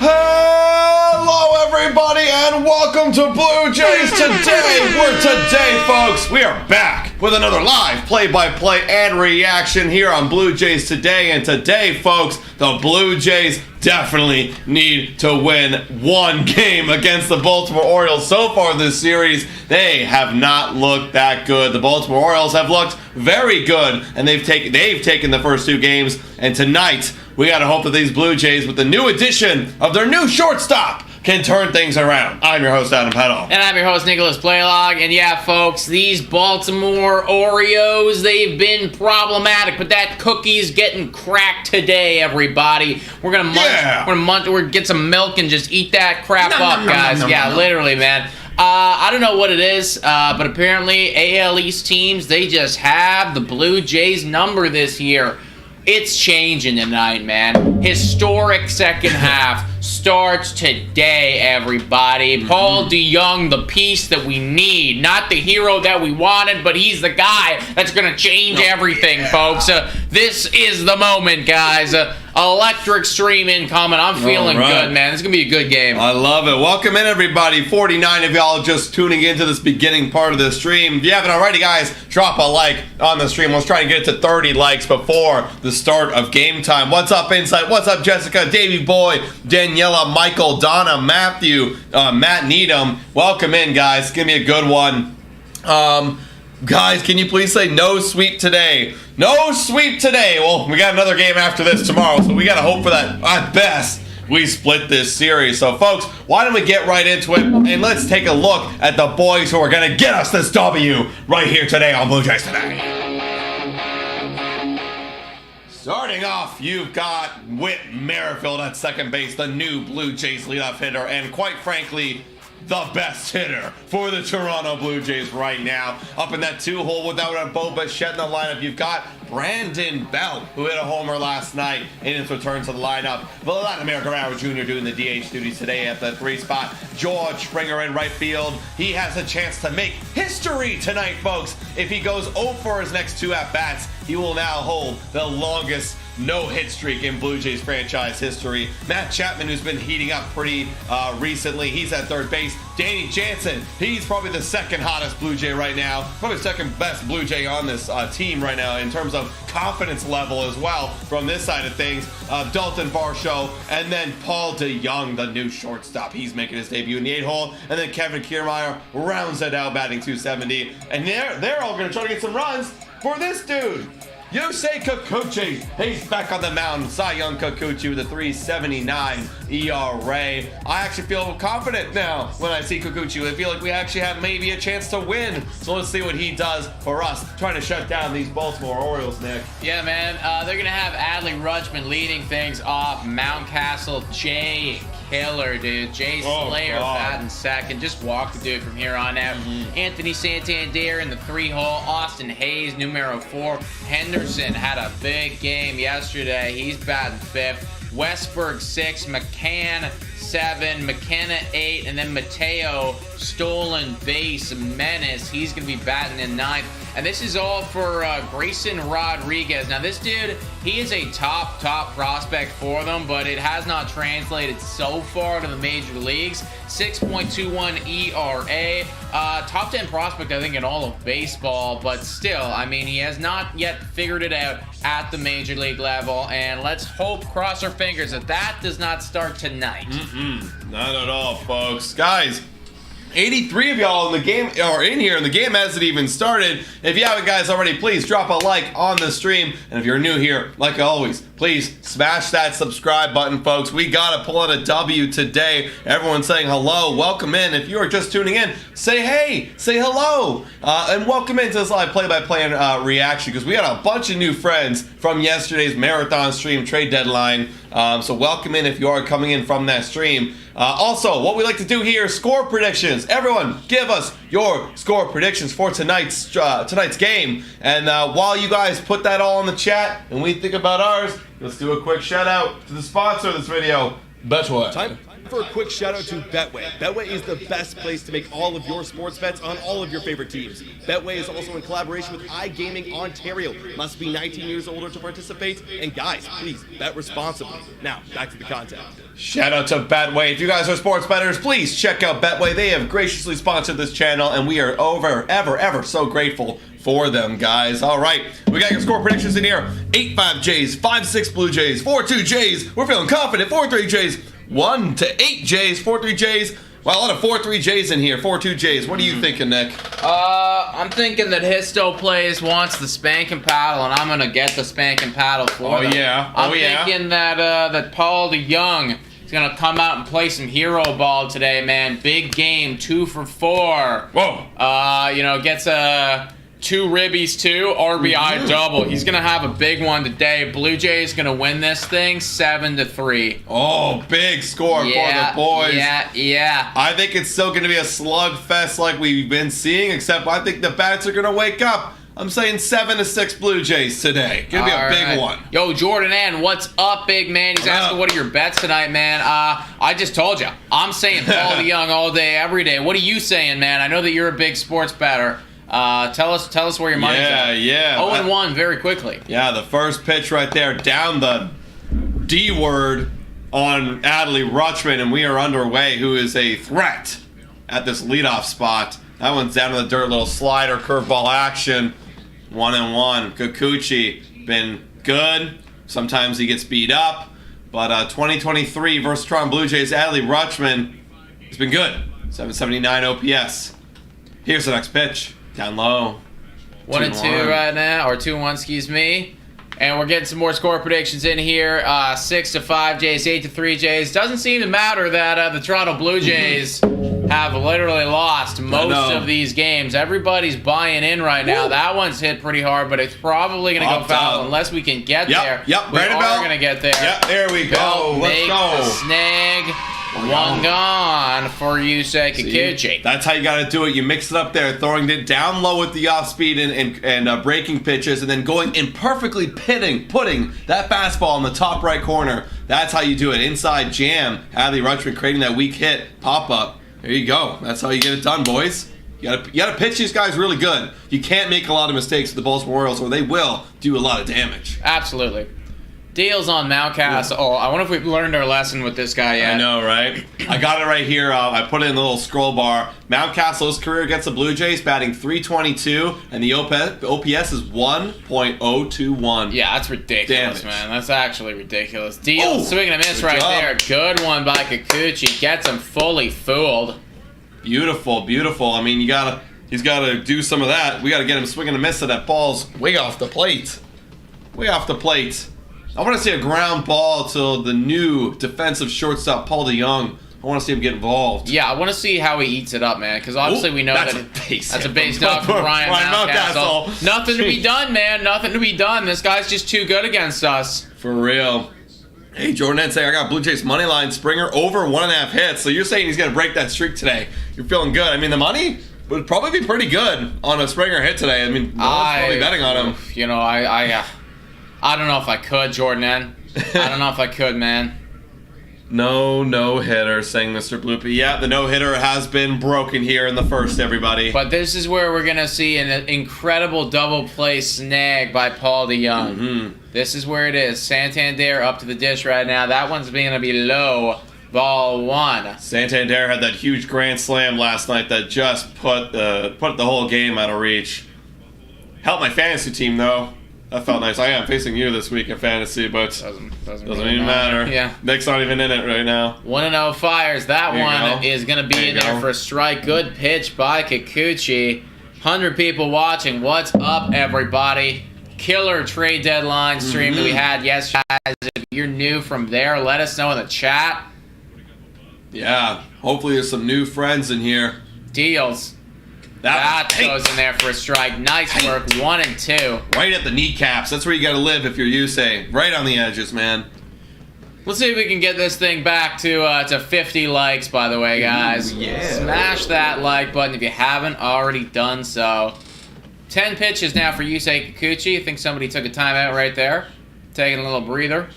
Hello everybody and welcome to Blue Jays Today. Folks, we are back with another live play-by-play and reaction here on Blue Jays Today. And today, folks, the Blue Jays definitely need to win one game against the Baltimore Orioles. So far this series, they have not looked that good. The Baltimore Orioles have looked very good, and they've taken the first two games. And tonight, we gotta hope that these Blue Jays, with the new addition of their new shortstop, can turn things around. I'm your host, Adam Peddle. And I'm your host, Nicholas Playlog. And yeah, folks, these Baltimore Orioles, they've been problematic, but that cookie's getting cracked today, everybody. We're gonna get some milk and just eat that crap up, guys. Literally, man. I don't know what it is, but apparently AL East teams, they just have the Blue Jays number this year. It's changing tonight, man. Historic second half starts today, everybody. Paul DeJong, the piece that we need. Not the hero that we wanted, but he's the guy that's going to change everything, folks. This is the moment, guys. Electric stream incoming. I'm feeling good, man. It's going to be a good game. I love it. Welcome in, everybody. 49 of y'all just tuning into this beginning part of the stream. If you haven't already, guys, drop a like on the stream. Let's try and get it to 30 likes before the start of game time. What's up, Insight? What's up, Jessica, Davey Boy, Daniela, Michael, Donna, Matthew, Matt Needham? Welcome in, guys. It's going to be a good one. Guys, can you please say no sweep today? No sweep today. Well, we got another game after this tomorrow, so we got to hope for that. At best, we split this series. So, folks, why don't we get right into it, and let's take a look at the boys who are going to get us this W right here today on Blue Jays Today. Starting off, you've got Whit Merrifield at second base, the new Blue Jays leadoff hitter, and quite frankly, the best hitter for the Toronto Blue Jays right now. Up in that two-hole without a Bichette in the lineup, you've got Brandon Belt, who hit a homer last night in his return to the lineup. Vladimir Guerrero Jr. doing the DH duties today at the 3 spot. George Springer in right field. He has a chance to make history tonight, folks. If he goes 0 for his next 2 at-bats, he will now hold the longest no-hit streak in Blue Jays franchise history. Matt Chapman, who's been heating up pretty recently, he's at third base. Danny Jansen, he's probably the second hottest Blue Jay right now. Probably the second best Blue Jay on this team right now in terms of confidence level as well from this side of things. Dalton Varsho, and then Paul DeJong, the new shortstop. He's making his debut in the 8-hole. And then Kevin Kiermaier rounds it out, batting .270. And they're all going to try to get some runs for this dude. Yusei Kikuchi, he's back on the mound. Cy Young Kikuchi with a 3.79 ERA. I actually feel confident now when I see Kikuchi. I feel like we actually have maybe a chance to win. So let's see what he does for us, trying to shut down these Baltimore Orioles, Nick. Yeah, man. They're going to have Adley Rutschman leading things off. Mountcastle, Jay Killer, dude. Jay Slayer batting second. Just walk the dude from here on out. Anthony Santander in the 3-hole. Austin Hayes, numero 4. Henderson had a big game yesterday. He's batting 5th. Westberg 6. McCann 7. McKenna 8. And then Mateo, stolen base menace. He's going to be batting in 9th. And this is all for Grayson Rodriguez. Now, this dude, he is a top prospect for them, but it has not translated so far to the major leagues. 6.21 ERA. Top 10 prospect, I think, in all of baseball, but still, I mean, he has not yet figured it out at the major league level, and let's hope, cross our fingers, that that does not start tonight. Not at all, folks. Guys, 83 of y'all in the game are in here, and the game hasn't even started. If you haven't, guys, already, please drop a like on the stream. And if you're new here, like always, please smash that subscribe button, folks. We gotta pull out a W today. Everyone's saying hello. Welcome in. If you are just tuning in, say hey, say hello, and welcome into this live play-by-play reaction, because we got a bunch of new friends from yesterday's marathon stream trade deadline. So welcome in if you are coming in from that stream. Also, what we like to do here is score predictions. Everyone, give us your score predictions for tonight's game. And while you guys put that all in the chat and we think about ours, let's do a quick shout out to the sponsor of this video, Bichette. Type for a quick shout out to Betway. Betway is the best place to make all of your sports bets on all of your favorite teams. Betway is also in collaboration with iGaming Ontario. Must be 19 years older to participate. And guys, please bet responsibly. Now, back to the content. Shout out to Betway. If you guys are sports bettors, please check out Betway. They have graciously sponsored this channel, and we are ever so grateful for them, guys. All right, we got your score predictions in here. 8-5 Jays, 5-6 Blue Jays, 4-2 Jays. We're feeling confident. 4-3 Jays, 1-8 Jays, 4-3 Jays. Well, a lot of 4-3 Jays in here. 4-2 Jays. What are you thinking, Nick? I'm thinking that Histo plays wants the spanking paddle, and I'm gonna get the spanking paddle for them. Yeah. I'm thinking that Paul DeYoung is gonna come out and play some hero ball today, man. Big game, 2 for 4. Whoa. Gets a 2 ribbies, 2 RBI double. He's gonna have a big one today. Blue Jays gonna win this thing 7-3. Oh, big score for the boys. Yeah. I think it's still gonna be a slugfest like we've been seeing, except I think the bats are gonna wake up. I'm saying 7-6 Blue Jays today. Gonna be a big one. Yo, Jordan N, what's up, big man? He's asking what are your bets tonight, man. I just told you. I'm saying Paul DeYoung all day, every day. What are you saying, man? I know that you're a big sports bettor. Tell us where your money's at. Yeah. 0-1 very quickly. Yeah, the first pitch right there, down the D word on Adley Rutschman, and we are underway, who is a threat at this leadoff spot. That one's down to the dirt, little slider, curveball action. 1-1. Kikuchi, been good. Sometimes he gets beat up. But 2023 versus Toronto Blue Jays, Adley Rutschman has been good. 779 OPS. Here's the next pitch. Down low. 1-2 right now, or 2-1, excuse me. And we're getting some more score predictions in here. 6-5 Jays, 8-3 Jays. Doesn't seem to matter that the Toronto Blue Jays have literally lost most of these games. Everybody's buying in right now. That one's hit pretty hard, but it's probably going to go foul unless we can get there. Yep, we are going to get there. Yep, there we go. Let's go. The snag. One gone for Yusei Kikuchi. That's how you got to do it. You mix it up there, throwing it down low with the off speed and breaking pitches, and then going and perfectly putting that fastball in the top right corner. That's how you do it. Inside jam. Adley Rutschman creating that weak hit pop up. There you go. That's how you get it done, boys. You gotta pitch these guys really good. You can't make a lot of mistakes with the Baltimore Orioles, or they will do a lot of damage. Absolutely. Deals on Mountcastle. Oh, I wonder if we've learned our lesson with this guy yet. I know, right? I got it right here. I put it in the little scroll bar. Mountcastle's career against the Blue Jays, batting .322, and the OPS is 1.021. Yeah, that's ridiculous, Damage. man. That's actually ridiculous. Deal, swing and a miss right there. Good one by Kikuchi. Gets him fully fooled. Beautiful. I mean, he's got to do some of that. We got to get him swinging a miss, so that ball's way off the plate. I want to see a ground ball to the new defensive shortstop, Paul DeYoung. I want to see him get involved. Yeah, I want to see how he eats it up, man, because obviously we know that's a base knock from Ryan Mountcastle. Nothing to be done, man. Nothing to be done. This guy's just too good against us. For real. Hey, Jordan saying I got Blue Jays money line Springer over 1.5 hits. So you're saying he's going to break that streak today. You're feeling good. I mean, the money would probably be pretty good on a Springer hit today. I mean, no one's probably betting on him. You know, I don't know if I could, Jordan N. I don't know if I could, man. No hitter, saying Mr. Bloopy. Yeah, the no hitter has been broken here in the first, everybody. But this is where we're gonna see an incredible double play snag by Paul DeYoung. This is where it is. Santander up to the dish right now. That one's gonna be low. Ball 1. Santander had that huge grand slam last night that just put the whole game out of reach. Helped my fantasy team though. That felt nice. I am facing you this week in fantasy, but doesn't really even matter. Yeah. Nick's not even in it right now. 1-0 fires. That one is going to be in there for a strike. Good pitch by Kikuchi. 100 people watching. What's up, everybody? Killer trade deadline stream that we had yesterday. If you're new from there, let us know in the chat. Yeah. Hopefully there's some new friends in here. Deals. That goes in there for a strike. Nice work. 1 and 2. Right at the kneecaps. That's where you got to live if you're Yusei. Right on the edges, man. Let's see if we can get this thing back to 50 likes, by the way, guys. Yeah. Smash that like button if you haven't already done so. 10 pitches now for Yusei Kikuchi. I think somebody took a timeout right there. Taking a little breather.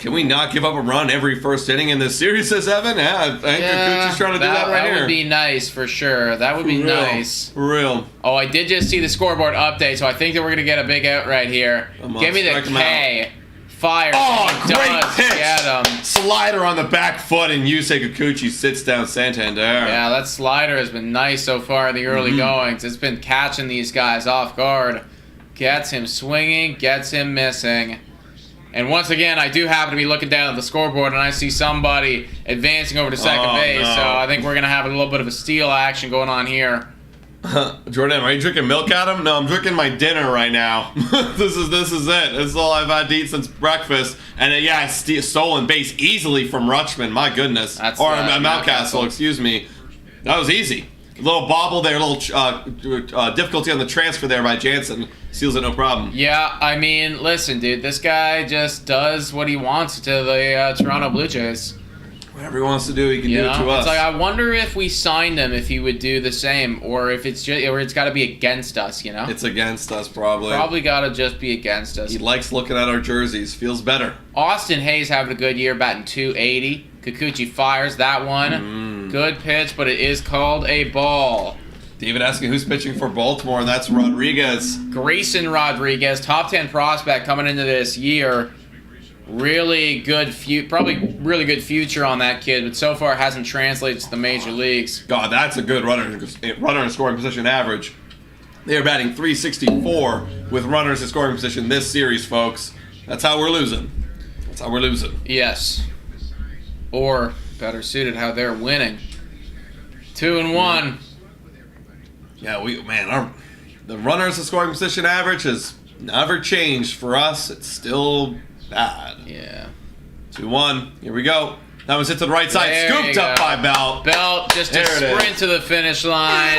Can we not give up a run every first inning in this series, says Evan? Yeah, I think Kikuchi's trying to do that right here. That would be nice for sure. That would be nice. For real. Oh, I did just see the scoreboard update, so I think that we're going to get a big out right here. Give me the K. Fire. Oh, great pitch. Get him. Slider on the back foot, and Yusei Kikuchi sits down Santander. Yeah, that slider has been nice so far in the early goings. It's been catching these guys off guard. Gets him swinging, gets him missing. And once again, I do happen to be looking down at the scoreboard, and I see somebody advancing over to second base. No. So I think we're going to have a little bit of a steal action going on here. Jordan, are you drinking milk, Adam? No, I'm drinking my dinner right now. This is it. This is all I've had to eat since breakfast. And yeah, stolen base easily from Rutschman. My goodness. That's Mountcastle, excuse me. That was easy. A little bobble there, a little difficulty on the transfer there by Jansen. Seals it no problem. Yeah, I mean, listen, dude, this guy just does what he wants to the Toronto Blue Jays. Whatever he wants to do, he can do it to us. It's like, I wonder if we signed him, if he would do the same, or if it's just, or it's got to be against us, you know? It's against us, probably. Probably got to just be against us. He likes looking at our jerseys. Feels better. Austin Hayes having a good year, batting .280. Kikuchi fires that one. Good pitch, but it is called a ball. David asking who's pitching for Baltimore, and that's Rodriguez. Grayson Rodriguez, top 10 prospect coming into this year. Really good, probably really good future on that kid, but so far hasn't translated to the major leagues. God, that's a good runner in scoring position average. They are batting .364 with runners in scoring position this series, folks. That's how we're losing. That's how we're losing. Yes. Or, better suited, how they're winning. 2-1. Yeah, the runners in scoring position average has never changed for us. It's still bad. Yeah. 2-1. Here we go. That was hit to the right side. There Scooped up by Belt. Belt just a sprint to the finish line.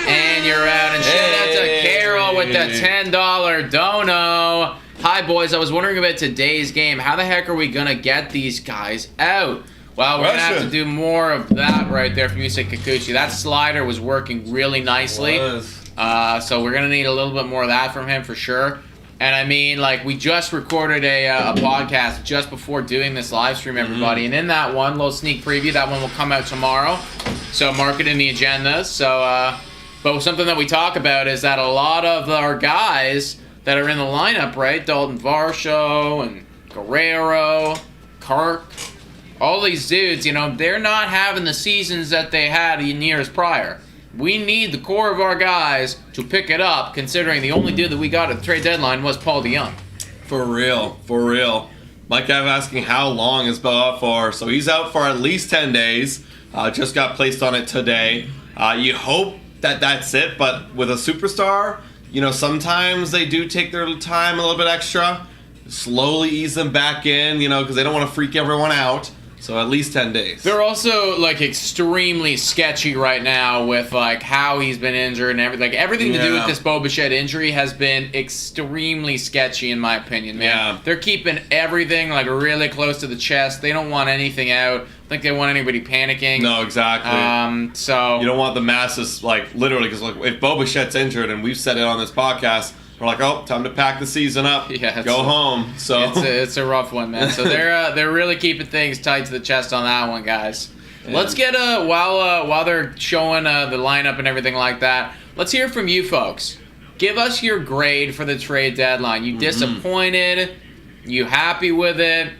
And you're out. And shout out to Carol with the $10 dono. Hi, boys. I was wondering about today's game. How the heck are we going to get these guys out? Well, we're going to have to do more of that right there from Yusei Kikuchi. That slider was working really nicely. So we're going to need a little bit more of that from him for sure. And I mean, like, we just recorded a podcast just before doing this live stream, everybody. And in that one, little sneak preview, that one will come out tomorrow. So mark it in the agenda. So, but something that we talk about is that a lot of our guys that are in the lineup, right? Dalton Varsho and Guerrero, Kirk, all these dudes, you know, they're not having the seasons that they had in years prior. We need the core of our guys to pick it up, considering the only dude that we got at the trade deadline was Paul DeYoung. For real, for real. Mike Gav asking how long is Bell out for. So he's out for at least 10 days. Just got placed on it today. You hope that that's it, but with a superstar, you know, sometimes they do take their time a little bit extra. Slowly ease them back in, you know, because they don't want to freak everyone out. So at least 10 days. They're also, like, extremely sketchy right now with, like, how he's been injured and everything. Like, everything to do with this Bichette injury has been extremely sketchy, in my opinion, man. Yeah. They're keeping everything, like, really close to the chest. They don't want anything out. I don't think they want anybody panicking. No, exactly. So you don't want the masses, like, literally, because, like, if Bichette's injured, and we've said it on this podcast, we're like, oh, time to pack the season up. Yeah, go home. So it's a rough one, man. So they're really keeping things tight to the chest on that one, guys. Yeah. Let's get while they're showing the lineup and everything like that. Let's hear from you folks. Give us your grade for the trade deadline. You disappointed? You happy with it?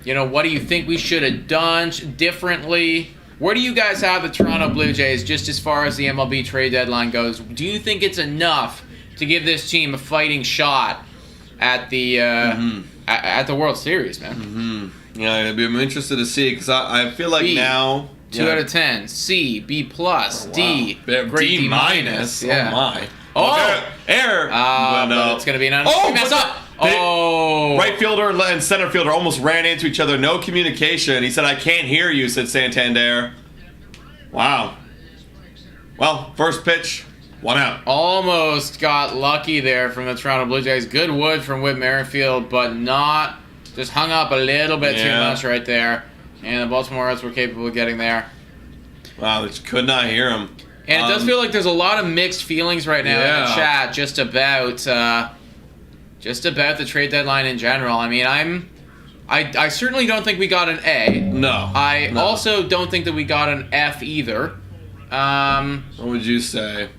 You know, what do you think we should have done differently? Where do you guys have the Toronto Blue Jays just as far as the MLB trade deadline goes? Do you think it's enough to give this team a fighting shot at the at the World Series, man? Yeah, I'm interested to see, because I feel like now 2 out of 10, C, B plus, D, great D minus. Yeah. Oh my! Error. But it's gonna be an mess up. Right fielder and center fielder almost ran into each other. No communication. He said, "I can't hear you," said Santander. Wow. Well, first pitch. 1 out. Almost got lucky there from the Toronto Blue Jays. Good wood from Whit Merrifield, but not. Just hung up a little bit too much right there. And the Baltimore Orioles were capable of getting there. Wow, they just could not hear him. And it does feel like there's a lot of mixed feelings right now in the chat just about the trade deadline in general. I mean, I certainly don't think we got an A. No. I also don't think that we got an F either. What would you say?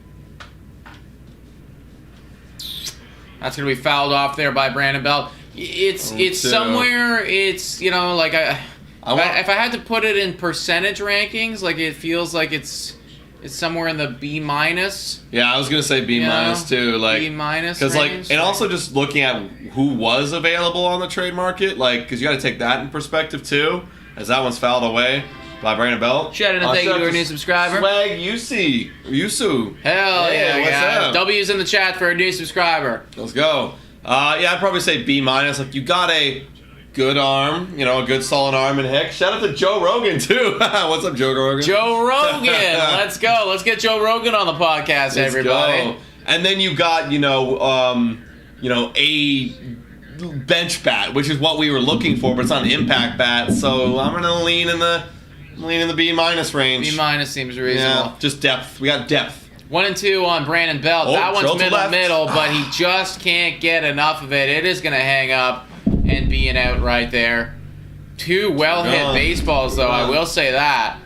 That's gonna be fouled off there by Brandon Belt. It's somewhere. It's like if I had to put it in percentage rankings, like it feels like it's somewhere in the B minus. Yeah, I was gonna say B minus too. Like B minus. Because and also just looking at who was available on the trade market, because you got to take that in perspective too, as that one's fouled away by Brandon Belt. Shout out and thank you to our new subscriber. Swag Yusu. Hell yeah, what's up? W's in the chat for a new subscriber. Let's go. Yeah, I'd probably say B minus. Like, you got a good arm, a good solid arm in Hick. Shout out to Joe Rogan too. What's up, Joe Rogan? Joe Rogan, let's go. Let's get Joe Rogan on the podcast, everybody. Go. And then you got a bench bat, which is what we were looking for, but it's not an impact bat. So I'm gonna lean in the B minus range. B minus seems reasonable. Yeah, just depth. We got depth. 1 and 2 on Brandon Belt. That one's middle, but he just can't get enough of it. It is gonna hang up and be an out right there. 2 well-hit baseballs, though, I will say that.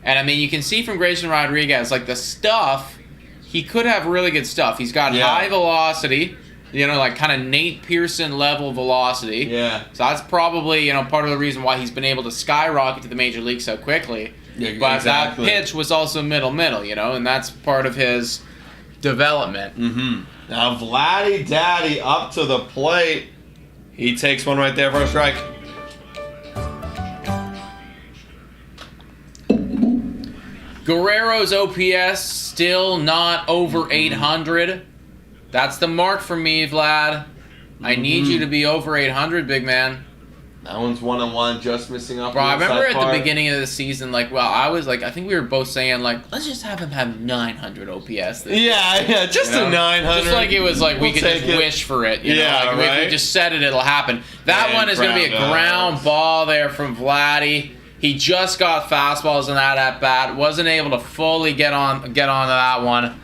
And, I mean, you can see from Grayson Rodriguez, like, the stuff, he could have really good stuff. He's got high velocity, like kind of Nate Pearson level velocity. Yeah. So that's probably, part of the reason why he's been able to skyrocket to the major league so quickly. Yeah, but exactly. That pitch was also middle, and that's part of his development. Mm-hmm. Now, Vladdy Daddy up to the plate. He takes one right there for a strike. Guerrero's OPS still not over 800. That's the mark for me, Vlad. I need you to be over 800, big man. That one's 1-1, just missing up. Bro, I remember at the beginning of the season, I think we were both saying, let's just have him have 900 OPS this year. Yeah, just a 900. Just like it was like we could just wish for it. You know? If we just said it, it'll happen. That one is going to be a ground ball there from Vladdy. He just got fastballs in that at bat. Wasn't able to fully get on to that one.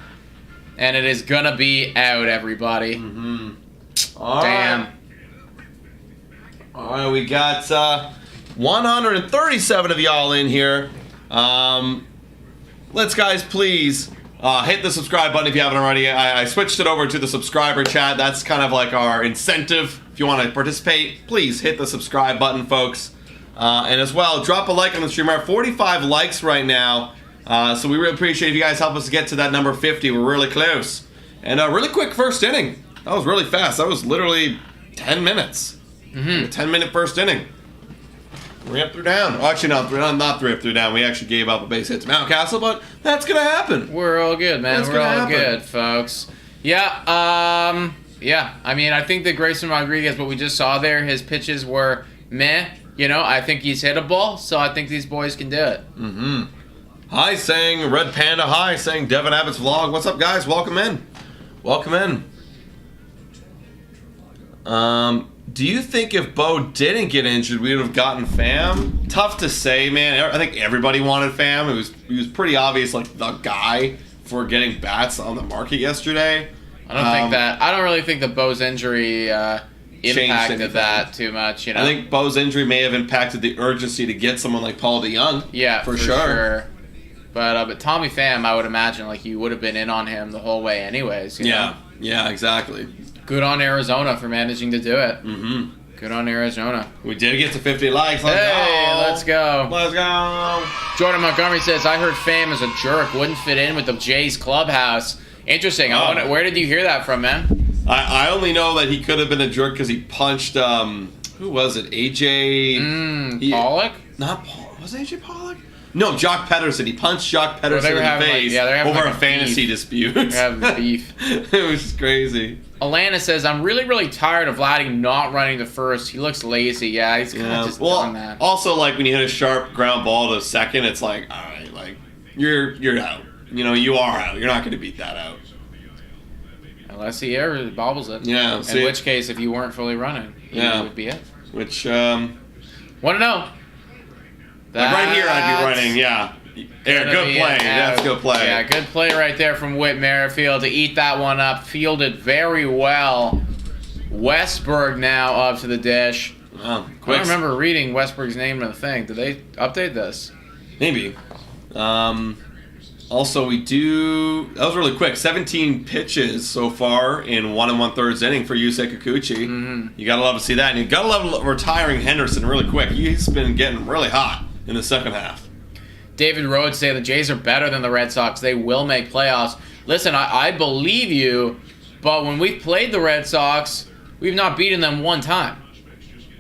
And it is going to be out, everybody. Mm-hmm. Damn. Right. All right, we got 137 of y'all in here. Let's, guys, please hit the subscribe button if you haven't already. I switched it over to the subscriber chat. That's kind of like our incentive. If you want to participate, please hit the subscribe button, folks. And as well, drop a like on the stream. We're at 45 likes right now. So we really appreciate if you guys help us get to that number 50. We're really close. And a really quick first inning. That was really fast. That was literally 10 minutes. Mm-hmm. A 10-minute first inning. 3 up, 3 down. Oh, actually, not 3 up, 3 down. We actually gave up a base hit to Mountcastle, but that's going to happen. We're all good, man. We're all good, folks. Yeah, I mean, I think that Grayson Rodriguez, what we just saw there, his pitches were meh. I think he's hittable, so I think these boys can do it. Mm-hmm. Hi, saying Red Panda. Hi, saying Devin Abbott's vlog. What's up, guys? Welcome in. Welcome in. Do you think if Bo didn't get injured, we would have gotten Pham? Tough to say, man. I think everybody wanted Pham. He was pretty obvious, like, the guy for getting bats on the market yesterday. I don't really think that Bo's injury impacted that too much. I think Bo's injury may have impacted the urgency to get someone like Paul DeYoung. Yeah, for sure. But Tommy Pham, I would imagine, you would have been in on him the whole way anyways. Yeah, exactly. Good on Arizona for managing to do it. Mm-hmm. Good on Arizona. We did get to 50 likes. Let's go. Let's go. Jordan Montgomery says, I heard Pham is a jerk. Wouldn't fit in with the Jays clubhouse. Interesting. I wonder, where did you hear that from, man? I only know that he could have been a jerk because he punched, who was it? AJ... Pollock? Not Pollock. Was it AJ Pollock? No, Jock Pederson. He punched Jock Pederson in the face over a fantasy dispute. They're having beef. It was crazy. Alana says, I'm really, really tired of Vladdy not running the first. He looks lazy. Yeah, he's kind of just done that. Also, when you hit a sharp ground ball to second, it's like, all right, you're out. You are out. You're not going to beat that out. Unless he ever bobbles it. Yeah. In which case, if you weren't fully running, it would be it. Which, want to know? Right here, I'd be running, yeah. Yeah, good play. That's a good play. Yeah, good play right there from Whit Merrifield to eat that one up. Fielded very well. Westberg now up to the dish. Wow, I quick. don't remember reading Westbrook's name in the thing. Did they update this? Maybe. Also, we do... That was really quick. 17 pitches so far in 1 1/3 inning for Yusei Kikuchi. You gotta love to see that. And you gotta love retiring Henderson really quick. He's been getting really hot in the second half. David Rhodes say the Jays are better than the Red Sox. They will make playoffs. Listen, I believe you, but when we've played the Red Sox, we've not beaten them one time.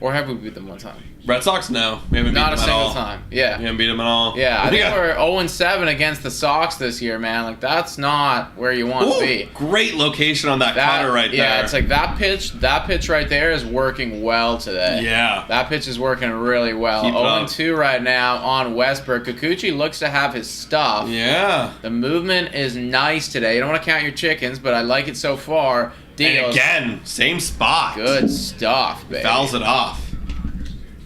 Or have we beat them one time? Red Sox, no. We haven't beat Not them a at single all. time. Yeah. We haven't beat them at all. Yeah, I think we're 0-7 against the Sox this year, man. Like, that's not where you want to be. Great location on that cutter right there. Yeah, it's like that pitch right there is working well today. Yeah. That pitch is working really well. Keep it up. 0-2 right now on Westbrook. Kikuchi looks to have his stuff. Yeah. The movement is nice today. You don't want to count your chickens, but I like it so far. Deals. And again, same spot. Good stuff, baby. Fouls it off.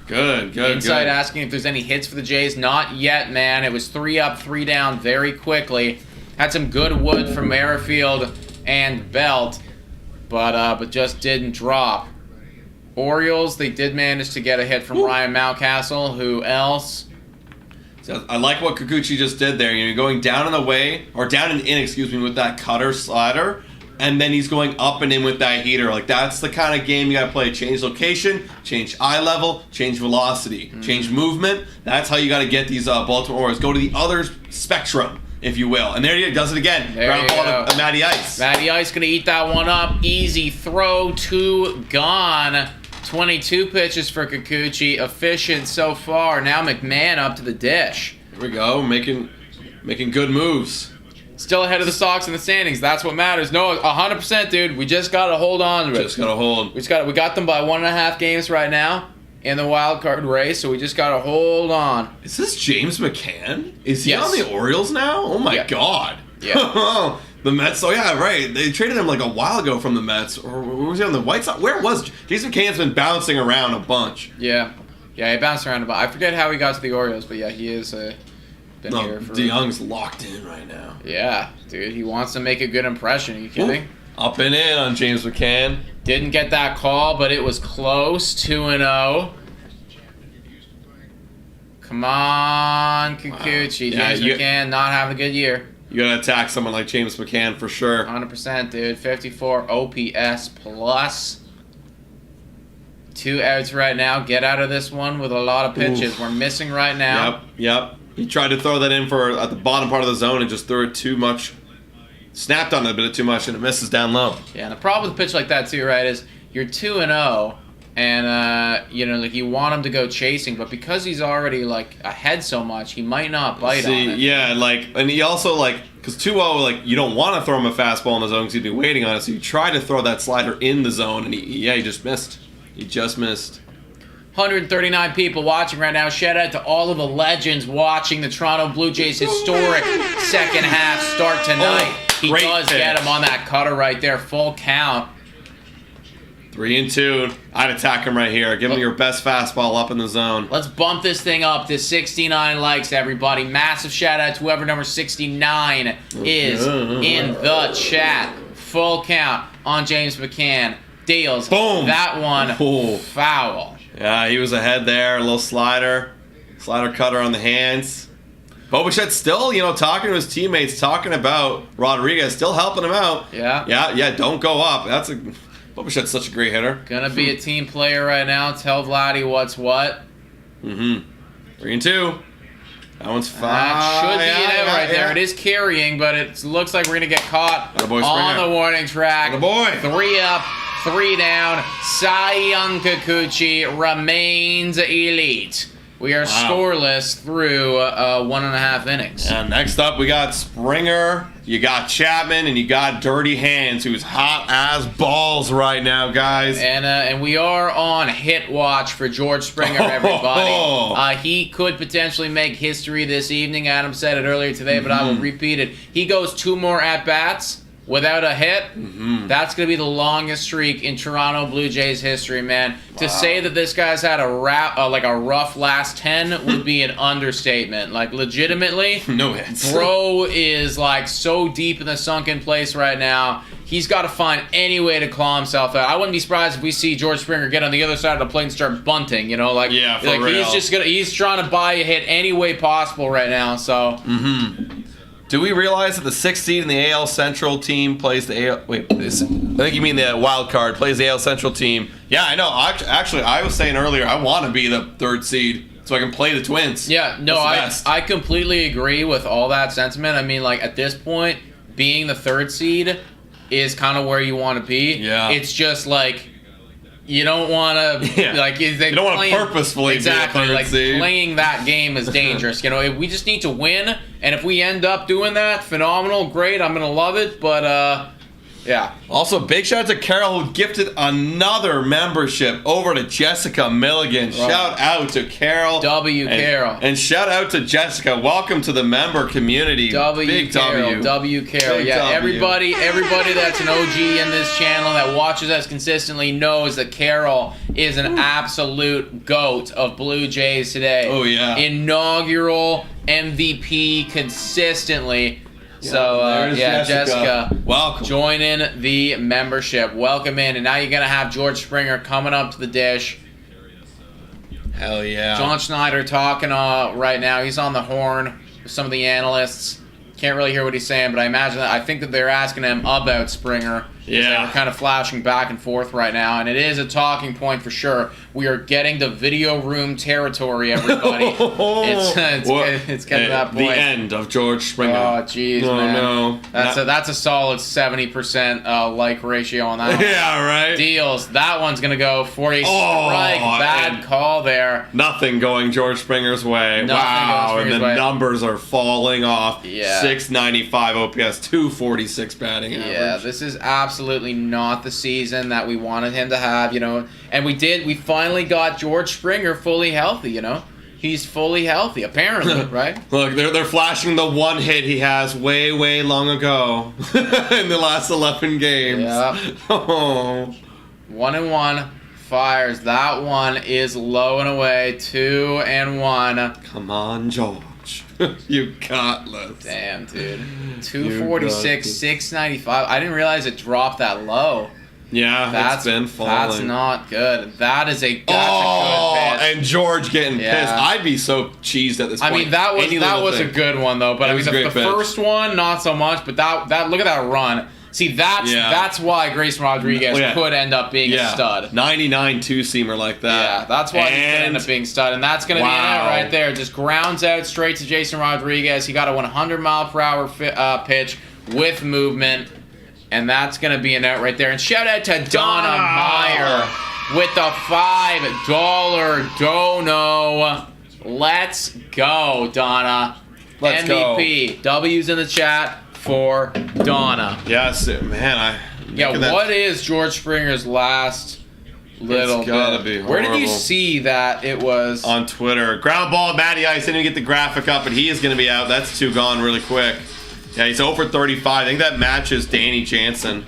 Good. Inside asking if there's any hits for the Jays. Not yet, man. It was 3 up, 3 down very quickly. Had some good wood from Merrifield and Belt, but just didn't drop. Orioles, they did manage to get a hit from Ryan Mountcastle. Who else? So I like what Kikuchi just did there. You're going down and away, or down and in, with that cutter slider. And then he's going up and in with that heater. Like, that's the kind of game you got to play. Change location, change eye level, change velocity, change movement. That's how you got to get these Baltimore Orioles. Go to the other spectrum, if you will. And there he does it again. There Ground you ball go. to Matty Ice. Matty Ice going to eat that one up. Easy throw, 2 gone. 22 pitches for Kikuchi. Efficient so far. Now McMahon up to the dish. Here we go, making good moves. Still ahead of the Sox in the standings. That's what matters. No, 100%, dude. We just got to hold on to it. Just got to hold. We got them by 1.5 games right now in the wild card race, so we just got to hold on. Is this James McCann? Is he Yes. on the Orioles now? Oh my God. Yeah. The Mets. Oh yeah, right. They traded him like a while ago from the Mets, or was he on the White Sox? Where was James McCann's been bouncing around a bunch. Yeah, he bounced around a bit. I forget how he got to the Orioles, but yeah, he is been here for. DeYoung's locked in right now. Yeah, dude, he wants to make a good impression. Are you kidding? Up and in on James McCann. Didn't get that call, but it was close. 2-0. Come on, Kikuchi. Yeah, James McCann not having a good year. You gotta attack someone like James McCann for sure. 100%, dude. 54 OPS plus. 2 outs right now. Get out of this one with a lot of pitches. Oof. We're missing right now. Yep. He tried to throw that in at the bottom part of the zone and just threw it too much. Snapped on it a bit too much and it misses down low. Yeah, and the problem with a pitch like that too, right, is you're 2-0, and like you want him to go chasing, but because he's already like ahead so much, he might not bite on it. Yeah, and he also because 2-0, you don't want to throw him a fastball in the zone because he'd be waiting on it. So you try to throw that slider in the zone, and he just missed. He just missed. 139 people watching right now. Shout out to all of the legends watching the Toronto Blue Jays' historic second half start tonight. He does get him on that cutter right there, full count. 3-2. I'd attack him right here. Give him your best fastball up in the zone. Let's bump this thing up to 69 likes, everybody. Massive shout out to whoever number 69 is in the chat. Full count on James McCann. Deals. Boom. That one Ooh. foul. Yeah, he was ahead there. A little slider cutter on the hands. Bichette's still, talking to his teammates, talking about Rodriguez, still helping him out. Yeah. Don't go up. Bichette's such a great hitter. Gonna be a team player right now. Tell Vladdy what's what. 3-2. That one's fine. That should be it right there. It is carrying, but it looks like we're gonna get caught Attaboy, on Springer. the warning track. Attaboy. 3 up, 3 down. Cy Young Kikuchi remains elite. We are scoreless through 1.5 innings. And next up, we got Springer, you got Chapman, and you got Dirty Hands, who's hot as balls right now, guys. And we are on hit watch for George Springer, everybody. He could potentially make history this evening. Adam said it earlier today, but I will repeat it. He goes 2 more at-bats, without a hit, that's going to be the longest streak in Toronto Blue Jays history, man. To say that this guy's had a rough last 10 would be an understatement. Like, legitimately, no hits. Bro is, like, so deep in the sunken place right now. He's got to find any way to claw himself out. I wouldn't be surprised if we see George Springer get on the other side of the plate and start bunting, you know? Like, yeah, for like real. he's trying to buy a hit any way possible right now, so... Do we realize that the 6th seed in the AL Central team plays the AL... Wait, I think you mean the wild card, plays the AL Central team. Yeah, I know. Actually, I was saying earlier, I want to be the 3rd seed so I can play the Twins. Yeah, no, I completely agree with all that sentiment. I mean, like, at this point, being the 3rd seed is kind of where you want to be. Yeah. It's just, like... You don't want to, like, you don't want to purposefully exactly, be a 3rd like, seed. Playing that game is dangerous. You know, we just need to win, and if we end up doing that, phenomenal, great, I'm going to love it, but, yeah. Also, big shout out to Carol, who gifted another membership over to Jessica Milligan. Right. Shout out to Carol. Carol. And shout out to Jessica. Welcome to the member community. Big Carol. W. Carol. Big Yeah, W. everybody that's an OG in this channel that watches us consistently knows that Carol is an absolute GOAT of Blue Jays today. Oh, yeah. Inaugural MVP consistently. So, Jessica, welcome. Join in the membership. Welcome in. And now you're going to have George Springer coming up to the dish. Hell yeah. John Schneider talking right now. He's on the horn with some of the analysts. Can't really hear what he's saying, but I think that they're asking him about Springer. Yeah. We're kind of flashing back and forth right now, and it is a talking point for sure. We are getting to video room territory, everybody. It's getting to that point. The end of George Springer. Oh, jeez, man. No. That's a solid 70% like ratio on that one. Yeah, right. Deals. That one's going to go for a strike. Bad call there. Nothing going George Springer's way. Wow, and the numbers are falling off. Yeah. 695 OPS, 246 batting average. Yeah, this is absolutely not the season that we wanted him to have, you know. And we finally got George Springer fully healthy, you know. He's fully healthy, apparently, right? Look, they're flashing the one hit he has way long ago in the last 11 games. Yeah. Oh. 1-1. Fires. That one is low and away. 2-1. Come on, George. You got this. Damn, dude. 246, 695. I didn't realize it dropped that low. Yeah, it's been falling. That's not good. That's a good pitch. And George getting pissed. I'd be so cheesed at this point. I mean, that was a good one, though. But I mean, the first one, not so much. But that look at that run. See, that's why Grayson Rodriguez could end up being a stud. 99 two-seamer like that. Yeah, that's why he could end up being stud. And that's going to be an out right there. Just grounds out straight to Jason Rodriguez. He got a 100-mile-per-hour pitch with movement. And that's going to be an out right there. And shout out to Donna Meyer with the $5 dono. Let's go, Donna. Let's MVP. go. W's in the chat for Donna. Yes, man. What is George Springer's last little It's gotta bit? be Where did you horrible. see that it was? On Twitter. Ground ball, Matty Ice. Didn't even get the graphic up, but he is going to be out. That's 2 gone really quick. Yeah, he's over 35. I think that matches Danny Jansen.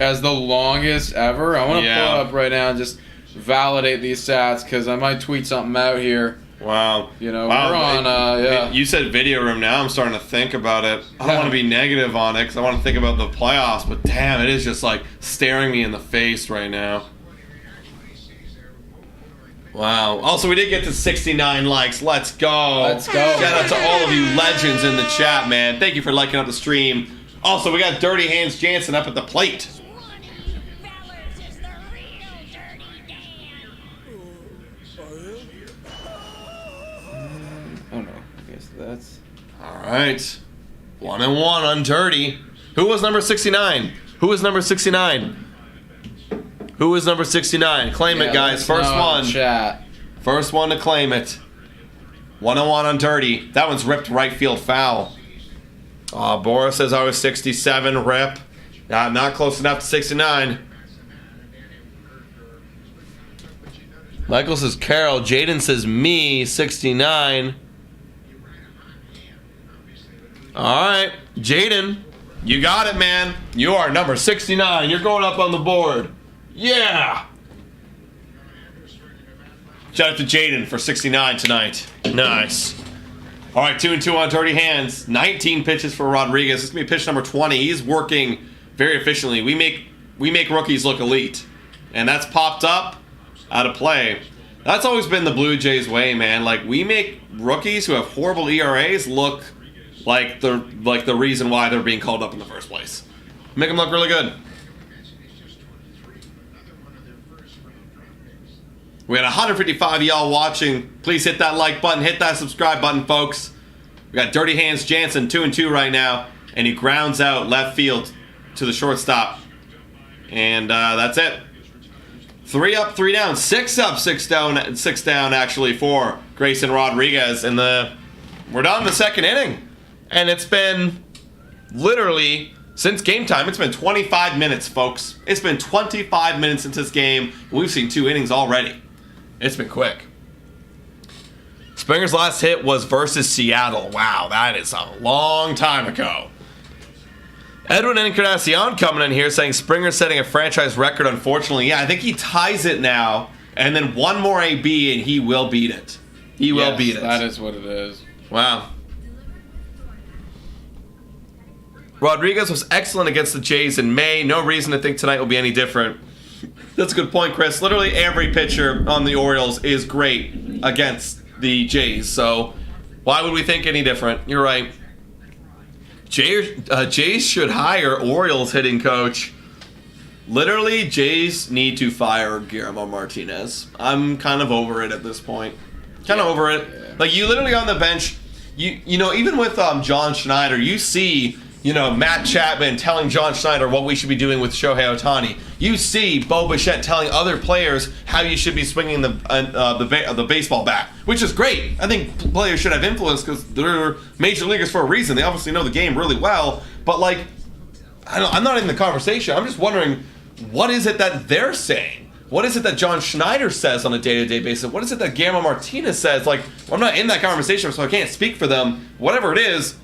As the longest ever? I want to pull it up right now and just validate these stats because I might tweet something out here. Wow. You know, we're on, You said video room now. I'm starting to think about it. I don't want to be negative on it because I want to think about the playoffs, but damn, it is just like staring me in the face right now. Wow. Also, we did get to 69 likes. Let's go. Let's go. Shout out to all of you legends in the chat, man. Thank you for liking up the stream. Also, we got Dirty Hands Jansen up at the plate. Oh no, I guess that's... All right. 1-1 on Dirty. Who was number 69? Who was number 69? Who was number 69? Claim it, guys. First one. Chat. First one to claim it. 1-1 on Dirty. That one's ripped right field foul. Boris says I was 67. Rip. Not close enough to 69. Michael says Carol. Jaden says me, 69. All right. Jaden. You got it, man. You are number 69. You're going up on the board. Yeah. Shout out to Jaden for 69 tonight. Nice. All right, 2-2 on Dirty Hands. 19 pitches for Rodriguez. This is going to be pitch number 20. He's working very efficiently. We make rookies look elite. And that's popped up out of play. That's always been the Blue Jays way, man. Like, we make rookies who have horrible ERAs look like the reason why they're being called up in the first place. Make them look really good. We got 155 of y'all watching. Please hit that like button, hit that subscribe button, folks. We got Dirty Hands Jansen 2-2 right now, and he grounds out left field to the shortstop. And that's it. 3 up, 3 down, 6 up, 6 down actually for Grayson Rodriguez. And we're done in the second inning. And it's been literally, since game time, it's been 25 minutes, folks. It's been 25 minutes since this game. We've seen 2 innings already. It's been quick. Springer's last hit was versus Seattle. Wow, that is a long time ago. Edwin Encarnacion coming in here saying Springer's setting a franchise record, unfortunately. Yeah, I think he ties it now. And then one more AB and he will beat it. He will beat it. That is what it is. Wow. Rodriguez was excellent against the Jays in May. No reason to think tonight will be any different. That's a good point, Chris. Literally every pitcher on the Orioles is great against the Jays. So why would we think any different? You're right. Jays should hire Orioles hitting coach. Literally, Jays need to fire Guillermo Martinez. I'm kind of over it at this point. Kind of over it. Yeah. Like, you literally on the bench, you know, even with John Schneider, you see, you know, Matt Chapman telling John Schneider what we should be doing with Shohei Ohtani. You see Bo Bichette telling other players how you should be swinging the baseball bat, which is great. I think players should have influence because they're major leaguers for a reason. They obviously know the game really well. But, like, I'm not in the conversation. I'm just wondering, what is it that they're saying? What is it that John Schneider says on a day-to-day basis? What is it that Guillermo Martinez says? Like, I'm not in that conversation, so I can't speak for them. Whatever it is,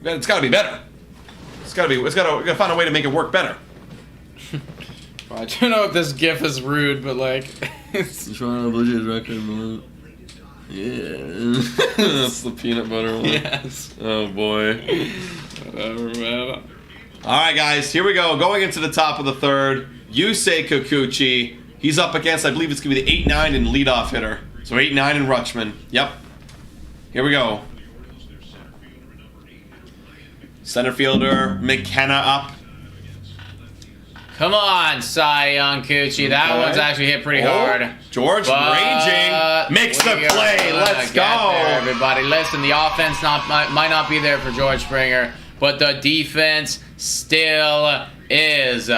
it's got to be better. We gotta find a way to make it work better. I don't know if this GIF is rude, but like, it's the Toronto Blue Jays record, man. Yeah, that's the peanut butter one. Yes. Oh boy. Whatever, man. All right, guys, here we go. Going into the top of the third, Yusei Kikuchi. He's up against, I believe it's gonna be the 8-9 and leadoff hitter. So 8-9 and Rutschman. Yep. Here we go. Center fielder McKenna up. Come on, Cy Young Kikuchi. That one's actually hit pretty hard. George ranging. Makes the play. Let's go. There, everybody. Listen, the offense might not be there for George Springer, but the defense still is.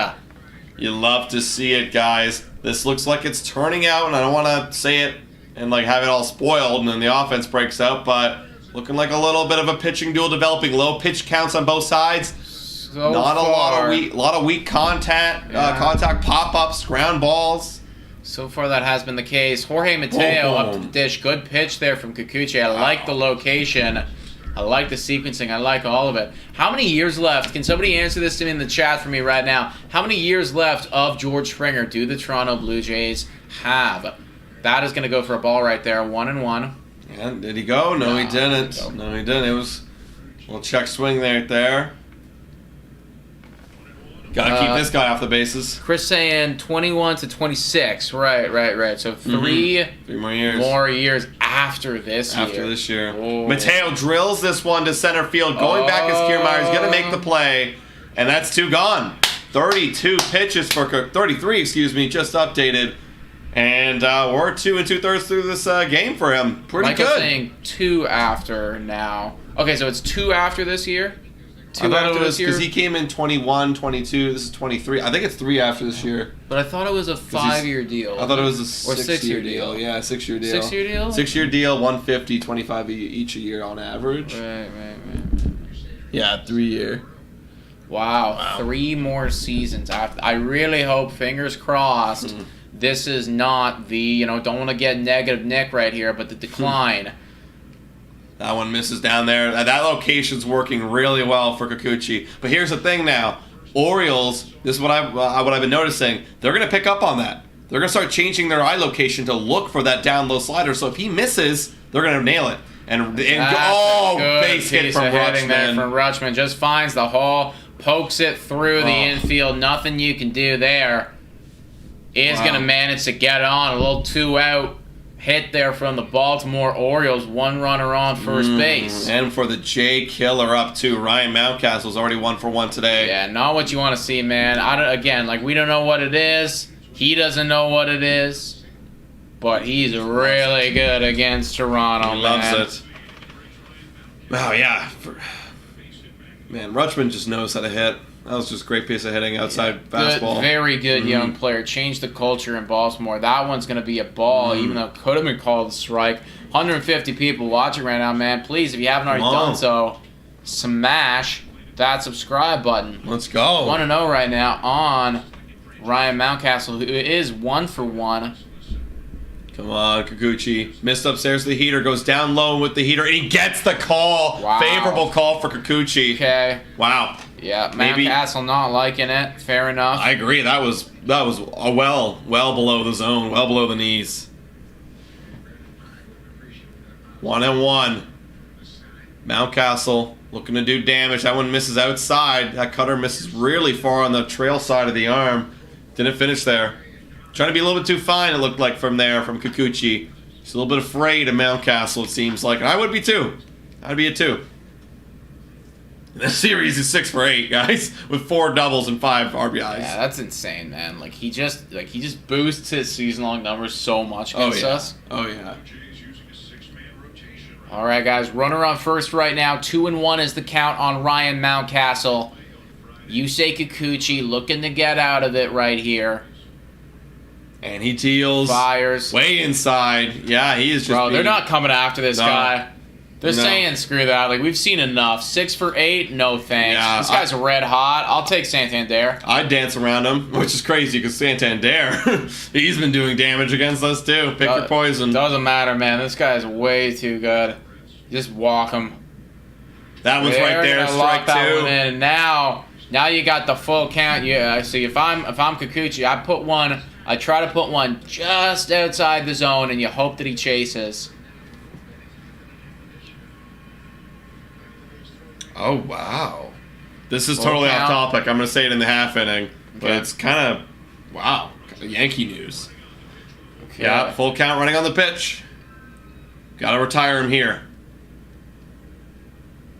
You love to see it, guys. This looks like it's turning out, and I don't want to say it and like have it all spoiled, and then the offense breaks out, but looking like a little bit of a pitching duel developing. Low pitch counts on both sides. Not a lot of weak contact, pop-ups, ground balls. So far, that has been the case. Jorge Mateo up to the dish. Good pitch there from Kikuchi. I like the location. I like the sequencing. I like all of it. How many years left? Can somebody answer this to me in the chat for me right now? How many years left of George Springer do the Toronto Blue Jays have? That is going to go for a ball right there. 1-1. Yeah, did he go? No, he didn't. No, he didn't. It was a little check swing there. Gotta keep this guy off the bases. Chris saying 21 to 26. Right. So three more years after this year. After this year. Oh. Mateo drills this one to center field. Going back is Kiermaier. He's gonna make the play. And that's 2 gone. 33, just updated. And we're 2 2/3 through this game for him. Pretty good. I'm saying 2 after now. Okay, so it's 2 after this year? 2 after this year? Because he came in 21, 22. This is 23. I think it's 3 after this year. But I thought it was a 5-year deal. I thought it was a 6-year deal. Yeah, 6-year deal. 6-year deal? 6-year deal, 150, 25 each a year on average. Right. Yeah, 3-year. Wow, 3 more seasons after. I really hope, fingers crossed, this is not the, don't want to get negative Nick right here, but the decline. That one misses down there. That location's working really well for Kikuchi. But here's the thing now. Orioles, this is what I've been noticing. They're going to pick up on that. They're going to start changing their eye location to look for that down low slider. So if he misses, they're going to nail it. And base hit from Rutschman. There from Rutschman. Just finds the hole, pokes it through the infield. Nothing you can do there. Is going to manage to get on. A little 2-out hit there from the Baltimore Orioles. 1 runner on first base. And for the J Killer up too. Ryan Mountcastle's already 1 for 1 today. Yeah, not what you want to see, man. We don't know what it is. He doesn't know what it is. But he's really good against Toronto, He loves it. Oh, yeah. Man, Rutschman just knows how to hit. That was just a great piece of hitting outside fastball. Very good young player. Changed the culture in Baltimore. That one's going to be a ball, even though it could have been called a strike. 150 people watching right now, man. Please, if you haven't already done so, smash that subscribe button. Let's go. 1-0 right now on Ryan Mountcastle, who is 1 for 1. Come on, Kikuchi. Missed upstairs to the heater, goes down low with the heater, and he gets the call. Wow. Favorable call for Kikuchi. Okay. Wow. Yeah, Mountcastle not liking it. Fair enough. I agree. That was well below the zone, well below the knees. 1-1. Mountcastle looking to do damage. That one misses outside. That cutter misses really far on the trail side of the arm. Didn't finish there. Trying to be a little bit too fine, it looked like, from Kikuchi. He's a little bit afraid of Mountcastle, it seems like. And I would be too. I'd be a 2. This series is 6 for 8, guys, with 4 doubles and 5 RBIs. Yeah, that's insane, man. He just boosts his season-long numbers so much against us. Oh yeah. All right, guys. Runner on first right now. 2-1 is the count on Ryan Mountcastle. Yusei Kikuchi looking to get out of it right here. And he deals. Fires. Way inside. Yeah, he is just. Bro, they're not coming after this guy. They're No. saying screw that. We've seen enough. 6 for 8, no thanks. Yeah, this guy's red hot. I'll take Santander. I'd dance around him, which is crazy because Santander, he's been doing damage against us too. Pick your poison. Doesn't matter, man. This guy's way too good. Just walk him. That one's right there. Gonna lock Strike that 2. one in. And now you got the full count. Yeah. See, if I'm Kikuchi, I try to put one just outside the zone, and you hope that he chases. Oh, wow. This is Full totally count. off topic. I'm going to say it in the half inning. But Okay. it's kind of, wow, Yankee news. Okay. Yeah, full count running on the pitch. Got to retire him here.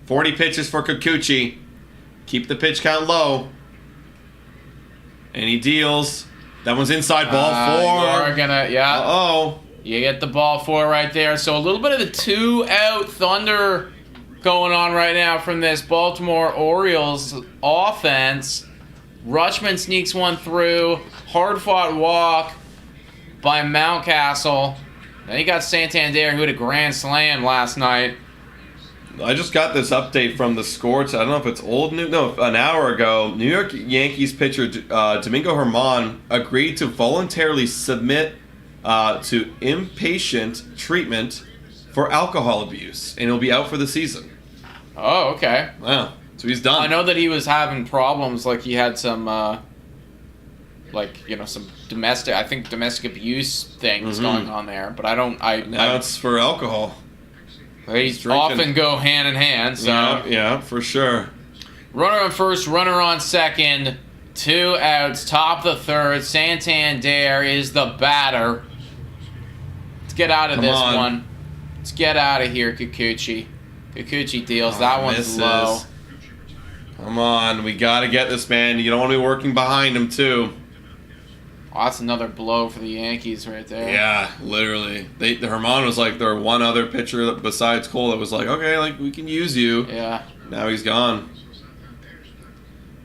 40 pitches for Kikuchi. Keep the pitch count low. And he deals. That one's inside ball 4. You're gonna, yeah. Uh-oh. You get the ball 4 right there. So a little bit of the 2-out thunder going on right now from this Baltimore Orioles offense. Rutschman sneaks one through. Hard-fought walk by Mountcastle. Then you got Santander, who had a grand slam last night. I just got this update from the score. I don't know if it's old news. No, an hour ago, New York Yankees pitcher Domingo Germán agreed to voluntarily submit to inpatient treatment for alcohol abuse, and he'll be out for the season. Oh, okay. Wow. So he's done. I know that he was having problems, like he had some, some domestic abuse things going on there, but Now it's for alcohol. These drinking. often go hand in hand, so. Yeah, for sure. Runner on first, runner on second, 2 outs, top of the third. Santander is the batter. Let's get out of Come this on. one. Let's get out of here, Kikuchi. Kikuchi deals. That one's misses. low. Come on, we got to get this man. You don't want to be working behind him, too. Oh, that's another blow for the Yankees right there. Yeah, literally. The Germán was like their one other pitcher besides Cole that was like, okay, we can use you. Yeah. Now he's gone.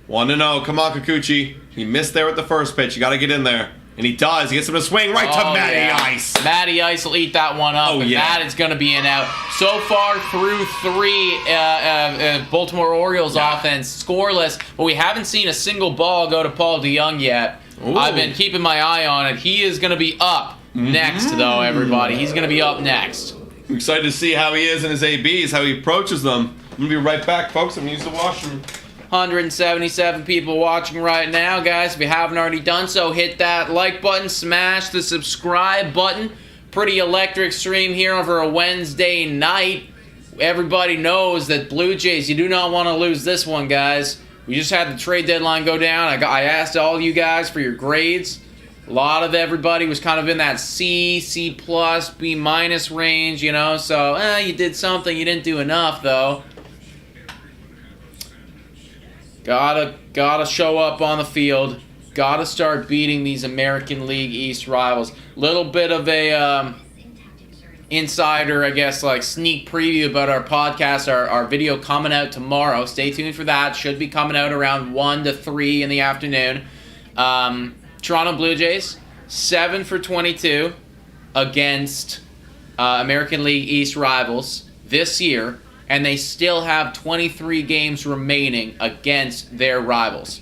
1-0. Come on, Kikuchi. He missed there with the first pitch. You got to get in there. And he does. He gets him to swing right to Matty Ice. Matty Ice will eat that one up, and that is going to be an out. So far through 3, Baltimore Orioles offense scoreless, but we haven't seen a single ball go to Paul DeYoung yet. Ooh. I've been keeping my eye on it. He is going to be up next, though, everybody. He's going to be up next. I'm excited to see how he is in his ABs, how he approaches them. I'm going to be right back, folks. I'm going to use the washroom. 177 people watching right now, guys. If you haven't already done so, hit that like button, smash the subscribe button. Pretty electric stream here over a Wednesday night. Everybody knows that Blue Jays, you do not want to lose this one, guys. We just had the trade deadline go down. I asked all you guys for your grades. A lot of everybody was kind of in that C, C+, B- range, you know. So, you did something. You didn't do enough, though. Gotta show up on the field. Gotta start beating these American League East rivals. Little bit of a insider, I guess, like sneak preview about our podcast, our video coming out tomorrow. Stay tuned for that. Should be coming out around 1 to 3 in the afternoon. Toronto Blue Jays, 7 for 22 against American League East rivals this year. And they still have 23 games remaining against their rivals.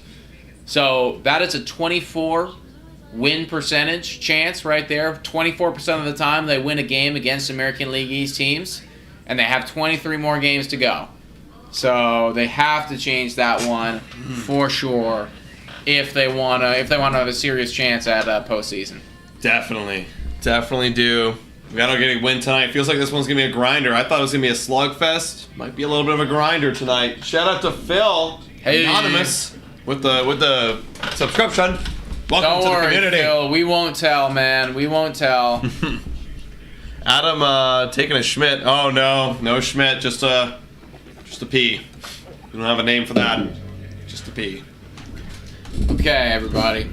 So that is a 24 win percentage chance right there. 24% of the time they win a game against American League East teams. And they have 23 more games to go. So they have to change that one for sure if they wanna have a serious chance at postseason. Definitely do. We gotta get a win tonight. Feels like this one's gonna be a grinder. I thought it was gonna be a slugfest. Might be a little bit of a grinder tonight. Shout out to Phil, hey, anonymous, with the subscription. Welcome to the community. Phil. We won't tell, man. We won't tell. Adam taking a Schmidt. Oh no Schmidt. Just a P. We don't have a name for that. Just a P. Okay, everybody.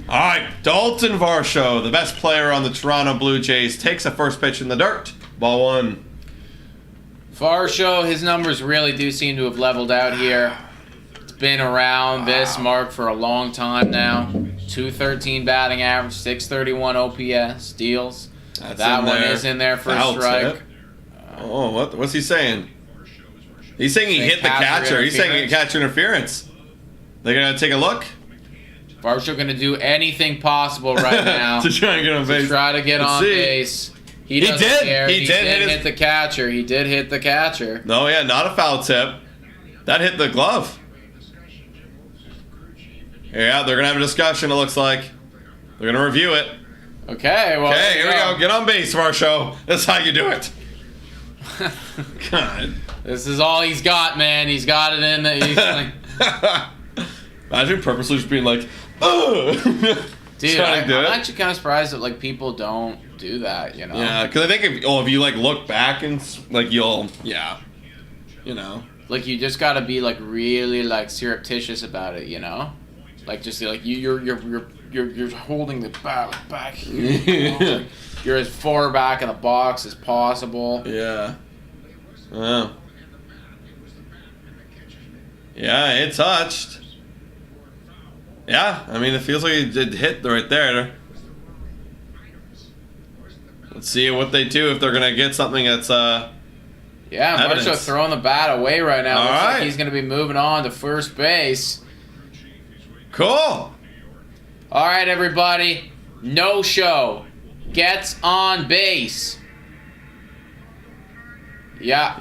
All right, Dalton Varsho, the best player on the Toronto Blue Jays, takes a first pitch in the dirt. Ball 1. Varsho, his numbers really do seem to have leveled out here. It's been around this mark for a long time now. 213 batting average, 631 OPS, steals. That one is in there for a strike. What's he saying? He's saying he hit the catcher. He's saying catcher interference. They're going to take a look? Varsho going to do anything possible right now to try and get on base. To try to get on base. He doesn't care. He did hit the catcher. He did hit the catcher. No, yeah, not a foul tip. That hit the glove. Yeah, they're going to have a discussion, it looks like. They're going to review it. Okay, well. Okay, here we go. Get on base, Varsho. That's how you do it. God. This is all he's got, man. He's got it in the. He's like, imagine purposely just being like, oh. Dude, I'm actually kind of surprised that like people don't do that, you know? Yeah, because I think if you like look back and like you'll, you know. Like you just gotta be like really like surreptitious about it, you know? Like just like you're holding the bat back here. You know? Like, you're as far back in the box as possible. Yeah. Yeah, it touched. Yeah, I mean, it feels like it did hit right there. Let's see what they do if they're going to get something that's, yeah, Varsho throwing the bat away right now. All Looks right. like he's going to be moving on to first base. Cool. All right, everybody. No show. Gets on base. Yeah.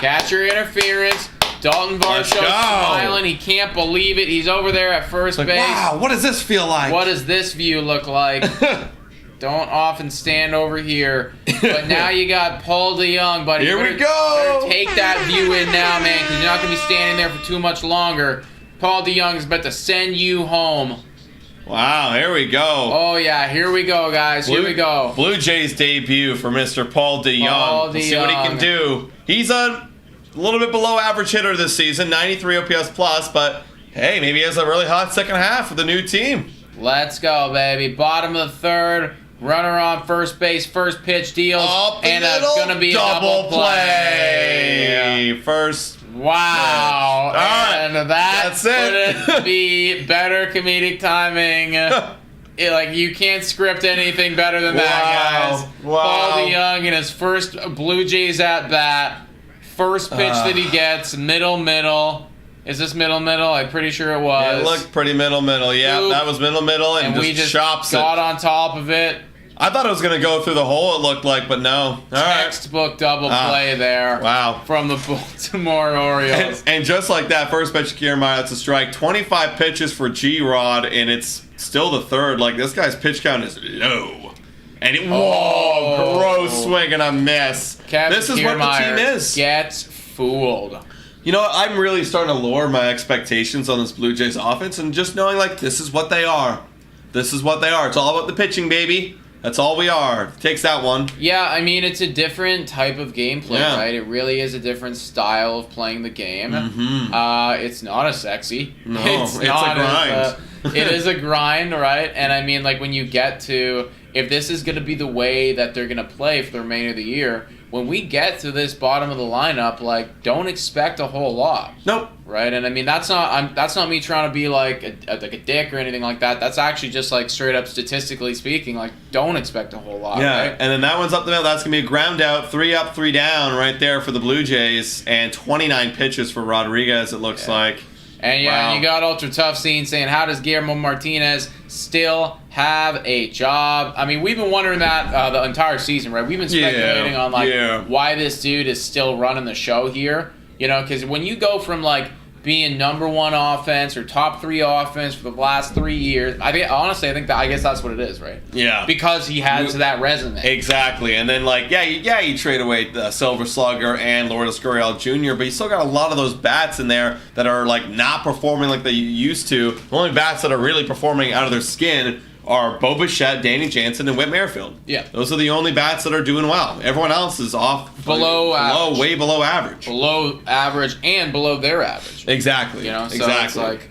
Catcher interference. Dalton Varsho smiling. He can't believe it. He's over there at first base. Wow, what does this feel like? What does this view look like? Don't often stand over here. But now you got Paul DeYoung, buddy. Here we go. Better take that view in now, man, because you're not going to be standing there for too much longer. Paul DeYoung is about to send you home. Wow, here we go. Oh, yeah, here we go, guys. Here we go. Blue Jays debut for Mr. Paul DeYoung. Let's see what he can do. He's a little bit below average hitter this season, 93 OPS plus, but hey, maybe he has a really hot second half with the new team. Let's go, baby. Bottom of the third, runner on first base, first pitch deals, and it's going to be a double play. Yeah. First. Wow. All right. And That's it. couldn't be better comedic timing. Like, you can't script anything better than that, guys. Wow. Paul DeYoung in his first Blue Jays at bat. First pitch that he gets, middle. Is this middle? I'm pretty sure it was. It looked pretty middle. Yeah, that was middle, and we just chops got it. on top of it. I thought it was going to go through the hole, it looked like, but no. All right. Textbook double play there. Wow. From the Baltimore Orioles. And just like that, first pitch, Kiermaier, that's a strike. 25 pitches for G-Rod, and it's still the third. Like, this guy's pitch count is low. And whoa, gross swing and a miss. Kevin this is what the team is. Gets fooled. You know what? I'm really starting to lower my expectations on this Blue Jays offense, and just knowing, like, this is what they are. This is what they are. It's all about the pitching, baby. That's all we are. Takes that one. Yeah, I mean, it's a different type of gameplay, right? It really is a different style of playing the game. It's not as sexy. No, it's a grind. It is a grind, right? And I mean, like, when you get to, if this is going to be the way that they're going to play for the remainder of the year, when we get to this bottom of the lineup, like, don't expect a whole lot. Nope. Right, and I mean that's not me trying to be like a dick or anything like that. That's actually just like straight up statistically speaking, like don't expect a whole lot. Yeah, right? And then that one's up the middle. That's gonna be a ground out, 3 up, 3 down, right there for the Blue Jays, and 29 pitches for Rodriguez. It looks like. And wow. You got Ultra Tough Scene saying, how does Guillermo Martinez still have a job? I mean, we've been wondering that the entire season, right? We've been speculating on why this dude is still running the show here. You know, because when you go from like being number 1 offense or top 3 offense for the last 3 years, I guess that's what it is, right? Yeah. Because he has that resume. Exactly. And then like, you trade away the Silver Slugger and Lourdes Gurriel Jr., but you still got a lot of those bats in there that are like not performing like they used to. The only bats that are really performing out of their skin are Bo Bichette, Danny Jansen, and Whit Merrifield. Yeah. Those are the only bats that are doing well. Everyone else is off way below average. Below average and below their average. Exactly. You know, so exactly. It's like...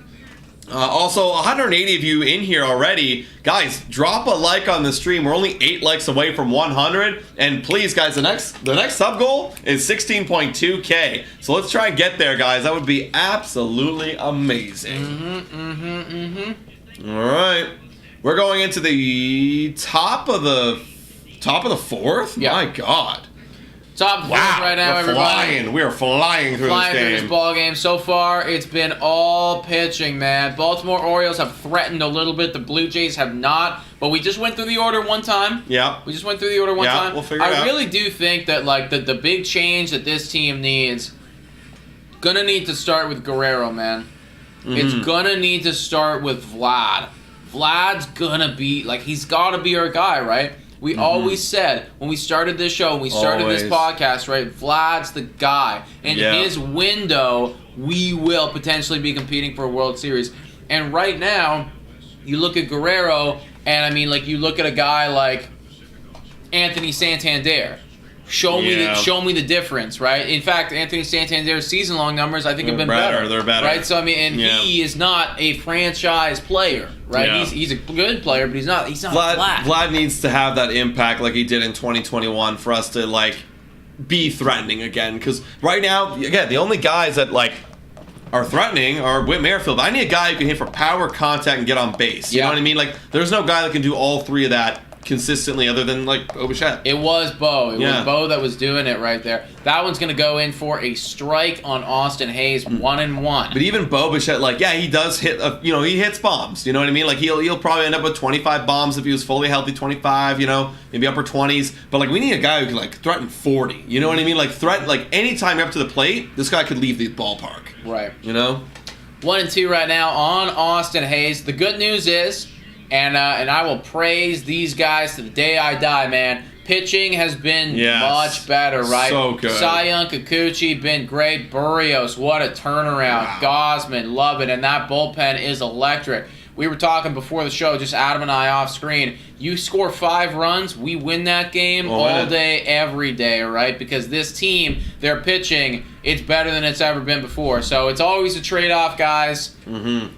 also, 180 of you in here already. Guys, drop a like on the stream. We're only 8 likes away from 100. And please, guys, the next sub goal is 16.2K. So let's try and get there, guys. That would be absolutely amazing. All right. We're going into the top of the 4th? Yeah. My God. Top of the 4th right now, everybody. We are flying through this game. Through this ball game. So far, it's been all pitching, man. Baltimore Orioles have threatened a little bit. The Blue Jays have not. But we just went through the order one time. Yeah. We just went through the order one time. We'll figure it out. I really do think that like the big change that this team needs, gonna need to start with Guerrero, man. It's gonna need to start with Vlad. Vlad's gonna be, like, he's gotta be our guy, right? We always said, when we started this show, when we started this podcast, right, Vlad's the guy. And his window, we will potentially be competing for a World Series. And right now, you look at Guerrero, and I mean, like, you look at a guy like Anthony Santander. Show me the difference, right? In fact, Anthony Santander's season-long numbers, I think, have been better. They're better, right? So I mean, and he is not a franchise player, right? Yeah. He's a good player, but he's not flat. Vlad needs to have that impact like he did in 2021 for us to like be threatening again. Because right now, again, the only guys that like are threatening are Whit Merrifield. I need a guy who can hit for power, contact, and get on base. You know what I mean? Like, there's no guy that can do all 3 of that consistently other than like Bichette. It was Bo. It was Bo that was doing it right there. That one's going to go in for a strike on Austin Hayes, 1-1. But even Bo Bichette, like, he does hit, he hits bombs. You know what I mean? Like, he'll probably end up with 25 bombs if he was fully healthy, 25, maybe upper 20s. But, like, we need a guy who can, like, threaten 40. You know what I mean? Like, anytime you're up to the plate, this guy could leave the ballpark. Right. 1-2 right now on Austin Hayes. The good news is, and I will praise these guys to the day I die, man. Pitching has been much better, right? So good. Cy Young, Kikuchi, been great. Burrios, what a turnaround. Wow. Gosman, love it. And that bullpen is electric. We were talking before the show, just Adam and I off screen. You score 5 runs, we win that game all day, every day, right? Because this team, their pitching, it's better than it's ever been before. So it's always a trade-off, guys.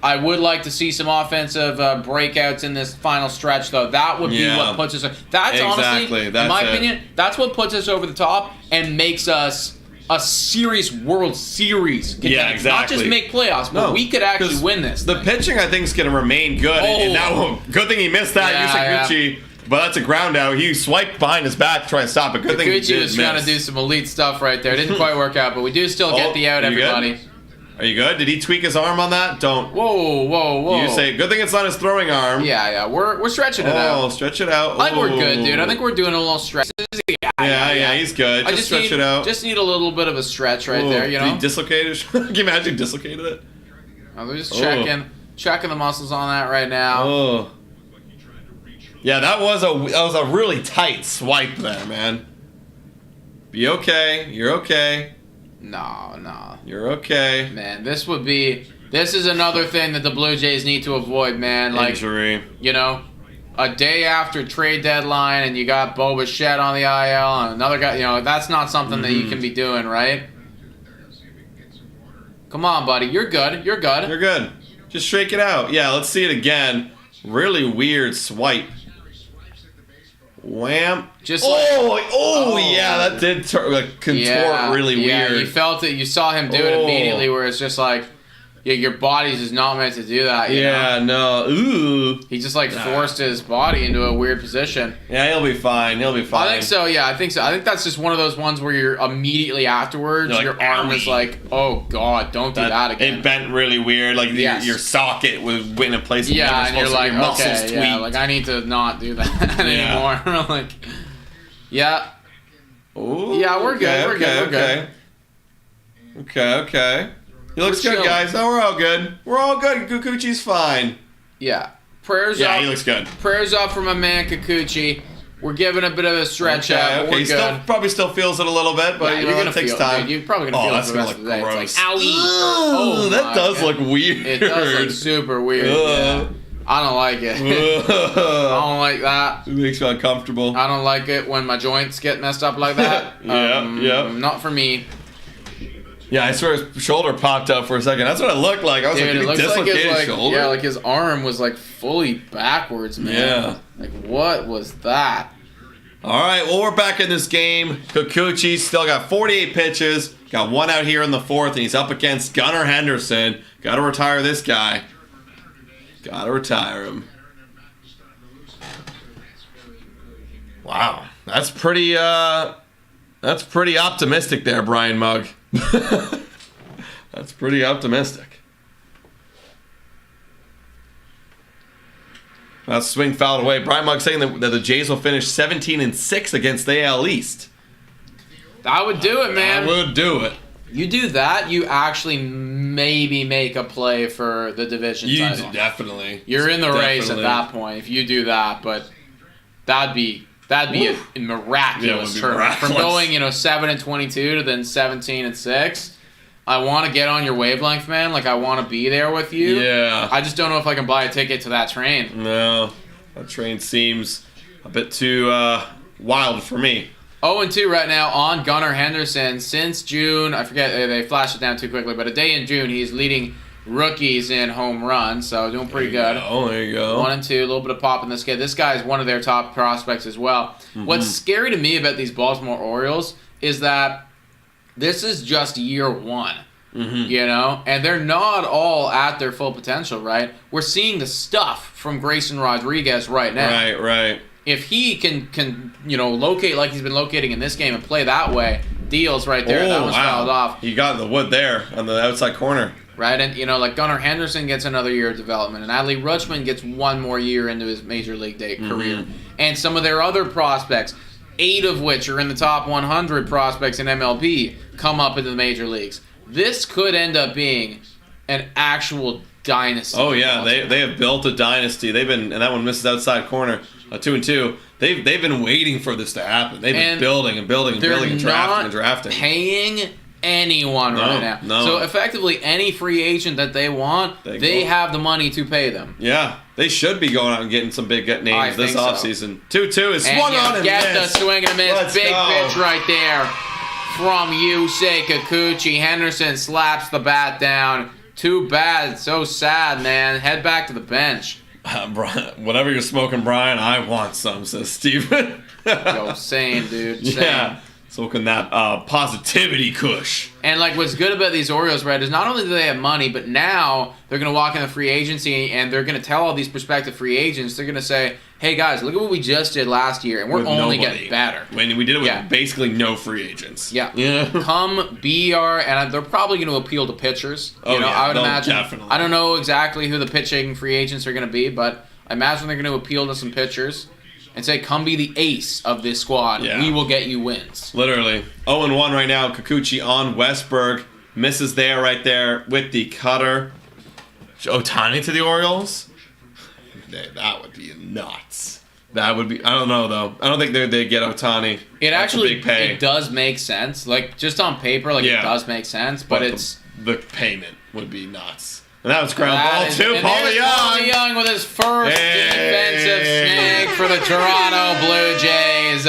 I would like to see some offensive breakouts in this final stretch, though. That would be what puts us... That's honestly, in my opinion, that's what puts us over the top and makes us a serious World Series contender. Yeah, exactly. Not just make playoffs, but we could actually win this. The pitching, I think, is going to remain good. And that good thing he missed that. Yusei Kikuchi, but that's a ground out. He swiped behind his back to try and stop it. Good thing he did was trying to do some elite stuff right there. It didn't quite work out, but we do still get the out, everybody. Are you good? Did he tweak his arm on that? Don't. Whoa. You say, good thing it's not his throwing arm. Yeah. We're stretching it out. Oh, stretch it out. I think we're good, dude. I think we're doing a little stretch. Yeah, he's good. Just stretch it out. Just need a little bit of a stretch right there, you know? He dislocated? Can you imagine dislocated it? Oh, they're just checking the muscles on that right now. Oh. Yeah, that was a really tight swipe there, man. Be okay. You're okay. No. You're okay. Man, this is another thing that the Blue Jays need to avoid, man. Like, injury. You know, a day after trade deadline and you got Bichette on the IL and another guy, you know, that's not something that you can be doing, right? Come on, buddy. You're good. You're good. Just shake it out. Yeah, let's see it again. Really weird swipe. Wham. Just yeah, that did contort really weird. Yeah, you felt it. You saw him do it immediately where it's just like, yeah, your body's just not meant to do that. You know? No. Ooh. He just forced his body into a weird position. Yeah, he'll be fine. I think so. Yeah, I think so. I think that's just one of those ones where you're immediately afterwards, your arm is like, oh God, don't do that again. It bent really weird. Like your socket was in a place. Yeah, and you're like, your muscles okay, yeah, like I need to not do that anymore. Like, yeah. Ooh, yeah, we're good. We're good. Okay. He looks good, guys. No, we're all good. We're all good. Kikuchi's fine. Yeah. Prayers up. Yeah, he looks good. Prayers up for my man Kikuchi. We're giving a bit of a stretch out. Okay, he probably still feels it a little bit, but it takes time. Dude, you're probably going to feel it for the rest of the day. Gross. It's like, owie. That does look weird. It does look super weird. Yeah. I don't like it. I don't like that. It makes me uncomfortable. I don't like it when my joints get messed up like that. Yeah. Not for me. Yeah, I swear his shoulder popped up for a second. That's what it looked like. I was Dude, like, dislocated shoulder? Yeah, like his arm was like fully backwards, man. Yeah. Like, what was that? All right, well, we're back in this game. Kikuchi still got 48 pitches. Got one out here in the fourth, and he's up against Gunnar Henderson. Got to retire this guy. Got to retire him. Wow, that's pretty optimistic there, Brian Mugg. That's pretty optimistic. That swing fouled away. Brian Mugg saying that the Jays will finish 17-6 against the AL East. I would do it, man. I would do it. You do that, you actually maybe make a play for the division title. Definitely. You're in the race at that point if you do that, but that'd be a miraculous turn from going 7-22 to then 17-6. I want to get on your wavelength, man. Like, I want to be there with you. Yeah. I just don't know if I can buy a ticket to that train. No, that train seems a bit too wild for me. 0-2 right now on Gunnar Henderson since June. I forget, they flashed it down too quickly, but a day in June, he's leading rookies in home runs, so doing pretty good. Oh, there you go. 1-2, a little bit of pop in this kid. This guy is one of their top prospects as well. What's scary to me about these Baltimore Orioles is that this is just year one, and they're not all at their full potential, right? We're seeing the stuff from Grayson Rodriguez right now. Right. If he can locate like he's been locating in this game and play that way, deals right there. That one's fouled off. He got in the wood there on the outside corner. Right, and like Gunnar Henderson gets another year of development, and Adley Rutschman gets one more year into his major league career. And some of their other prospects, 8 of which are in the top 100 prospects in MLB, come up into the major leagues. This could end up being an actual dynasty. Oh yeah, they have built a dynasty. And that one misses outside corner, 2-2. They've been waiting for this to happen. They've been building and drafting. Paying anyone right now. No. So effectively, any free agent that they want, they have the money to pay them. Yeah, they should be going out and getting some big names this offseason. 2-2 is swung on and get the swing and a miss. Big pitch right there from Yusei Kikuchi. Henderson slaps the bat down. Too bad. So sad, man. Head back to the bench. Whatever you're smoking, Brian, I want some, says Steven. Yo, same, dude. Same. Yeah. Soaking that positivity kush. And like what's good about these Orioles, Red, is not only do they have money, but now they're going to walk in the free agency and they're going to tell all these prospective free agents, they're going to say, hey guys, look at what we just did last year, and we're only getting better. When we did it with basically no free agents. Yeah. Come be our, and they're probably going to appeal to pitchers. I would imagine. Definitely. I don't know exactly who the pitching free agents are going to be, but I imagine they're going to appeal to some pitchers and say, come be the ace of this squad. Yeah. We will get you wins. Literally. 0-1 right now. Kikuchi on Westberg. Misses there right there with the cutter. Ohtani to the Orioles? That would be nuts. That would be... I don't know, though. I don't think they get Ohtani. It actually a big pay. It does make sense. Like, just on paper, it does make sense, but it's... The payment would be nuts. And that was ground ball too. Paulie Young with his first defensive snag for the Toronto Blue Jays.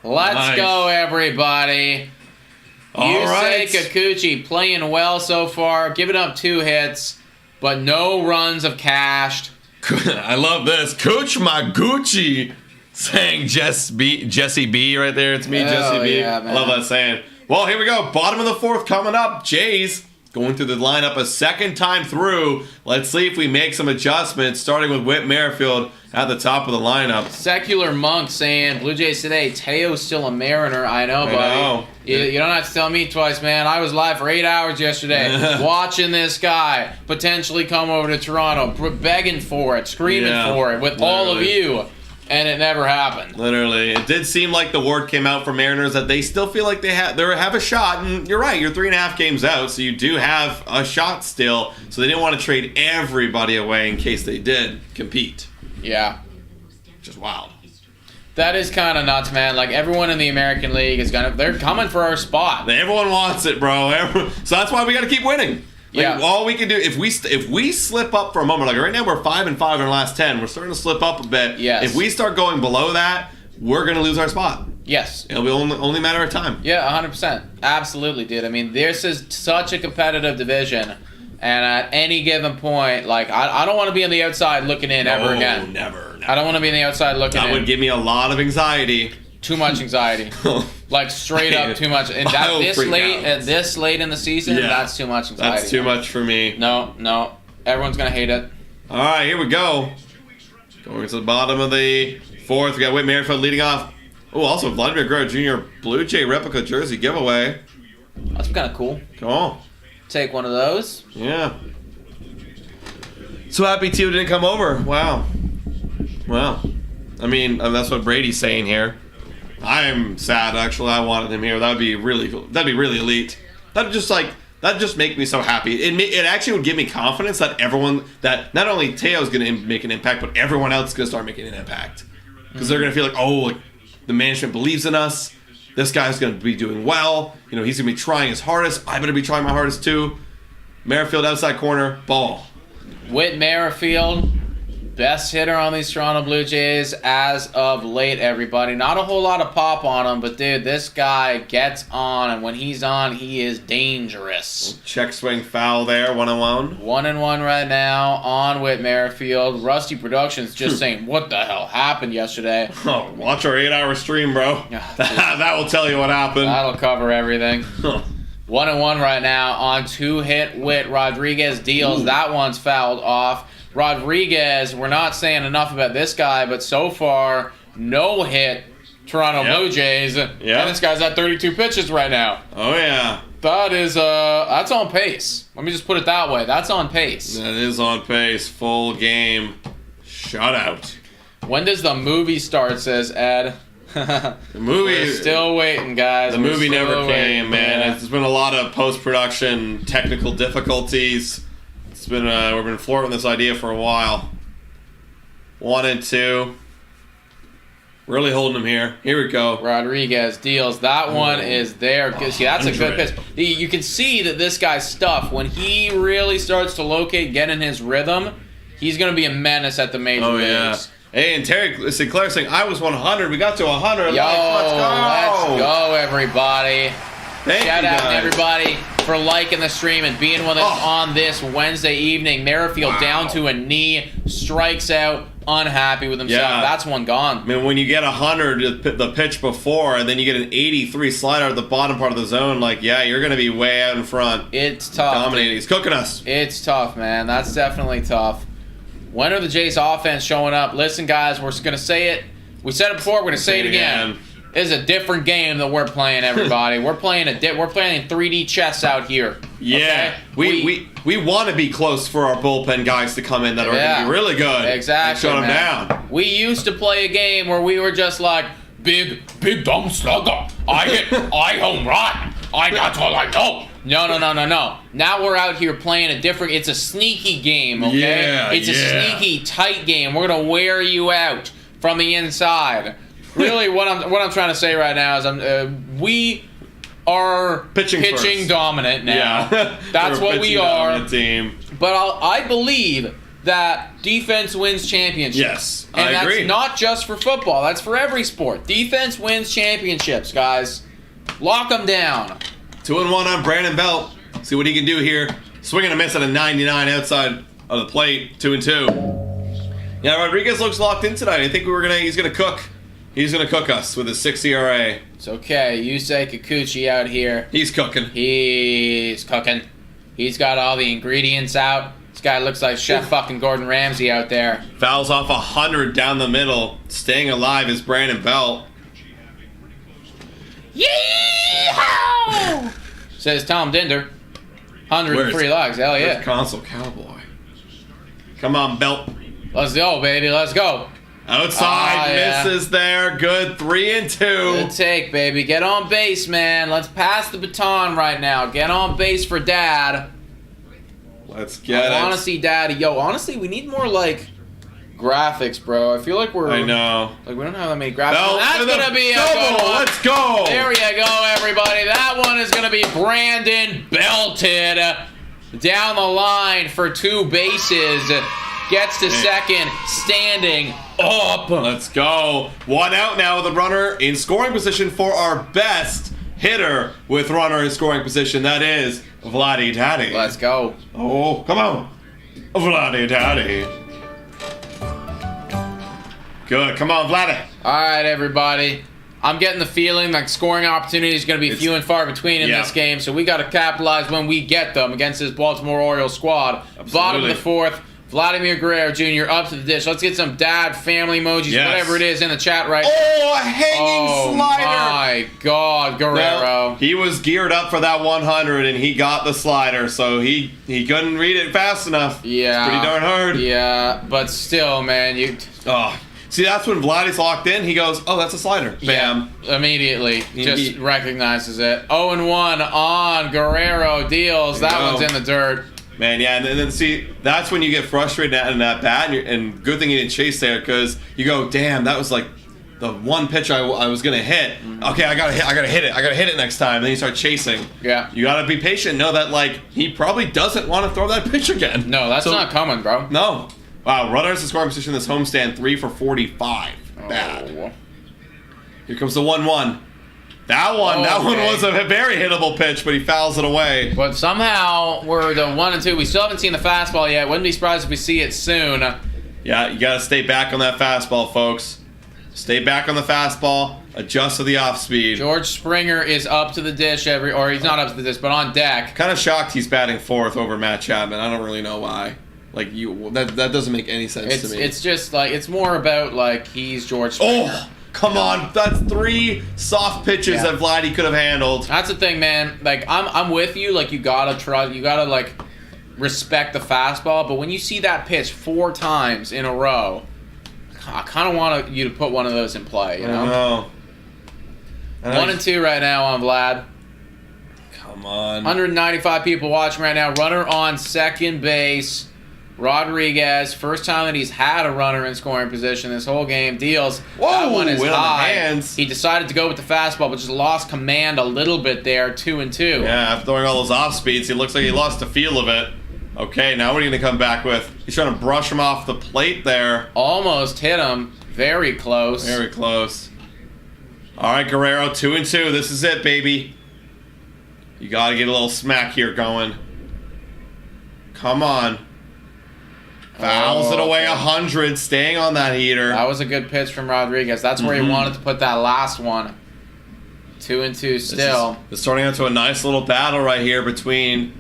Let's go, everybody. Yusei Kikuchi playing well so far, giving up 2 hits, but no runs have cashed. I love this. Cooch my Gucci, saying Jesse B right there. It's me, Jesse B. Yeah, I love that saying. Well, here we go. Bottom of the 4th coming up. Jays going through the lineup a second time through. Let's see if we make some adjustments, starting with Whit Merrifield at the top of the lineup. Secular Monk saying, Blue Jays today, Teo's still a Mariner. I know, buddy. You don't have to tell me twice, man. I was live for 8 hours yesterday watching this guy potentially come over to Toronto, begging for it, screaming for it with all of you. And it never happened. Literally. It did seem like the word came out from Mariners that they still feel like they have a shot. And you're right, you're 3.5 games out, so you do have a shot still. So they didn't want to trade everybody away in case they did compete. Yeah. Just wild. That is kind of nuts, man. Like, everyone in the American League is they're coming for our spot. Everyone wants it, bro. So that's why we got to keep winning. Like, all we can do, if we slip up for a moment, like right now we're 5-5 in our last 10, we're starting to slip up a bit. Yes. If we start going below that, we're going to lose our spot. Yes. It'll be only a matter of time. Yeah, 100%. Absolutely, dude. I mean, this is such a competitive division, and at any given point, like, I don't want to be on the outside looking in ever again. Never. I don't want to be on the outside looking in. That would give me a lot of anxiety. Too much anxiety. Like, straight up too much. And this late in the season, that's too much anxiety. That's too much for me. No. Everyone's going to hate it. All right, here we go. Going to the bottom of the 4th. We got Whit Merrifield leading off. Oh, also Vladimir Guerrero Jr. Blue Jay replica jersey giveaway. That's kind of cool. Cool. Take one of those. Yeah. So happy Tio didn't come over. Wow. I mean, that's what Brady's saying here. I'm sad, actually. I wanted him here. That'd be really cool. That'd be really elite. That'd just make me so happy. It actually would give me confidence that that not only Teo's going to make an impact, but everyone else is going to start making an impact. Because they're going to feel like, the management believes in us. This guy's going to be doing well. He's going to be trying his hardest. I better be trying my hardest too. Merrifield outside corner, ball. Whit Merrifield, best hitter on these Toronto Blue Jays as of late, everybody. Not a whole lot of pop on him, but dude, this guy gets on, and when he's on, he is dangerous. Check swing foul there, 1-1. 1-1 right now on Whit Merrifield. Rusty Productions just saying, what the hell happened yesterday? Oh, watch our 8-hour stream, bro. That will tell you what happened. That'll cover everything. 1-1 right now on 2-hit Whit. Rodriguez deals. Ooh. That one's fouled off. Rodriguez, we're not saying enough about this guy, but so far, no hit Toronto Blue Jays. And this guy's at 32 pitches right now. Oh, yeah. That is, that's on pace. Let me just put it that way. That's on pace. That is on pace. Full game shutout. When does the movie start, says Ed? The movie... We're still waiting, guys. The movie never came, man. There's been a lot of post-production technical difficulties. We've been flirting with this idea for a while. 1 and 2. Really holding him here. Here we go. Rodriguez deals. That one is there. See, that's a good pitch. You can see that this guy's stuff, when he really starts to locate, get in his rhythm, he's going to be a menace at the major leagues. Yeah. Hey, and Terry Sinclair saying, I was 100. We got to 100. Yo, let's go, everybody. Thank Shout you out guys. to everybody for liking the stream and being with us on this Wednesday evening. Merrifield down to a knee, strikes out, unhappy with himself. Yeah. That's one gone. I mean, when you get 100 the pitch before, and then you get an 83 slider at the bottom part of the zone, like, yeah, you're going to be way out in front. It's tough. Dominating. He's cooking us. It's tough, man. That's definitely tough. When are the Jays offense showing up? Listen, guys, we're going to say it. We said it before. We're going to say it again. This is a different game that we're playing, everybody. we're playing 3D chess out here. Yeah, okay? we want to be close for our bullpen guys to come in that are going to be really good. Exactly. And shut them down. We used to play a game where we were just like, big dumb slugger. I home run. That's all I know. No. Now we're out here playing it's a sneaky game, okay? Yeah, it's a sneaky, tight game. We're gonna wear you out from the inside. Really, what I'm trying to say right now is we are pitching dominant now. Yeah. That's what we are. Team. But I believe that defense wins championships. Yes, and I agree. that's not just for football. That's for every sport. Defense wins championships, guys. Lock them down. 2-1 on Brandon Belt. See what he can do here. Swing and a miss at a 99 outside of the plate. 2-2. Yeah, Rodriguez looks locked in tonight. I think he's gonna cook. He's gonna cook us with a 6 ERA. It's okay. Yusei Kikuchi out here. He's cooking. He's cooking. He's got all the ingredients out. This guy looks like Chef fucking Gordon Ramsay out there. Fouls off 100 down the middle. Staying alive is Brandon Belt. Yeehaw! Says Tom Dinder. 103 logs. Hell yeah. Console Cowboy. Come on, Belt. Let's go, baby. Let's go. Outside misses there. Good. 3-2. Good take, baby. Get on base, man. Let's pass the baton right now. Get on base for Dad. Let's get it. I want to see Daddy. Yo, honestly, we need more, like, graphics, bro. I feel like I know. Like, we don't have that many graphics. Belt That's going to be a double. good one. Let's go. There you go, everybody. That one is going to be Brandon belted down the line for 2 bases. Gets to second, standing up. Let's go. 1 out now with a runner in scoring position for our best hitter with runner in scoring position. That is Vladdy Daddy. Let's go. Oh, come on. Vladdy Daddy. Good. Come on, Vladdy. All right, everybody. I'm getting the feeling like scoring opportunities is going to be few and far between in this game, so we got to capitalize when we get them against this Baltimore Orioles squad. Absolutely. Bottom of the 4th. Vladimir Guerrero Jr. up to the dish. Let's get some dad, family emojis, whatever it is in the chat right now. Oh, a hanging slider. Oh, my God, Guerrero. Well, he was geared up for that 100, and he got the slider, so he couldn't read it fast enough. Yeah. It's pretty darn hard. Yeah, but still, man, Oh, see, that's when Vladdy's locked in. He goes, oh, that's a slider. Bam. Yeah, immediately. Just recognizes it. 0-1 on Guerrero deals. That one's in the dirt. Man, yeah, and then see, that's when you get frustrated in that bat, and good thing you didn't chase there, because you go, damn, that was like the one pitch I was gonna hit. Okay, I gotta hit it next time. And then you start chasing. Yeah. You gotta be patient. Know that like he probably doesn't want to throw that pitch again. No, that's not coming, bro. No. Wow, runners in scoring position this homestand 3 for 45. Bad. Here comes the 1-1. That one was a very hittable pitch, but he fouls it away. But somehow we're the 1-2. We still haven't seen the fastball yet. Wouldn't be surprised if we see it soon. Yeah, you got to stay back on that fastball, folks. Stay back on the fastball. Adjust to the off speed. George Springer is up to the dish or he's not up to the dish, but on deck. Kind of shocked he's batting 4th over Matt Chapman. I don't really know why. Like that doesn't make any sense to me. It's just like it's more about like he's George Springer. Oh. Come on, that's 3 soft pitches that Vladdy could have handled. That's the thing, man. Like I'm with you. Like you gotta like respect the fastball. But when you see that pitch 4 times in a row, I kind of want you to put one of those in play. You know. 1-2 right now on Vlad. Come on. 195 people watching right now. Runner on second base. Rodriguez, first time that he's had a runner in scoring position this whole game, deals. Whoa, that one is high. Hands. He decided to go with the fastball, but just lost command a little bit there, 2-2. Yeah, after throwing all those off speeds, he looks like he lost the feel of it. Okay, now what are you going to come back with? He's trying to brush him off the plate there. Almost hit him. Very close. Very close. All right, Guerrero, 2-2. This is it, baby. You got to get a little smack here going. Come on. Fouls it away 100, staying on that heater. That was a good pitch from Rodriguez. That's where he wanted to put that last one. 2-2 still. It's turning into a nice little battle right here between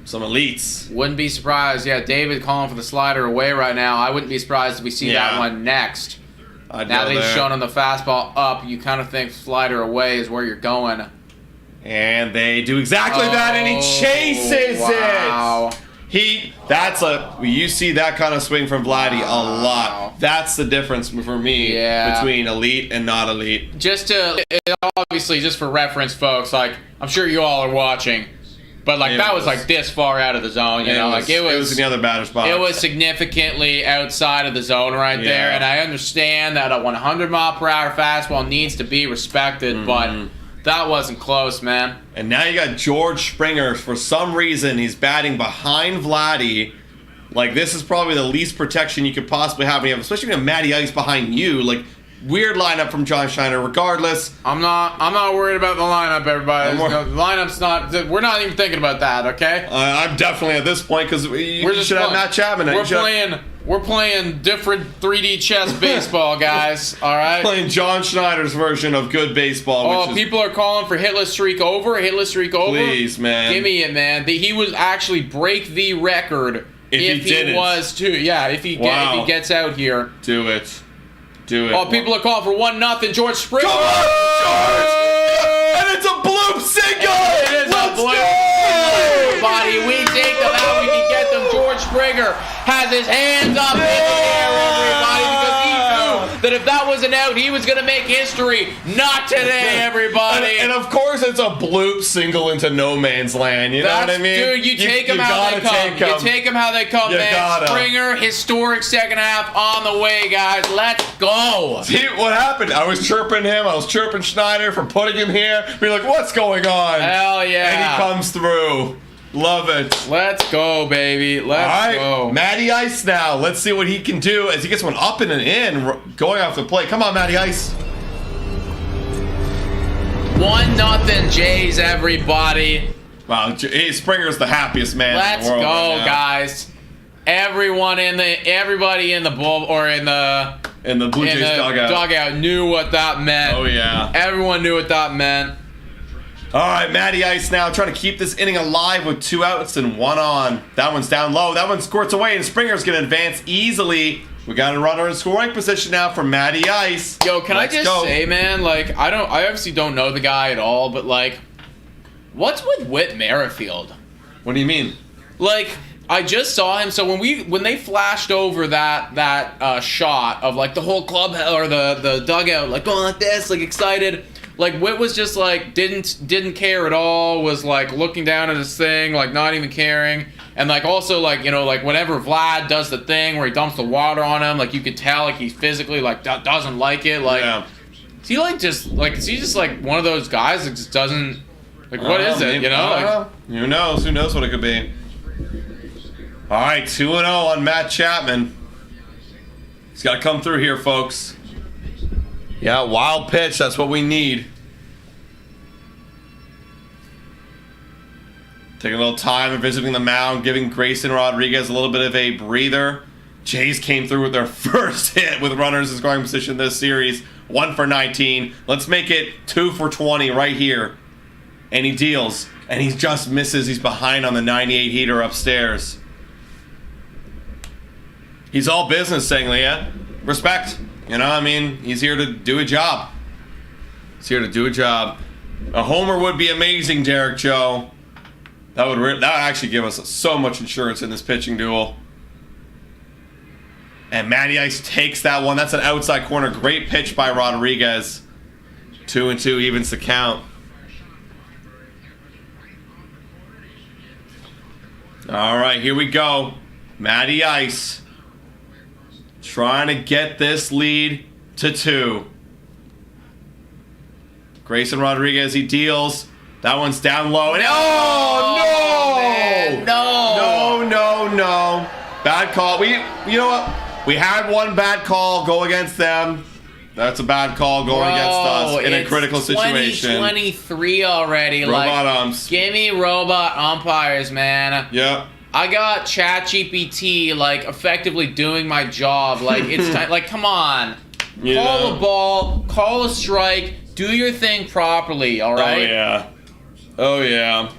some elites. Wouldn't be surprised. Yeah, David calling for the slider away right now. I wouldn't be surprised if we see that one next. Now that he's shown on the fastball up, you kind of think slider away is where you're going. And they do exactly that, and he chases it. You see that kind of swing from Vladdy a lot. That's the difference for me between elite and not elite. Obviously, just for reference, folks, like, I'm sure you all are watching, but like that was like this far out of the zone, you know, like it was in the other batter's box. It was significantly outside of the zone right there, and I understand that a 100-mile-per-hour fastball needs to be respected, but that wasn't close, man. And now you got George Springer. For some reason, he's batting behind Vladdy. Like, this is probably the least protection you could possibly have. Especially when you have Matty Ice behind you. Like, weird lineup from John Schneider. Regardless, I'm not worried about the lineup, everybody. The lineup's not. We're not even thinking about that, okay? I'm definitely at this point because we should have Matt Chapman. We're playing different 3D chess baseball, guys. All right. Playing John Schneider's version of good baseball. People are calling for hitless streak over. Hitless streak over. Please, man. Give me it, man. He would actually break the record if he was to. Yeah, if he gets out here. Do it. Do it. Oh, people are calling for 1-0. George Springer. Come on, George! And it's a bloop single. It is a bloop. Everybody, we take them out. We can get them. George Springer has his hands up in the air, everybody, because he knew that if that was an out, he was going to make history. Not today, everybody. And of course, it's a bloop single into no man's land. You know what I mean? Dude, you take them how they come. You take them how they come, man. Springer, historic second half on the way, guys. Let's go. See what happened? I was chirping him. I was chirping Schneider for putting him here. Be like, what's going on? Hell yeah. And he comes through. Love it. Let's go, baby. Let's go. Matty Ice now. Let's see what he can do as he gets one up and an in going off the plate. Come on, Matty Ice. 1-0 Jays, everybody. Wow, Springer's the happiest man in the world. Let's go, guys. Everybody in the bull or in the Blue Jays dugout knew what that meant. Oh yeah. Everyone knew what that meant. All right, Matty Ice now trying to keep this inning alive with 2 outs and 1 on. That one's down low. That one squirts away, and Springer's going to advance easily. We got a runner in scoring position now for Matty Ice. Yo, can I just say, man, like, I obviously don't know the guy at all, but, like, what's with Whit Merrifield? What do you mean? Like, I just saw him. So when they flashed over that shot of, like, the whole club or the dugout, like, going like this, like, excited. Like, Whit was just, like, didn't care at all, was, like, looking down at his thing, like, not even caring. And, like, also, like, you know, like, whenever Vlad does the thing where he dumps the water on him, like, you could tell, like, he physically, like, doesn't like it. Like, is he, like, is he just, like, one of those guys that just doesn't, like, what is it, you know? Like, who knows? Who knows what it could be? All right, 2-0 on Matt Chapman. He's got to come through here, folks. Yeah, wild pitch. That's what we need. Taking a little time and visiting the mound, giving Grayson Rodriguez a little bit of a breather. Jays came through with their first hit with runners in scoring position this series. 1 for 19. Let's make it 2 for 20 right here. And he deals. And he just misses. He's behind on the 98 heater upstairs. He's all business, Sanglia. Respect. You know, I mean, he's here to do a job. He's here to do a job. A homer would be amazing, Derek Joe. That would actually give us so much insurance in this pitching duel. And Matty Ice takes that one. That's an outside corner. Great pitch by Rodriguez. 2-2 evens the count. All right, here we go. Matty Ice trying to get this lead to 2. Grayson Rodriguez, he deals. That one's down low. And No. Bad call. You know what? We had one bad call go against them. That's a bad call going against us in a critical situation. 2023 already. Robot umps. Give me robot umpires, man. Yep. I got ChatGPT effectively doing my job. It's time. Come on. Call a ball. Call a strike. Do your thing properly. All right. Oh yeah.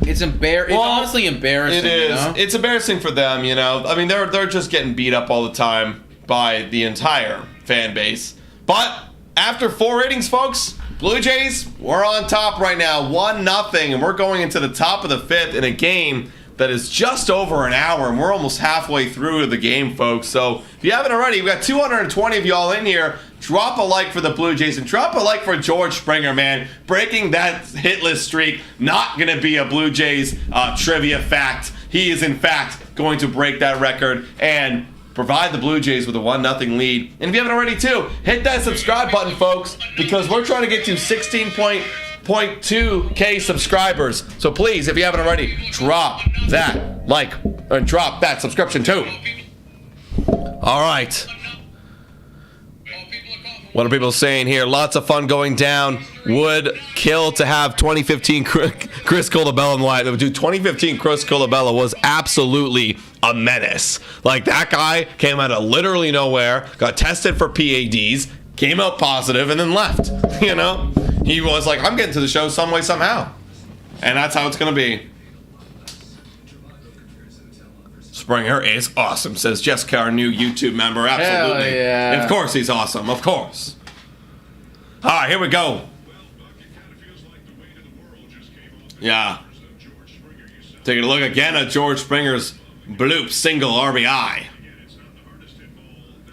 It's honestly embarrassing. It is. You know? It's embarrassing for them. I mean, they're just getting beat up all the time by the entire fan base. But after 4 innings, folks, Blue Jays, we're on top right now, 1-0, and we're going into the top of the 5th in a game that is just over an hour, and we're almost halfway through the game, folks. So if you haven't already, we've got 220 of y'all in here. Drop a like for the Blue Jays and drop a like for George Springer, man. Breaking that hitless streak. Not going to be a Blue Jays trivia fact. He is, in fact, going to break that record and provide the Blue Jays with a 1-0 lead. And if you haven't already, too, hit that subscribe button, folks, because we're trying to get to 16.2K subscribers. So please, if you haven't already, drop that like and drop that subscription, too. All right. What are people saying here? Lots of fun going down. Would kill to have 2015 Chris Colabella in the line. Dude, 2015 Chris Colabella was absolutely a menace. That guy came out of literally nowhere, got tested for PADs, came out positive, and then left. He was like, I'm getting to the show some way, somehow. And that's how it's going to be. Springer is awesome, says Jessica, our new YouTube member. Absolutely. Hell yeah. Of course he's awesome. Of course. All right, here we go. Yeah. Taking a look again at George Springer's bloop single RBI.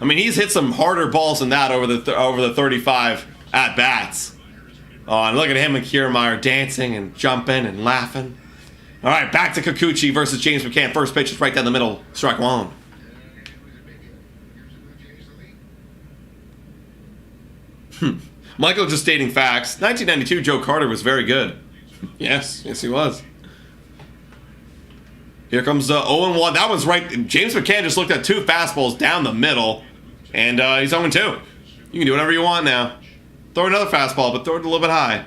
I mean, he's hit some harder balls than that over the 35 at-bats. Oh, and look at him and Kiermaier dancing and jumping and laughing. All right, back to Kikuchi versus James McCann. First pitch is right down the middle. Strike one. Michael just stating facts. 1992, Joe Carter was very good. Yes, he was. Here comes 0-1. That was right. James McCann just looked at 2 fastballs down the middle, and he's 0-2. You can do whatever you want now. Throw another fastball, but throw it a little bit high.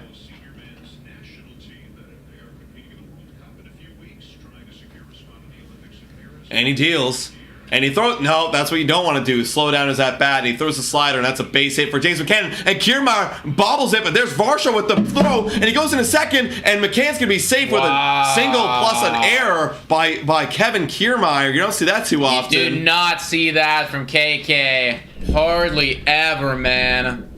And he deals. And he throws... No, that's what you don't want to do. Slow down his at-bat. And he throws a slider, and that's a base hit for James McCann. And Kiermaier bobbles it, but there's Varsho with the throw. And he goes in a second, and McCann's going to be safe with a single plus an error by Kevin Kiermaier. You don't see that too often. You do not see that from KK. Hardly ever, man.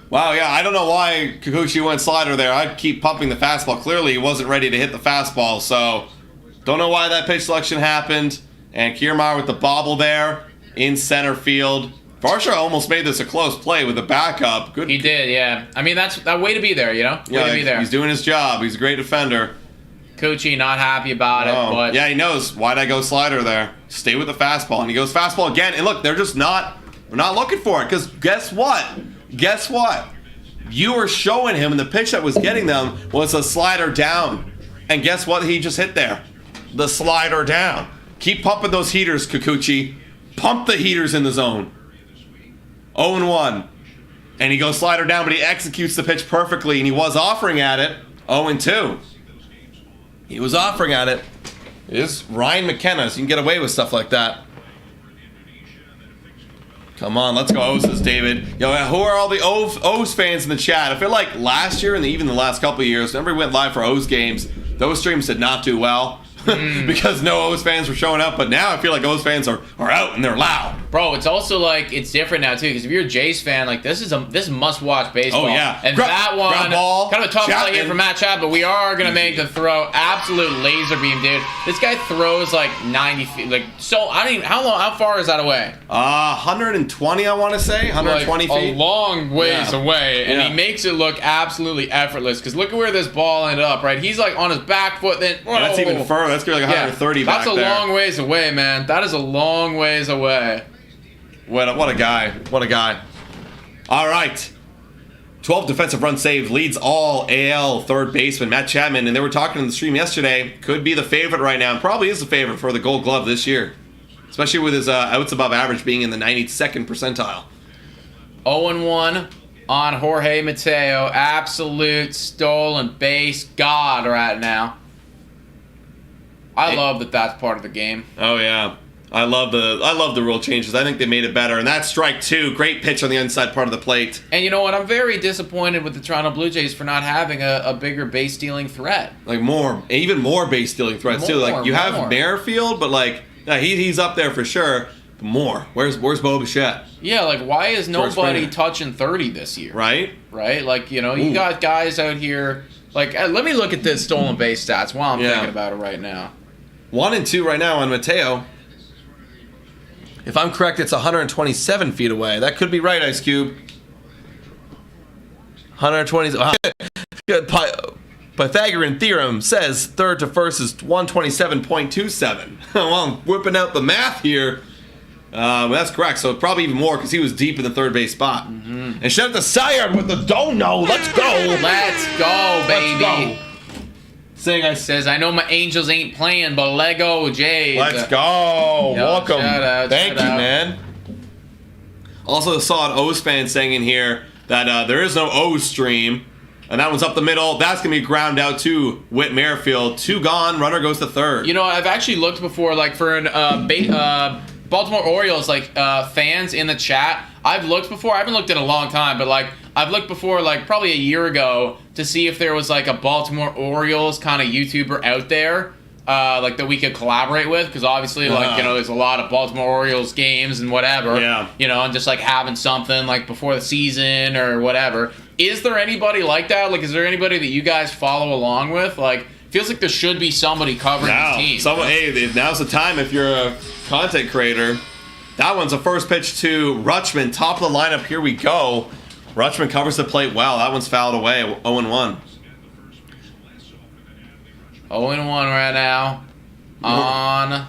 Wow, yeah, I don't know why Kikuchi went slider there. I'd keep pumping the fastball. Clearly, he wasn't ready to hit the fastball, so don't know why that pitch selection happened. And Kiermaier with the bobble there in center field. Varsho almost made this a close play with the backup. Good. He did, yeah. I mean, that's that way to be there, Way to be there. He's doing his job. He's a great defender. Kikuchi not happy about it, but yeah, he knows. Why'd I go slider there? Stay with the fastball. And he goes fastball again. And look, they're just not... We're not looking for it, because guess what? Guess what? You were showing him, and the pitch that was getting them was a slider down. And guess what he just hit there? The slider down. Keep pumping those heaters, Kikuchi. Pump the heaters in the zone. 0-1. And he goes slider down, but he executes the pitch perfectly, and he was offering at it. 0-2. He was offering at it. It is Ryan McKenna, so you can get away with stuff like that. Come on, let's go O's, David. Yo, who are all the O's fans in the chat? I feel like last year and even the last couple of years, whenever we went live for O's games, those streams did not do well. Because no O's fans were showing up, but now I feel like O's fans are out and they're loud. Bro, it's also it's different now too, because if you're a Jays fan, this is must-watch baseball. Oh yeah, and that one, ball, kind of a tough play here from Matt Chapman, but we are gonna make the throw. Absolute laser beam, dude. This guy throws 90 feet. So I don't even how far is that away? 120, I want to say 120 feet. A long ways away, and he makes it look absolutely effortless. Because look at where this ball ended up. Right, he's on his back foot. Then that's even further. That's gonna be 130 back there. That's a long ways away, man. That is a long ways away. What a guy. What a guy. All right. 12 defensive runs saved. Leads all AL third baseman Matt Chapman. And they were talking in the stream yesterday. Could be the favorite right now. And probably is the favorite for the Gold Glove this year. Especially with his outs above average being in the 92nd percentile. 0-1 on Jorge Mateo. Absolute stolen base god right now. I love that that's part of the game. Oh yeah. I love the rule changes. I think they made it better. And that's strike 2. Great pitch on the inside part of the plate. And you know what? I'm very disappointed with the Toronto Blue Jays for not having a bigger base stealing threat. Like even more base stealing threats too. Like you have Merrifield, but like yeah, he's up there for sure. But more. Where's Bo Bichette? Yeah, like why is nobody touching 30 this year? Right? Right? Like, you know, you got guys out here. Like, let me look at this stolen base stats while I'm thinking about it right now. 1 and 2 right now on Mateo. If I'm correct, it's 127 feet away. That could be right, Ice Cube. 120. Pythagorean theorem says third to first is 127.27. Well, I'm whipping out the math here. That's correct. So probably even more because he was deep in the third base spot. And shout out to Sayard with the dono. Let's go. Let's go, baby. Let's go. Says, I know my Angels ain't playing, but Lego Jays. Let's go. Welcome. Thank you, man. Also saw an O's fan saying in here that there is no O's stream. And that one's up the middle. That's going to be ground out to Whit Merrifield. 2 gone. Runner goes to third. You know, I've actually looked before, like, for an Baltimore Orioles, like, fans in the chat. I've looked before. I haven't looked in a long time, but, like, I've looked before, like, probably a year ago to see if there was, like, a Baltimore Orioles kind of YouTuber out there, like, that we could collaborate with. Because, obviously, like, you know, there's a lot of Baltimore Orioles games and whatever. Yeah. You know, and just, like, having something, like, before the season or whatever. Is there anybody like that? Like, is there anybody that you guys follow along with? Like, feels like there should be somebody covering this team. Hey, now's the time if you're a content creator. That one's a first pitch to Rutschman. Top of the lineup. Here we go. Rutschman covers the plate well. That one's fouled away. 0-1. 0-1 right now on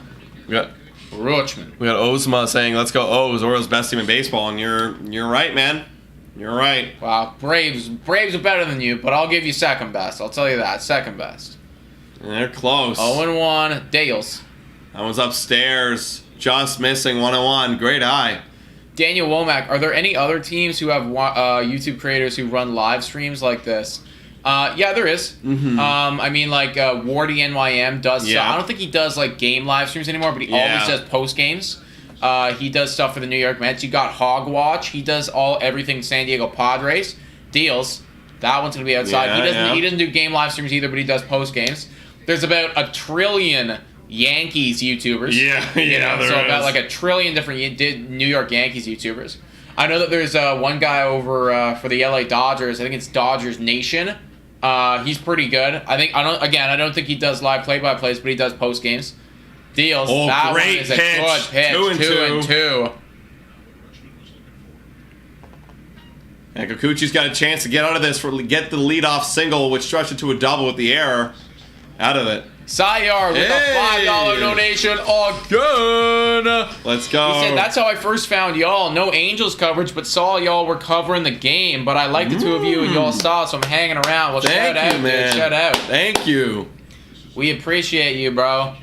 Rutschman. We got Ozma saying, "Let's go O's. Orioles best team in baseball." And you're right, man. You're right. Wow, Braves are better than you, but I'll give you second best. I'll tell you that, second best. And they're close. 0-1, Dales. That one's upstairs. Just missing 101. Great eye. Daniel Womack, are there any other teams who have YouTube creators who run live streams like this? Yeah, there is. I mean, like, Wardy NYM does stuff. I don't think he does, like, game live streams anymore, but he always does post games. He does stuff for the New York Mets. You got Hogwatch. He does everything San Diego Padres. Deals. That one's going to be outside. He doesn't do game live streams either, but he does post games. There's about 1 trillion Yankees YouTubers. You know, so about like 1 trillion different New York Yankees YouTubers. I know that there's one guy over for the LA Dodgers. I think it's Dodgers Nation. He's pretty good. I don't think he does live play-by-plays, but he does post games. Deals. Oh, that great one is a good pitch. 2-2. And Kikuchi's got a chance to get out of this, get the leadoff single, which stretched it to a double with the error. Out of it. Sayar with a $5 donation again. Let's go. He said, that's how I first found y'all. No Angels coverage, but saw y'all were covering the game. But I like the two of you and y'all saw, so I'm hanging around. Well, shout out, man. Shout out. Thank you. We appreciate you, bro.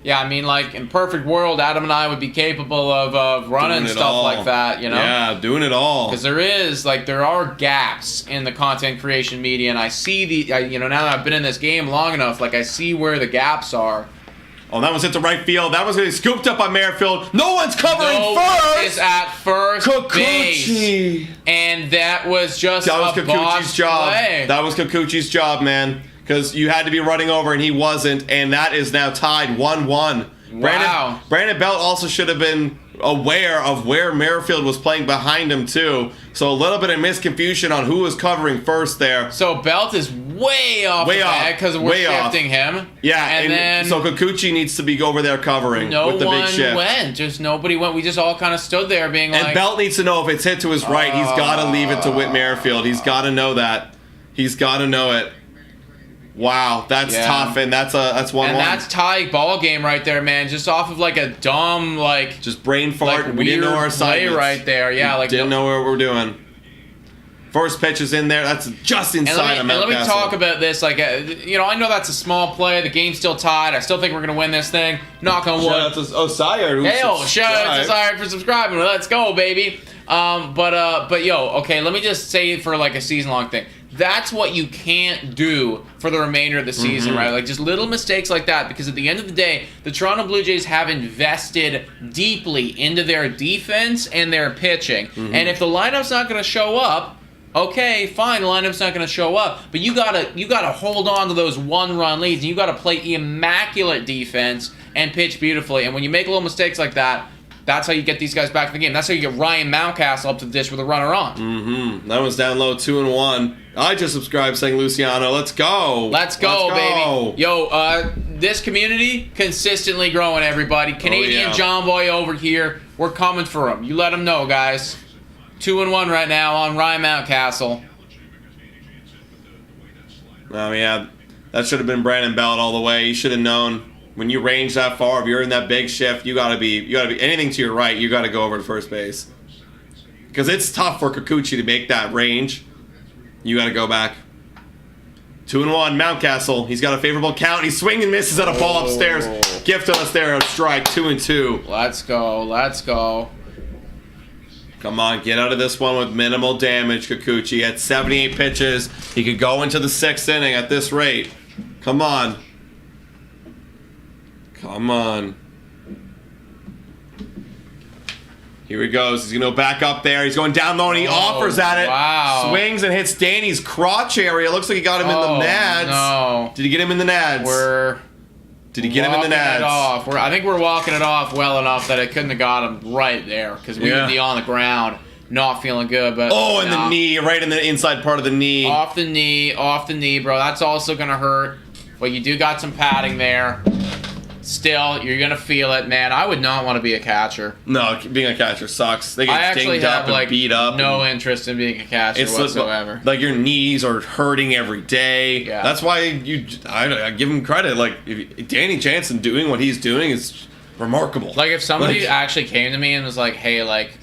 Yeah, I mean, like, in perfect world, Adam and I would be capable of running stuff like that, you know? Yeah, doing it all. Because there are gaps in the content creation media, and I see now that I've been in this game long enough, like, I see where the gaps are. Oh, that one's hit the right field. That one's going to be scooped up by Merrifield. No one's covering first! No one is at first Kikuchi. base. And that was just Kikuchi's job. Play. That was Kikuchi's job, man. Because you had to be running over and he wasn't, and that is now tied 1-1. Wow. Brandon Belt also should have been aware of where Merrifield was playing behind him too. So a little bit of misconfusion on who was covering first there. So Belt is way off because we're shifting him. Yeah, and then so Kikuchi needs to be over there covering with the big shift. No one went. Just nobody went. We just all kind of stood there being like... And Belt needs to know if it's hit to his right, he's got to leave it to Whit Merrifield. He's got to know that. He's got to know it. Wow, that's tough, and that's 1-1. And that's tie ball game right there, man. Just off of like a dumb, like, just brain fart. Like, we didn't know our play right there. Yeah, we didn't know what we're doing. First pitch is in there. That's just inside of Mount Castle. Let me talk about this. Like, I know that's a small play. The game's still tied. I still think we're gonna win this thing. Knock on wood. Shout out to Sayard. Shout out to Sayard for subscribing. Let's go, baby. But yo, okay, let me just say it for like a season-long thing. That's what you can't do for the remainder of the season, right? Like just little mistakes like that, because at the end of the day, the Toronto Blue Jays have invested deeply into their defense and their pitching. And if the lineup's not going to show up, okay, fine, the lineup's not going to show up, but you gotta hold on to those one-run leads, and you gotta play immaculate defense and pitch beautifully. And when you make little mistakes like that, that's how you get these guys back in the game. That's how you get Ryan Mountcastle up to the dish with a runner on. That one's down low, 2-1. I just subscribed saying Luciano. Let's go. Let's go, baby. Yo, this community consistently growing, everybody. Canadian John Boy over here. We're coming for him. You let him know, guys. 2-1 right now on Ryan Mountcastle. Oh, yeah. That should have been Brandon Belt all the way. You should have known. When you range that far, if you're in that big shift, you gotta be anything to your right, you gotta go over to first base. Because it's tough for Kikuchi to make that range. You gotta go back. 2-1, Mountcastle. He's got a favorable count. He swings and misses at a ball upstairs. Gift us there a strike, 2-2. Let's go, let's go. Come on, get out of this one with minimal damage, Kikuchi. At 78 pitches, he could go into the 6th inning at this rate. Come on. Come on. Here he goes. He's going to go back up there. He's going down low, and he offers at it. Wow. Swings and hits Danny's crotch area. Looks like he got him in the nads. No. Did he get him in the nads? Did he get him in the nads? I think we're walking it off well enough that it couldn't have got him right there, because we would be on the ground, not feeling good. But and the knee, right in the inside part of the knee. Off the knee, bro. That's also going to hurt. But you do got some padding there. Still, you're going to feel it, man. I would not want to be a catcher. No, being a catcher sucks. They get dinged up and beat up. No interest in being a catcher whatsoever. Like your knees are hurting every day. Yeah. That's why I give him credit. Like Danny Jansen doing what he's doing is remarkable. Like if somebody actually came to me and was like, "Hey, like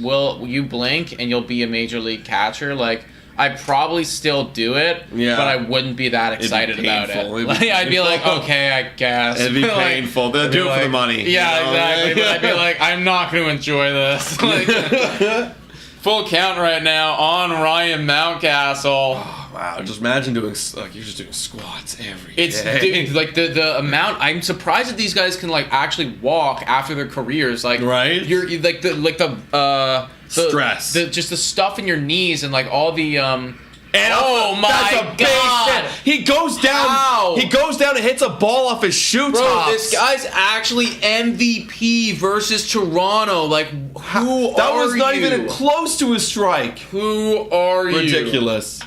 will you blink and you'll be a major league catcher?" Like I'd probably still do it, but I wouldn't be that excited about it. Like, I'd be like, okay, I guess. It'd be painful. They'll do it for the money. Yeah, exactly. But I'd be like, I'm not going to enjoy this. Like, full count right now on Ryan Mountcastle. Oh, wow, just imagine doing you're just doing squats every day. Dude, like the amount. I'm surprised that these guys can like actually walk after their careers. Like, right? You're like the stress, just the stuff in your knees and like all the oh my God! He goes down. Ow. He goes down and hits a ball off his shoe tops. Bro, this guy's actually MVP versus Toronto. Like, who that was not even close to a strike. Who are you? Ridiculous.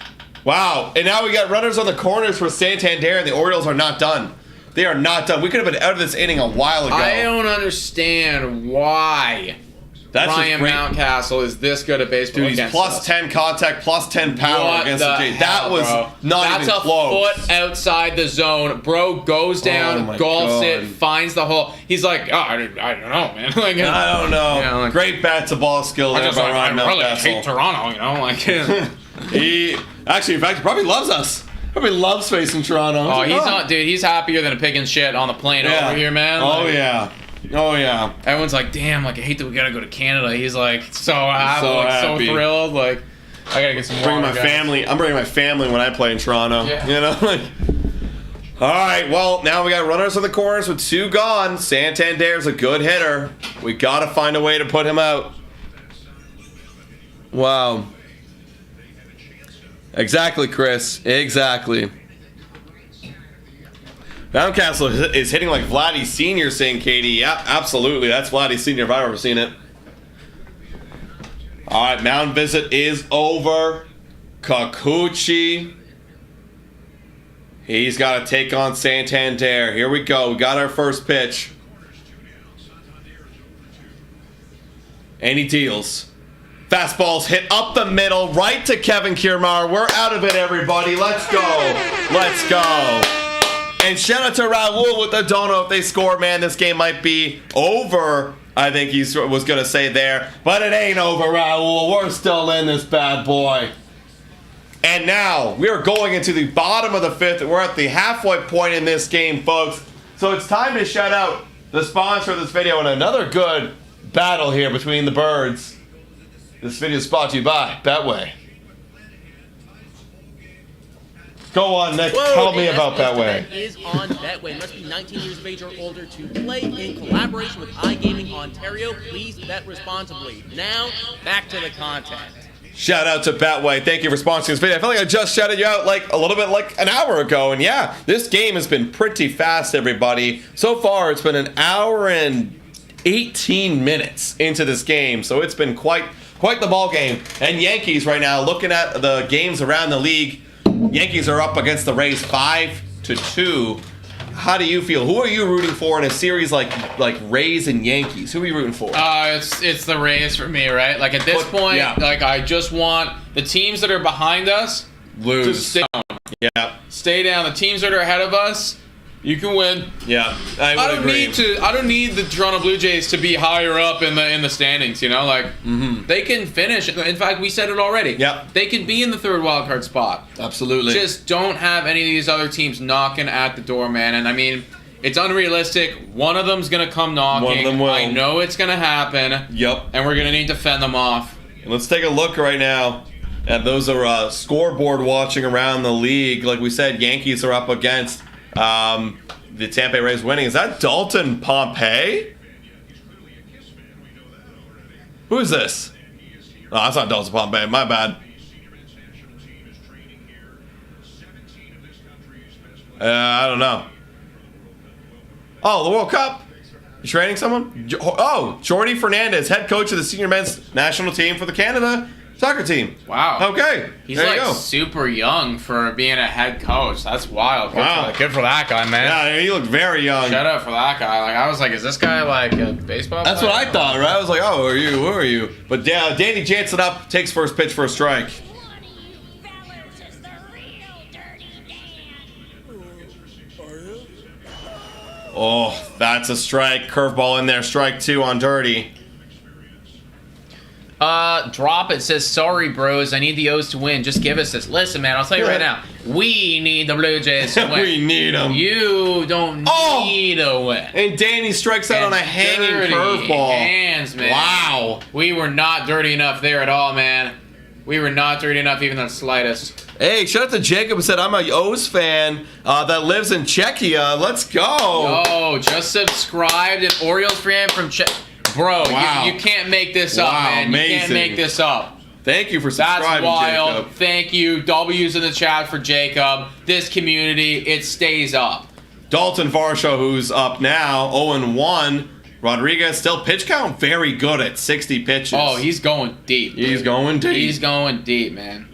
Wow. And now we got runners on the corners for Santander, and the Orioles are not done. They are not done. We could have been out of this inning a while ago. I don't understand why. Ryan Mountcastle is this good at baseball. Dude, he's plus 10 contact, plus 10 power against the Jays. That was not even close. That's a foot outside the zone. Bro goes down, golfs it, finds the hole. He's like, oh, I don't know, man. Like, I don't know. You know, like, great bat to ball skill there by Ryan Mountcastle. I really hate Toronto, you know? Like, he actually, in fact, he probably loves us. Probably loves facing Toronto. Oh, he's not, dude. He's happier than a pig and shit on the plane over here, man. Oh, yeah. Oh yeah! Everyone's like, "Damn! Like, I hate that we gotta go to Canada." He's like, so happy, so thrilled. Like, I gotta get some. I'm bringing my family when I play in Toronto. Yeah. You know, like. All right. Well, now we got runners on the corners with 2 gone. Santander's a good hitter. We gotta find a way to put him out. Wow. Exactly, Chris. Exactly. Mountcastle is hitting like Vladdy Sr. saying Katie. Yeah, absolutely. That's Vladdy Sr. if I've ever seen it. All right, mound visit is over. Kikuchi. He's got to take on Santander. Here we go. We got our first pitch. And he deals. Fastballs hit up the middle, right to Kevin Kiermaier. We're out of it, everybody. Let's go. Let's go. And shout out to Raul with the don't know if they score. Man, this game might be over. I think he was going to say there. But it ain't over, Raul. We're still in this bad boy. And now we are going into the bottom of the 5th. We're at the halfway point in this game, folks. So it's time to shout out the sponsor of this video and another good battle here between the birds. This video is brought to you by Betway. Go on, Nick. Tell me about Betway. Is on Betway. Must be 19 years of age or older to play in collaboration with iGaming Ontario. Please bet responsibly. Now, back to the content. Shout out to Betway. Thank you for sponsoring this video. I feel like I just shouted you out like a little bit like an hour ago. And yeah, this game has been pretty fast, everybody. So far, it's been an hour and 18 minutes into this game. So it's been quite the ball game. And Yankees right now, looking at the games around the league, Yankees are up against the Rays 5-2. How do you feel? Who are you rooting for in a series like Rays and Yankees? Who are you rooting for? It's the Rays for me, right? Like at this point, yeah. like I just want the teams that are behind us Lose. to stay down. Yeah. Stay down. The teams that are ahead of us, you can win. Yeah. I don't need the Toronto Blue Jays to be higher up in the standings, you know? Like they can finish. In fact, we said it already. Yep. They can be in the third wild card spot. Absolutely. Just don't have any of these other teams knocking at the door, man. And I mean, it's unrealistic. One of them's going to come knocking. One of them will. I know it's going to happen. Yep. And we're going to need to fend them off. Let's take a look right now. And those are scoreboard watching around the league. Like we said, Yankees are up against the Tampa Bay Rays winning. Is that Dalton Pompey? Who is this? Oh, that's not Dalton Pompey. My bad. I don't know. Oh, the World Cup? You training someone? Oh, Jordy Fernandez, head coach of the senior men's national team for the Canada soccer team. Wow. Okay. He's there like you go. super young for being a head coach. That's wild. Wow. Good for that guy, man. Yeah, he looked very young. Shout out for that guy. Like I was like, is this guy like a baseball That's player? what I thought, right? I was like, oh, who are you? But Danny Jansen up, takes first pitch for a strike. Oh, that's a strike. Curveball in there. Strike 2 on Dirty. Drop it says, sorry, bros. I need the O's to win. Just give us this. Listen, man, I'll tell you right now. We need the Blue Jays to win. We need them. You don't need a win. And Danny strikes out on a hanging Dirty curveball. hands, man. Wow. We were not dirty enough there at all, man. We were not dirty enough, even the slightest. Hey, shout out to Jacob who said, I'm a O's fan that lives in Czechia. Let's go. Yo, just subscribed. An Orioles fan from Czech. Bro, Wow. you can't make this up, man. Amazing. You can't make this up. Thank you for subscribing, That's wild. Jacob. Thank you. W's in the chat for Jacob. This community, it stays up. Dalton Varsho, who's up now, 0-1. Rodriguez, still pitch count very good at 60 pitches. Oh, he's going deep. He's dude. going deep. He's going deep, man.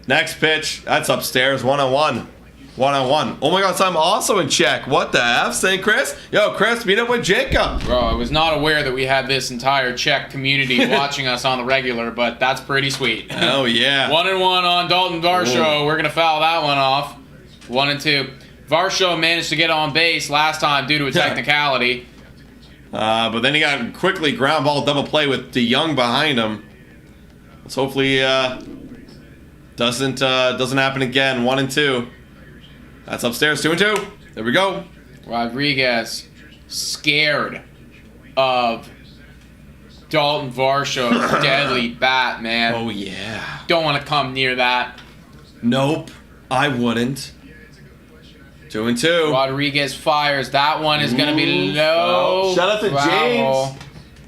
Next pitch, that's upstairs, 1-1. 1-1. Oh my God, so I'm also in check. What the F, St. Chris? Yo, Chris, meet up with Jacob. Bro, I was not aware that we had this entire Czech community watching us on the regular, but that's pretty sweet. Oh yeah. 1-1 on Dalton Varsho. Ooh. We're gonna foul that one off. 1-2. Varsho managed to get on base last time due to a technicality. But then he got quickly ground ball double play with DeYoung behind him. Let's hopefully doesn't happen again. 1-2. That's upstairs. 2-2. There we go. Rodriguez scared of Dalton Varsho's deadly bat, man. Oh yeah. Don't want to come near that. Nope, I wouldn't. 2-2. Rodriguez fires. That one is going to be low. Shout out to Bravo.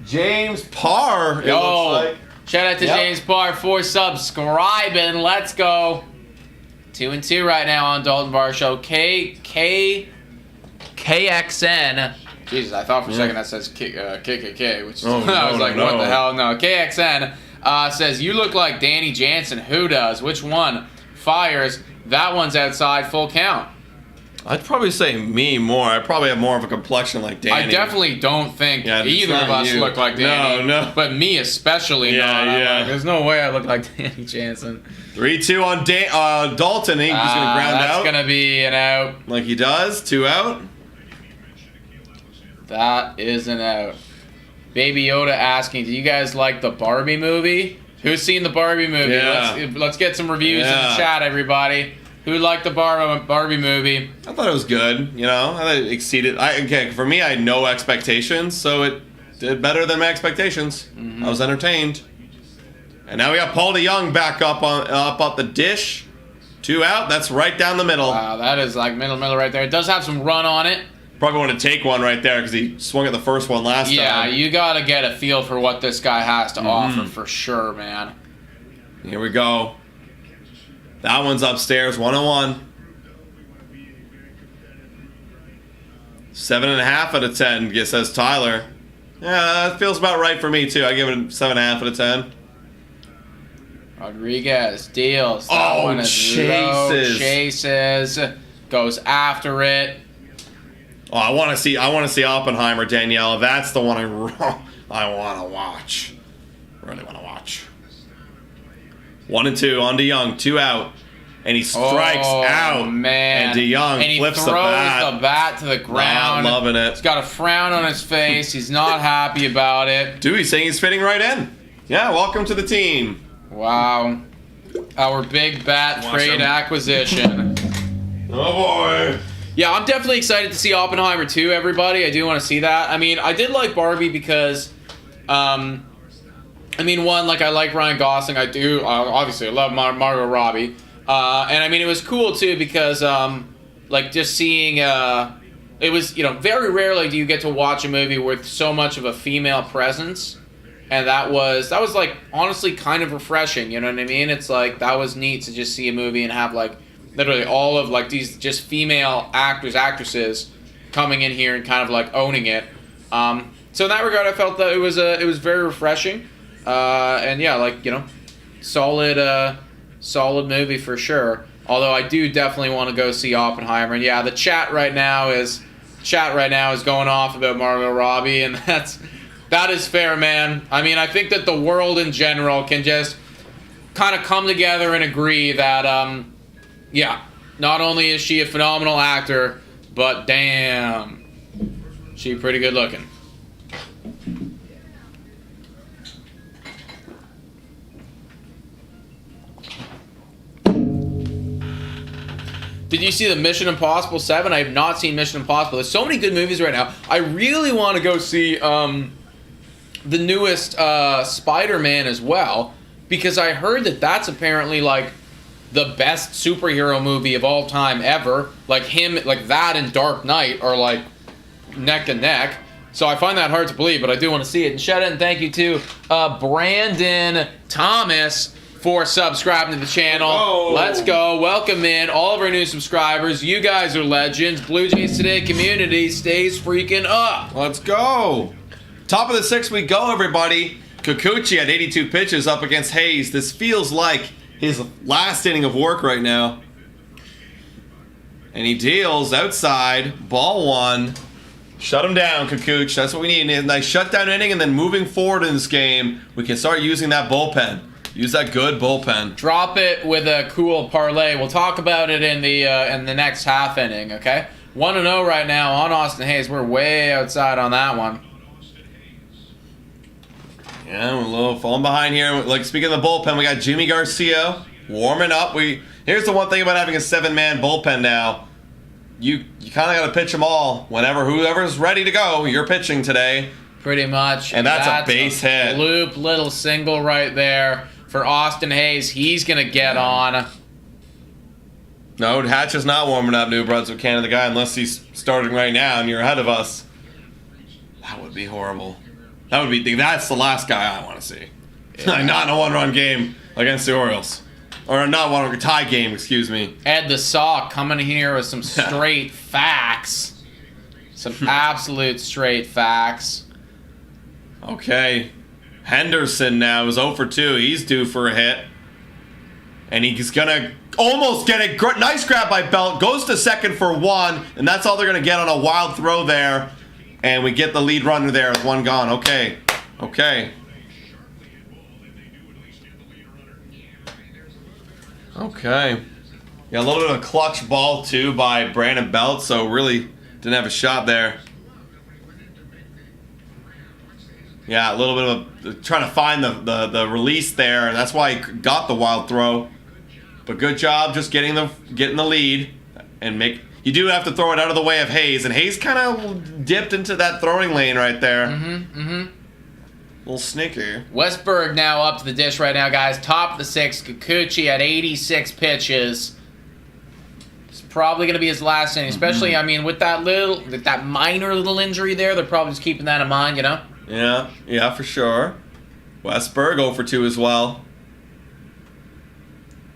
James Parr. It Yo, looks like. shout out to James Parr for subscribing. Let's go. 2-2 right now on Dalton Varsho. KXN. Jesus, I thought for a second that says KKK, which is, Oh, I was no, like, no. what the hell? No, KXN says, you look like Danny Jansen. Who does? Which one? Fires. That one's outside, full count. I'd probably say me more. I probably have more of a complexion like Danny. I definitely don't think Yeah, it's either of not us you. look like Danny. No. But me especially Yeah, not. I'm yeah. like, there's no way I look like Danny Jansen. 3-2 on Dalton. He's going to ground that's out. going to be an out. Like he does. 2 out. That is an out. Baby Yoda asking, do you guys like the Barbie movie? Who's seen the Barbie movie? Yeah. Let's get some reviews in Yeah. the chat, everybody. Who liked the Barbie movie? I thought it was good. You know, I thought it exceeded. For me, I had no expectations, so it did better than my expectations. I was entertained. And now we got Paul DeYoung back up the dish. 2 out. That's right down the middle. Wow, that is like middle right there. It does have some run on it. Probably want to take one right there because he swung at the first one last time. Yeah, you got to get a feel for what this guy has to offer for sure, man. Here we go. That one's upstairs, 1-1. 7.5 out of 10, says Tyler. Yeah, that feels about right for me too. I give it a 7.5 out of 10. Rodriguez deals. That one is chases. Chases. Goes after it. Oh, I want to see Oppenheimer, Danielle. That's the one I want to watch. Really want to watch. 1-2 on DeYoung, 2 out. And he strikes out. Man. And DeYoung flips the bat. Throws the bat to the ground. Not loving it. He's got a frown on his face. He's not happy about it. Dude, he's saying he's fitting right in. Yeah, welcome to the team. Wow. Our big bat trade acquisition. Oh, boy. Yeah, I'm definitely excited to see Oppenheimer too, everybody. I do want to see that. I mean, I did like Barbie because, I mean, one, like, I like Ryan Gosling. I do. Obviously, I love Margot Robbie. And, I mean, it was cool too because, like, just seeing, it was, very rarely do you get to watch a movie with so much of a female presence. And that was like, honestly kind of refreshing, you know what I mean? It's like, that was neat to just see a movie and have, like, literally all of, like, these just female actors, actresses coming in here and kind of, like, owning it. So in that regard, I felt that it was very refreshing. And yeah, like, solid movie for sure. Although I do definitely want to go see Oppenheimer. And yeah, the chat right now is going off about Margot Robbie, and that is fair, man. I mean, I think that the world in general can just kind of come together and agree that, yeah, not only is she a phenomenal actor, but damn, she pretty good looking. Did you see the Mission Impossible 7? I have not seen Mission Impossible. There's so many good movies right now. I really want to go see the newest Spider-Man as well, because I heard that that's apparently like the best superhero movie of all time ever. Like that and Dark Knight are like neck and neck. So I find that hard to believe, but I do want to see it. And shout out and thank you to Brandon Thomas for subscribing to the channel. Oh. Let's go. Welcome in all of our new subscribers. You guys are legends. Blue Jays Today community stays freaking up. Let's go. Top of the 6th we go, everybody. Kikuchi at 82 pitches up against Hayes. This feels like his last inning of work right now. And he deals outside. Ball 1. Shut him down, Kikuchi. That's what we need. A nice shutdown inning, and then moving forward in this game, we can start using that bullpen. Use that good bullpen. Drop it with a cool parlay. We'll talk about it in the next half inning, okay? 1-0 right now on Austin Hayes. We're way outside on that one. Yeah, we're a little falling behind here. Like, speaking of the bullpen, we got Jimmy Garcia warming up. Here's the one thing about having a 7-man bullpen now. You kind of got to pitch them all. Whoever's ready to go, you're pitching today. Pretty much. And that's a base hit. Loop little single right there for Austin Hayes. He's going to get on. No, Hatch is not warming up, New Brunswick, Canada guy, unless he's starting right now and you're ahead of us. That would be horrible. That's the last guy I want to see. Yeah. Not in a 1-run game against the Orioles. Or not 1-run tie game, excuse me. Ed the Sock coming here with some straight facts. Some absolute straight facts. Okay. Henderson now is 0 for 2. He's due for a hit. And he's going to almost get a nice grab by Belt. Goes to second for 1. And that's all they're going to get on a wild throw there. And we get the lead runner there with 1 gone. Okay. Okay. Okay. Yeah, a little bit of a clutch ball, too, by Brandon Belt. So really didn't have a shot there. Yeah, a little bit of trying to find the release there, and that's why he got the wild throw. But good job just getting the lead, and you do have to throw it out of the way of Hayes, and Hayes kind of dipped into that throwing lane right there. little sneaky. Westberg now up to the dish right now, guys. Top of the 6th. Kikuchi at 86 pitches. It's probably going to be his last inning, especially, I mean, with that minor little injury there, they're probably just keeping that in mind, you know? Yeah, for sure. Westberg 0 for 2 as well.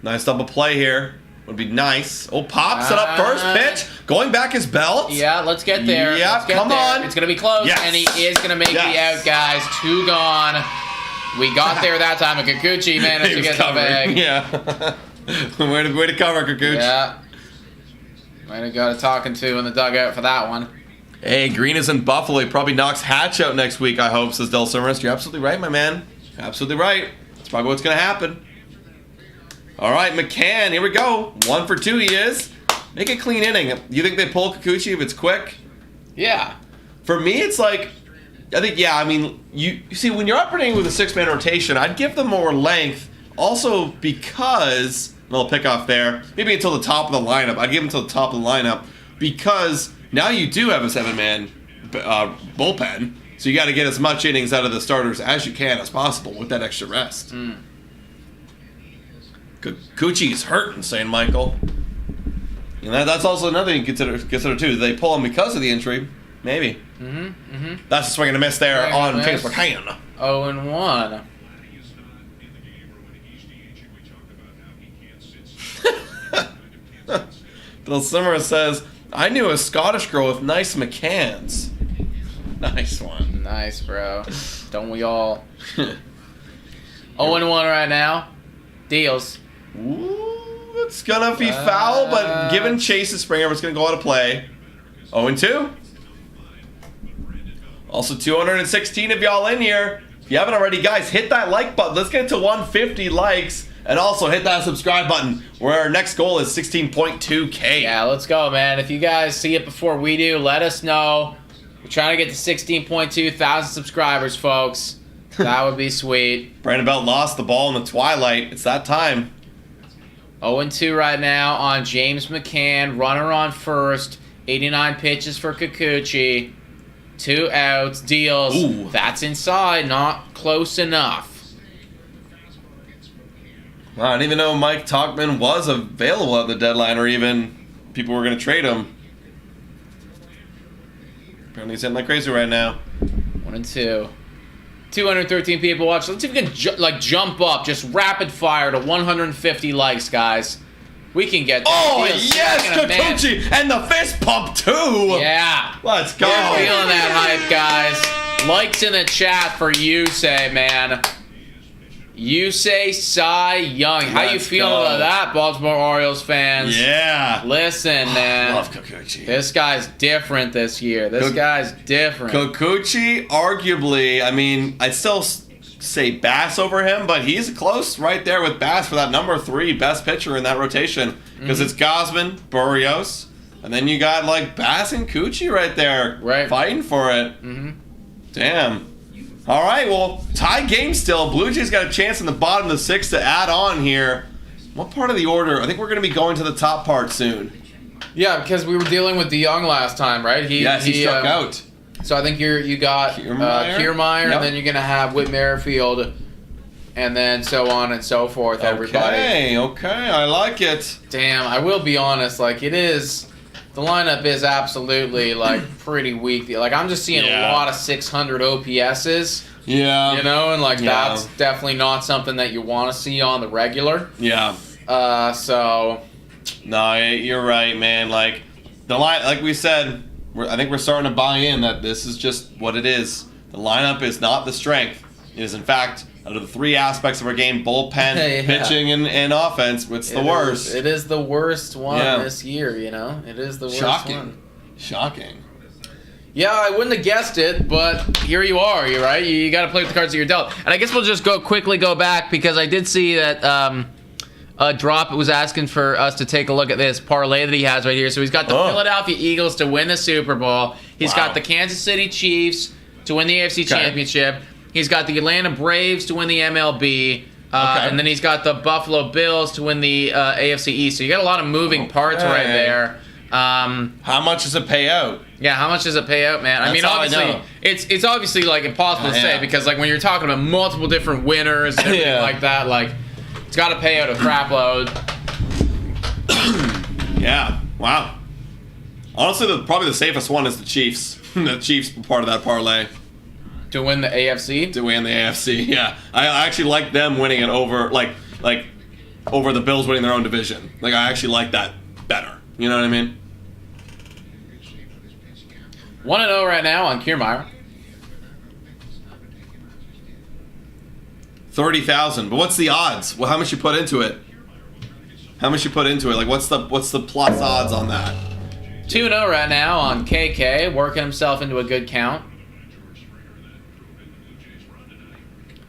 Nice double play here. Would be nice. Oh, pops it up first pitch. Going back his belt. Yeah, let's get there. Yeah, let's get come there. on. It's going to be close, Yes. and he is going to make the out, guys. 2 gone. We got there that time, and Kikuchi managed to get the bag. Yeah. way to cover, Kikuchi. Yeah. Might have got a talking to in the dugout for that one. Hey, Green is in Buffalo. He probably knocks Hatch out next week, I hope, says Del Summers. You're absolutely right, my man. Absolutely right. That's probably what's going to happen. All right, McCann, here we go. 1 for 2 he is. Make a clean inning. You think they pull Kikuchi if it's quick? Yeah. For me, it's like, I mean, you see, when you're operating with a 6-man rotation, I'd give them more length. Also because, a little pickoff there, maybe until the top of the lineup. I'd give them until the top of the lineup because now you do have a 7-man bullpen. So you got to get as much innings out of the starters as you can as possible with that extra rest. Kikuchi's hurting, St. Michael. And that's also another thing to consider too. They pull him because of the injury? Maybe. That's a swing and a miss there on James McCann. 0-1. Bill Simmer says, I knew a Scottish girl with nice McCanns. Nice one. Nice, bro. Don't we all? 0-1 right now. Deals. Ooh, it's gonna be foul, but given Chase's Springer, it's gonna go out of play. 0-2. Also 216 of y'all in here. If you haven't already, guys, hit that like button. Let's get to 150 likes. And also hit that subscribe button, where our next goal is 16.2K. Yeah, let's go, man. If you guys see it before we do, let us know. We're trying to get to 16.2 thousand subscribers, folks. That would be sweet. Brandon Belt lost the ball in the twilight. It's that time. 0-2 right now on James McCann. Runner on first. 89 pitches for Kikuchi. 2 outs. Deals. Ooh. That's inside. Not close enough. Wow, I didn't even know Mike Talkman was available at the deadline, or even people were going to trade him. Apparently he's hitting like crazy right now. 1-2. 213 people watch. Let's see if we can jump up, just rapid fire to 150 likes, guys. We can get there. Oh, yes, Kikuchi! And the fist pump, too! Yeah. Let's go! We're feeling that hype, guys. Likes in the chat for Yusei, man. Yusei Cy Young. How you feeling about that, Baltimore Orioles fans? Yeah. Listen, man. I love Kikuchi. This guy's different this year. This guy's different. Kikuchi, arguably, I mean, I'd still say Bass over him, but he's close right there with Bass for that number 3 best pitcher in that rotation. Because it's Gausman, Barrios, and then you got like Bass and Kikuchi right there, fighting for it. Damn. All right, well, tie game still. Blue Jays got a chance in the bottom of the 6th to add on here. What part of the order? I think we're going to be going to the top part soon. Yeah, because we were dealing with DeYoung last time, right? He struck out. So I think you got Kiermaier, and then you're going to have Whit Merrifield, and then so on and so forth, everybody. Okay, I like it. Damn, I will be honest, like, it is... The lineup is absolutely, like, pretty weak. Like, I'm just seeing a lot of 600 OPSs. Yeah. You know, and, like, that's definitely not something that you want to see on the regular. Yeah. So... No, you're right, man. Like, the line, like we said, I think we're starting to buy in that this is just what it is. The lineup is not the strength. It is, in fact... Out of the 3 aspects of our game, bullpen, pitching, and offense, it's the worst. It is the worst one this year, you know? It is the worst one. Shocking. Yeah, I wouldn't have guessed it, but here you are, you're right. You got to play with the cards that you're dealt. And I guess we'll just quickly go back, because I did see that Drop was asking for us to take a look at this parlay that he has right here. So he's got the Philadelphia Eagles to win the Super Bowl. He's got the Kansas City Chiefs to win the AFC Championship. He's got the Atlanta Braves to win the MLB, and then he's got the Buffalo Bills to win the AFC East. So you got a lot of moving parts right there. How much does it pay out? Yeah, how much does it pay out, man? I mean, That's all I obviously, know. it's obviously like impossible to say because like when you're talking about multiple different winners and everything Yeah. like that, like it's got to pay out a crap load. Yeah. Wow. Honestly, probably the safest one is the Chiefs. The Chiefs part of that parlay To win the AFC? to win the AFC. Yeah, I actually like them winning it over over the Bills winning their own division. Like I actually like that better. You know what I mean? 1-0 right now on Kiermaier. 30,000. But what's the odds? Well, how much you put into it? How much you put into it? Like what's the plus odds on that? 2-0 right now on KK, working himself into a good count.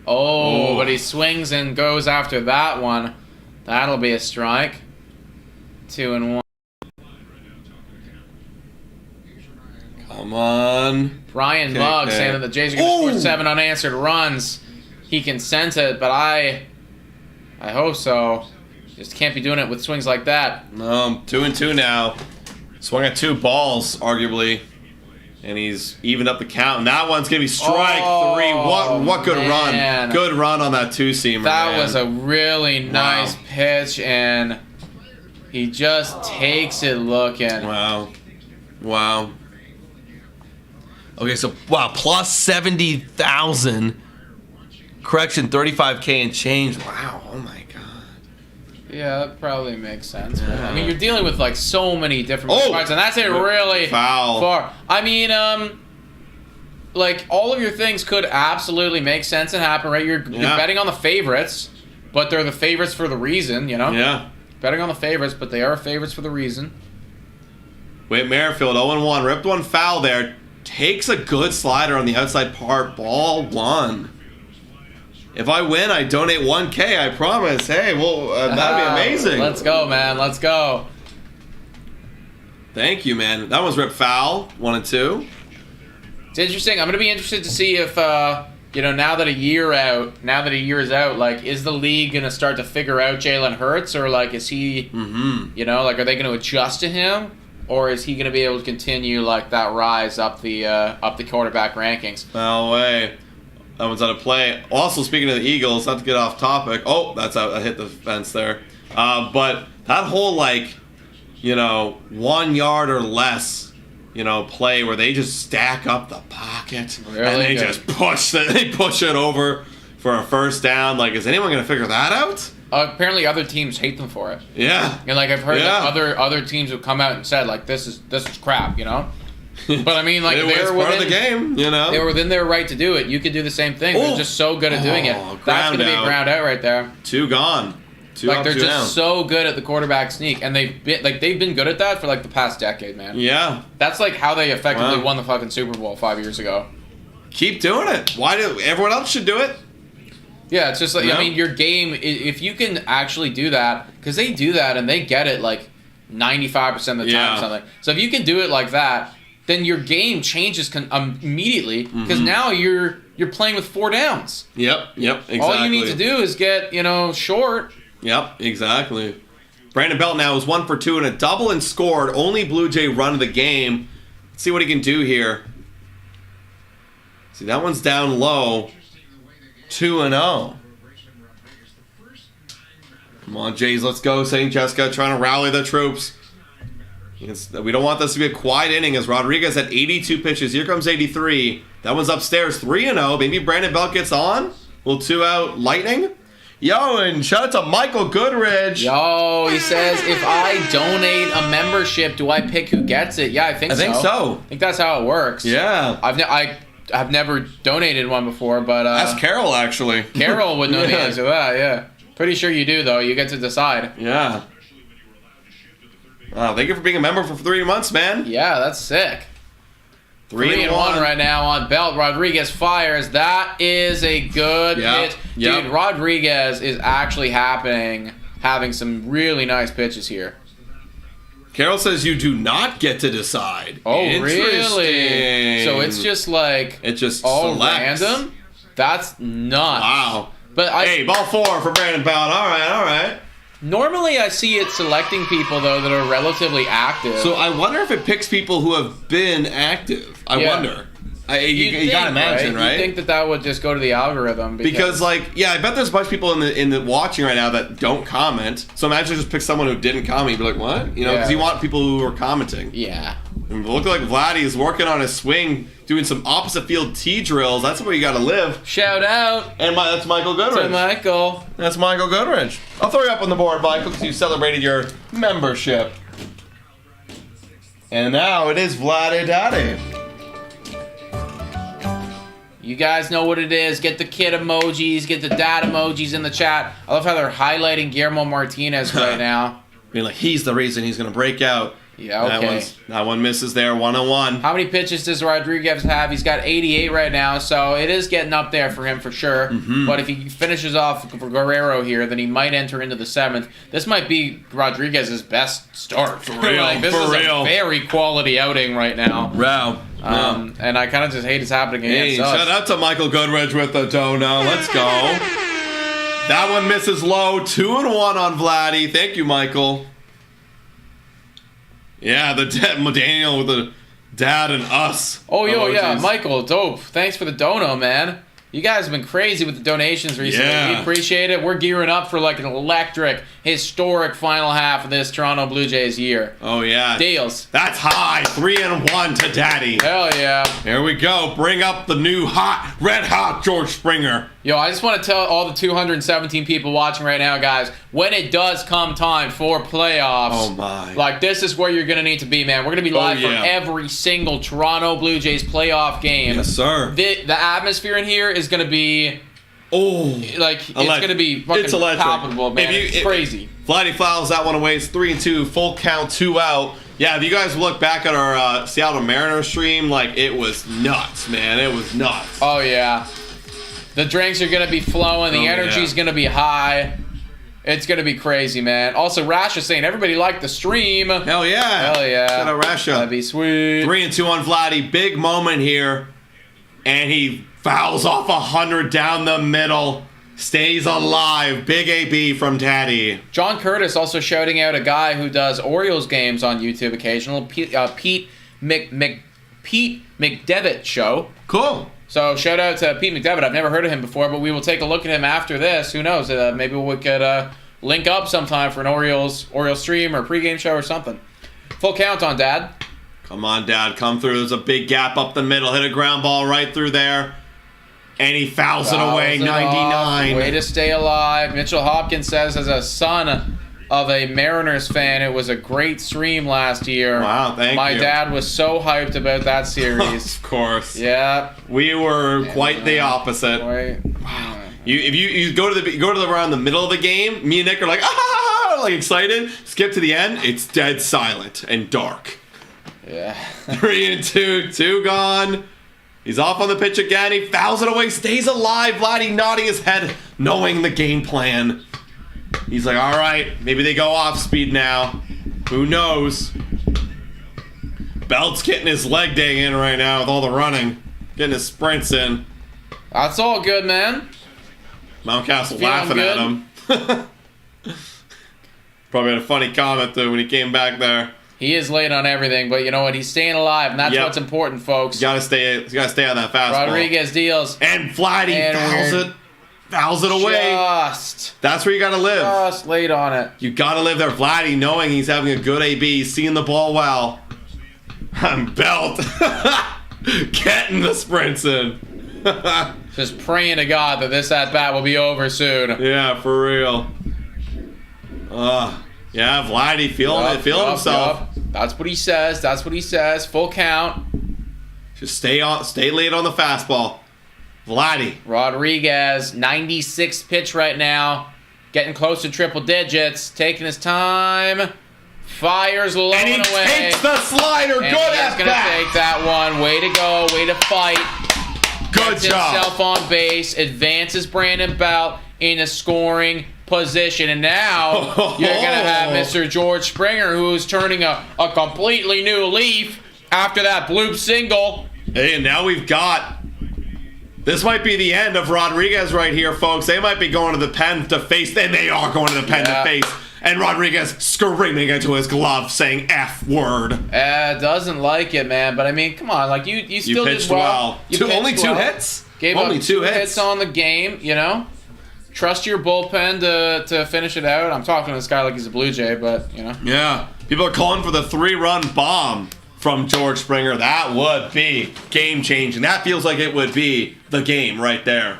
Oh, but he swings and goes after that one. That'll be a strike. 2-1. Come on. Brian Mugg KK. saying that the Jays are going to Ooh. score 7 unanswered runs. He can sense it, but I hope so. Just can't be doing it with swings like that. No, 2-2 now. Swung at 2 balls, arguably. And he's evened up the count. And that one's going to be strike 3. What good man. run. Good run on that 2-seamer, That man. was a really nice pitch, and he just takes it looking. Wow. Okay, so, plus 70,000. Correction, 35K and change. Wow, oh my God. Yeah, that probably makes sense. Yeah. I mean, you're dealing with like so many different parts, and that's it really Foul. far. I mean, like all of your things could absolutely make sense and happen, right? You're betting on the favorites, but they're the favorites for the reason, you know? Yeah. Betting on the favorites, but they are favorites for the reason. Wait, Merrifield, 0-1. Ripped one foul there. Takes a good slider on the outside part. Ball 1. If I win, I donate 1K, I promise. Hey, well, that'd be amazing. Let's go, man. Let's go. Thank you, man. That one's ripped foul. 1 and 2. It's interesting. I'm going to be interested to see if, now that a year is out, like, is the league going to start to figure out Jalen Hurts, or, like, is he, are they going to adjust to him, or is he going to be able to continue, like, that rise up the quarterback rankings? No way. That one's out of play. Also, speaking of the Eagles, not to get off topic. Oh, that's out. I hit the fence there. But that whole, 1 yard or less, play where they just stack up the pocket Really and they good. just push it over for a first down. Like, is anyone going to figure that out? Apparently, other teams hate them for it. Yeah. And like I've heard Yeah. that other teams have come out and said like this is crap, But I mean, like It's they're part of within the game, they were within their right to do it. You could do the same thing. They're Oh. just so good at doing it. Oh, That's ground gonna be a out. ground out right there. 2 gone. 2 Like up, they're 2 just down. so good at the quarterback sneak, and they've been good at that for like the past decade, man. Yeah. That's like how they effectively Wow. won the fucking Super Bowl 5 years ago. Keep doing it. Why do everyone else should do it? Yeah, it's just like Yeah. I mean, your game. If you can actually do that, because they do that and they get it like 95% of the time Yeah. or something. So if you can do it like that, then your game changes immediately because now you're playing with 4 downs. Yep, exactly. All you need to do is get short. Yep, exactly. Brandon Belt now is 1 for 2 and a double and scored. Only Blue Jay run of the game. Let's see what he can do here. See, that one's down low. 2-0. Come on, Jays, let's go. St. Jessica trying to rally the troops. We don't want this to be a quiet inning as Rodriguez had 82 pitches. Here comes 83. That one's upstairs, 3-0. Maybe Brandon Belt gets on. Little 2-out lightning. Yo, and shout out to Michael Goodridge. Yo, he says, if I donate a membership, do I pick who gets it? Yeah, I think so. so. I think that's how it works. Yeah. I've never donated one before, but That's Carol, actually. Carol would know the Yeah. answer to that, yeah. Pretty sure you do, though. You get to decide. Yeah. Thank you for being a member for 3 months, man. Yeah, that's sick. 3-1 3-1 right now on Belt. Rodriguez fires. That is a good hit. Yep. Dude, Rodriguez is actually having some really nice pitches here. Carol says you do not get to decide. Oh, really? Interesting. So it's just like It just all selects. random? That's nuts. Wow. But Hey, ball 4 for Brandon Belt. All right. Normally, I see it selecting people, though, that are relatively active. So I wonder if it picks people who have been active. I wonder. You gotta imagine, right? You think that would just go to the algorithm because like, yeah, I bet there's a bunch of people in the watching right now that don't comment. So imagine just pick someone who didn't comment. You'd be like, what? You know, because you want people who are commenting. Yeah. And look like Vladdy is working on his swing, doing some opposite field tee drills. That's where you gotta live. Shout out. And that's Michael Goodrich. To Michael. That's Michael Goodrich. I'll throw you up on the board, Michael, because you celebrated your membership. And now it is Vladdy Daddy. You guys know what it is. Get the kid emojis, get the dad emojis in the chat. I love how they're highlighting Guillermo Martinez right now. Being like, he's the reason he's going to break out. Yeah, okay. That one misses there, 1-1. How many pitches does Rodriguez have? He's got 88 right now, so it is getting up there for him for sure. But if he finishes off for Guerrero here, then he might enter into the 7th. This might be Rodriguez's best start. For real, this is a very quality outing right now. Wow. And I kind of just hate it's happening against us. Shout out to Michael Goodrich with the dono. Let's go. That one misses low. 2-1 on Vladdy. Thank you, Michael. Yeah, Daniel with the dad and us. Oh, yo, emojis. yeah, Michael, dope. Thanks for the dono, man. You guys have been crazy with the donations recently. Yeah. We appreciate it. We're gearing up for like an electric, historic final half of this Toronto Blue Jays year. Oh, yeah. Deals. That's high. 3-1 to Daddy. Hell yeah. Here we go. Bring up the new red hot George Springer. Yo, I just want to tell all the 217 people watching right now, guys, when it does come time for playoffs, oh my, like this is where you're going to need to be, man. We're going to be live for every single Toronto Blue Jays playoff game. Yes, sir. The atmosphere in here is going to be, like, it's going to be fucking palpable, man. It's crazy. Vladdy fouls that one away. It's 3-2, full count, 2 out. Yeah, if you guys look back at our Seattle Mariners stream, like, it was nuts, man. It was nuts. Oh, yeah. The drinks are going to be flowing. The energy's going to be high. It's going to be crazy, man. Also, Rash is saying everybody liked the stream. Hell yeah. Hell yeah. Shout out Rasha. That'd be sweet. 3-2 on Vladdy. Big moment here. And he fouls off 100 down the middle. Stays alive. Big AB from Daddy. John Curtis also shouting out a guy who does Orioles games on YouTube occasionally. Pete McDevitt show. Cool. So shout out to Pete McDevitt. I've never heard of him before, but we will take a look at him after this. Who knows? Maybe we could link up sometime for an Orioles stream or pregame show or something. Full count on Dad. Come on, Dad. Come through. There's a big gap up the middle. Hit a ground ball right through there. And he fouls it away. 99. Way to stay alive. Mitchell Hopkins says, as a son of a Mariners fan, it was a great stream last year. Wow, thank you. My dad was so hyped about that series. Of course. Yeah. We were quite the opposite. Wow. If you go to around the middle of the game, me and Nick are like, like excited. Skip to the end, it's dead silent and dark. Yeah. 3-2, 2 gone. He's off on the pitch again. He fouls it away, stays alive. Vladdy nodding his head, knowing the game plan. He's like, all right, maybe they go off speed now. Who knows? Belt's getting his leg day in right now with all the running. Getting his sprints in. That's all good, man. Mountcastle Feeling laughing good. at him. Probably had a funny comment, though, when he came back there. He is late on everything, but you know what? He's staying alive, and that's what's important, folks. You gotta stay on that fastball. Rodriguez deals. And Vladdy fouls it away. That's where you gotta live. Just late on it. You gotta live there. Vladdy, knowing he's having a good AB, seeing the ball well. And Belt getting the sprints in. Just praying to God that this at-bat will be over soon. Yeah, for real. Yeah, Vladdy feeling himself. That's what he says. That's what he says. Full count. Just stay late on the fastball. Vladdy. Rodriguez, 96 pitch right now. Getting close to triple digits. Taking his time. Fires low and away. Takes the slider. And good at bat. He's going to take that one. Way to go. Way to fight. Good Gets job. himself on base. Advances Brandon Belt in a scoring position. And now you're going to have Mr. George Springer, who's turning a completely new leaf after that bloop single. Hey, and now we've got... This might be the end of Rodriguez right here, folks. They might be going to the pen to face... And they are going to the pen to face And Rodriguez screaming into his glove saying F word. Doesn't like it, man. But I mean, come on. Like, you still pitched did well. Only two hits? Gave only up two hits on the game, you know? Trust your bullpen to finish it out. I'm talking to this guy like he's a Blue Jay, but, you know. Yeah. People are calling for the 3-run bomb from George Springer. That would be game-changing. That feels like it would be the game right there.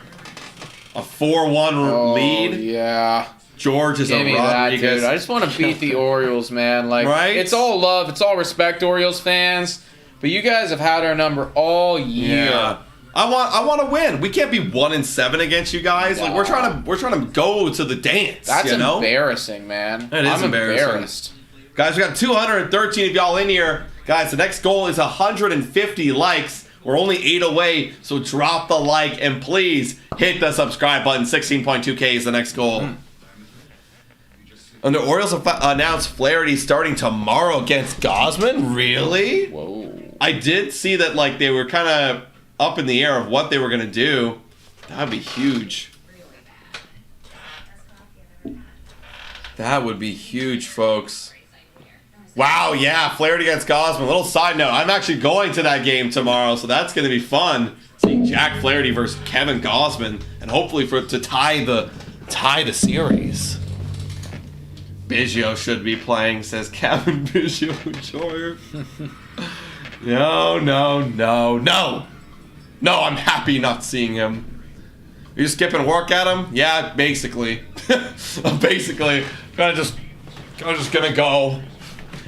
A 4-1 lead. Yeah. George is Give a me that, Rodriguez. dude. I just want to beat the Orioles, man. Like, right? It's all love. It's all respect, Orioles fans. But you guys have had our number all year. Yeah. I want to win. We can't be 1-7 against you guys. No. Like we're trying to go to the dance. That's you know? embarrassing, man. It is I'm embarrassing. embarrassed. Guys, we got 213 of y'all in here. Guys, the next goal is 150 likes. We're only 8 away, so drop the like and please hit the subscribe button. 16.2K is the next goal. And the Orioles have announced Flaherty starting tomorrow against Gausman. Really? Whoa. I did see that like they were kind of up in the air of what they were going to do. That would be huge. That would be huge, folks. Wow, yeah, Flaherty against Gausman. A little side note, I'm actually going to that game tomorrow, so that's going to be fun. Seeing Jack Flaherty versus Kevin Gausman, and hopefully to tie the series. Biggio should be playing, says Kevin Biggio. No, I'm happy not seeing him. Are you skipping work at him? Yeah, basically. Basically, kind of just gonna go.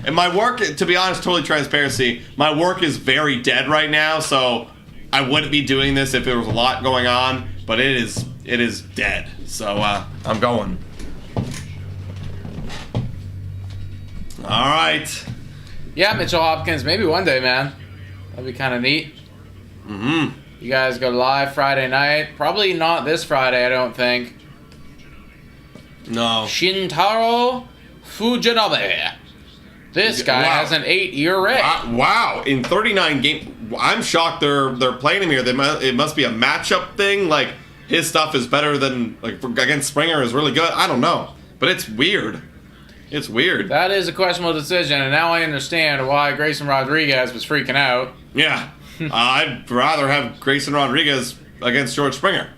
And my work, to be honest, totally transparency, my work is very dead right now, so I wouldn't be doing this if there was a lot going on, but it is dead. So I'm going. All right. Yeah, Mitchell Hopkins, maybe one day, man. That'd be kind of neat. Mm-hmm. You guys go live Friday night. Probably not this Friday, I don't think. No. Shintaro Fujinami. This guy has an 8 ERA. Wow. In 39 games, I'm shocked they're playing him here. It must be a matchup thing. Like, his stuff is better than, like, against Springer is really good. I don't know. But it's weird. It's weird. That is a questionable decision, and now I understand why Grayson Rodriguez was freaking out. Yeah. I'd rather have Grayson Rodriguez against George Springer.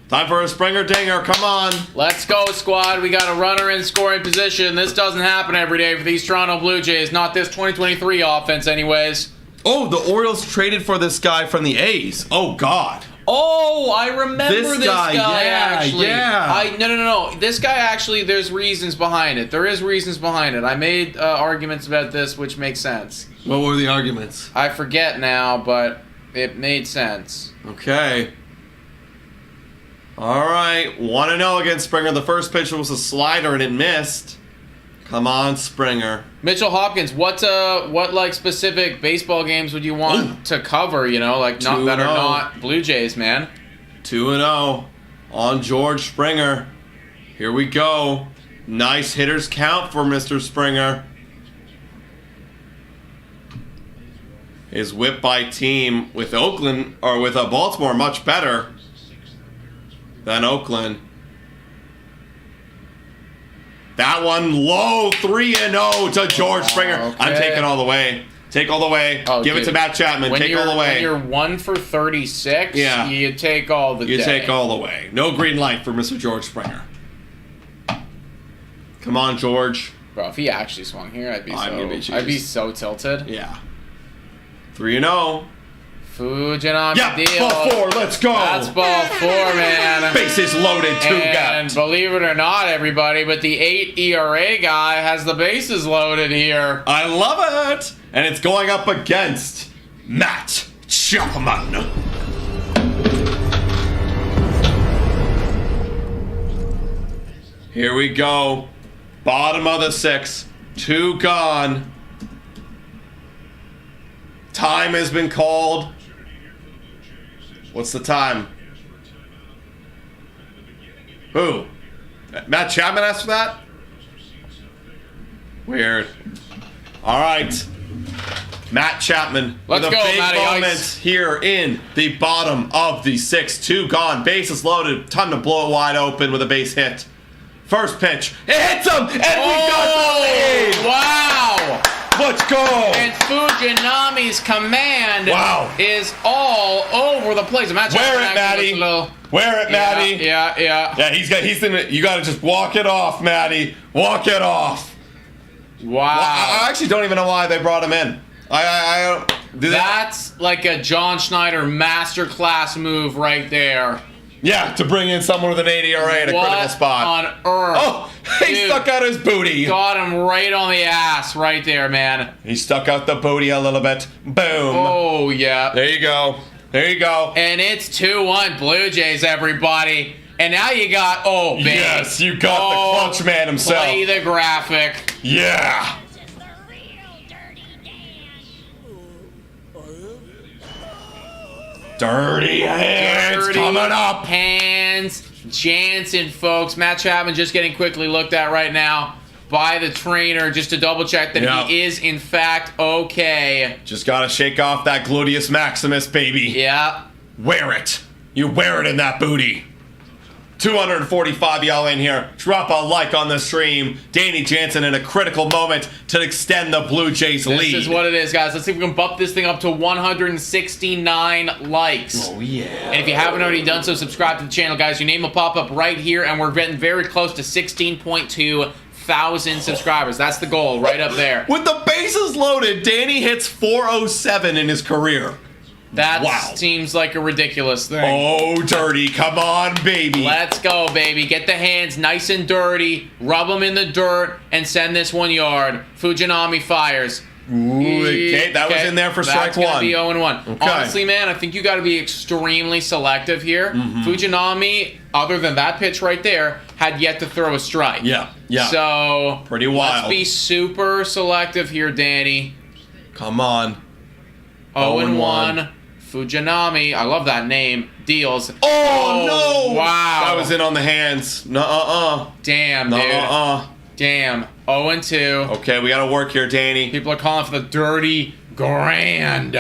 Time for a Springer dinger. Come on. Let's go, squad. We got a runner in scoring position. This doesn't happen every day for these Toronto Blue Jays. Not this 2023 offense, anyways. Oh, the Orioles traded for this guy from the A's. Oh, God. Oh, I remember this guy yeah, actually. Yeah. No. This guy actually, there's reasons behind it. There is reasons behind it. I made arguments about this, which makes sense. What were the arguments? I forget now, but it made sense. Okay. All right. 1-0 against Springer. The first pitch was a slider and it missed. Come on, Springer. Mitchell Hopkins, what like specific baseball games would you want to cover, you know, like not that are not Blue Jays, man? 2-0 on George Springer. Here we go. Nice hitters count for Mr. Springer. His whip by team with Oakland or with Baltimore much better than Oakland. That one low, 3-0 to George Springer. Okay. I'm taking all the way. Take all the way. Oh, Give it dude. to Matt Chapman. When Take all the way. When you're 1 for 36, Yeah. you take all the You day. take all the way. No green light for Mr. George Springer. Come on, George. Bro, if he actually swung here, I'd be so tilted. Yeah. 3-0. Fujinami Yeah, deal. ball 4. Let's go. That's ball 4, man. Bases loaded. 2 And got. believe it or not, everybody, but the 8 ERA guy has the bases loaded here. I love it. And it's going up against Matt Chapman. Here we go. Bottom of the 6th. 2 gone. Time has been called. What's the time? Who? Matt Chapman asked for that? Weird. All right. Matt Chapman Let's with a go, big Matty moment Ice. here in the bottom of the 6th. 2 gone. Bases loaded. Time to blow it wide open with a base hit. First pitch. It hits him, and we got the lead. Wow. Let's go. And Fujinami's command is all over the place. Wear it, Matty. Wear it, Matty. Yeah. You got to just walk it off, Matty. Walk it off. Wow. I actually don't even know why they brought him in. I don't. That's like a John Schneider masterclass move right there. Yeah, to bring in someone with an 80 ERA in a critical spot. On earth? Oh, he stuck out his booty. Got him right on the ass right there, man. He stuck out the booty a little bit. Boom. Oh, yeah. There you go. There you go. And it's 2-1 Blue Jays, everybody. And now you got, baby. Yes, you got the clutch man himself. Play the graphic. Yeah. Dirty hands coming up. Hands. Jansen, folks. Matt Chapman just getting quickly looked at right now by the trainer just to double check that he is in fact okay. Just gotta shake off that gluteus maximus, baby. Yeah. Wear it. You wear it in that booty. 245 y'all in here. Drop a like on the stream. Danny Jansen in a critical moment to extend the Blue Jays lead. This is what it is, guys. Let's see if we can bump this thing up to 169 likes. Oh, yeah. And if you haven't already done so, subscribe to the channel, guys. Your name will pop up right here, and we're getting very close to 16.2 thousand subscribers. That's the goal, right up there. With the bases loaded, Danny hits 407 in his career. That seems like a ridiculous thing. Oh, dirty. Come on, baby. Let's go, baby. Get the hands nice and dirty. Rub them in the dirt and send this 1 yard. Fujinami fires. Ooh, okay, that was in there for strike one. That's going to be 0-1. Okay. Honestly, man, I think you got to be extremely selective here. Fujinami, other than that pitch right there, had yet to throw a strike. Yeah. So, pretty wild. Let's be super selective here, Danny. Come on. 0-1. Fujinami, I love that name, deals. Oh, no! Wow. That was in on the hands. Damn, dude. Damn. 0-2. Okay, we gotta work here, Danny. People are calling for the dirty grand.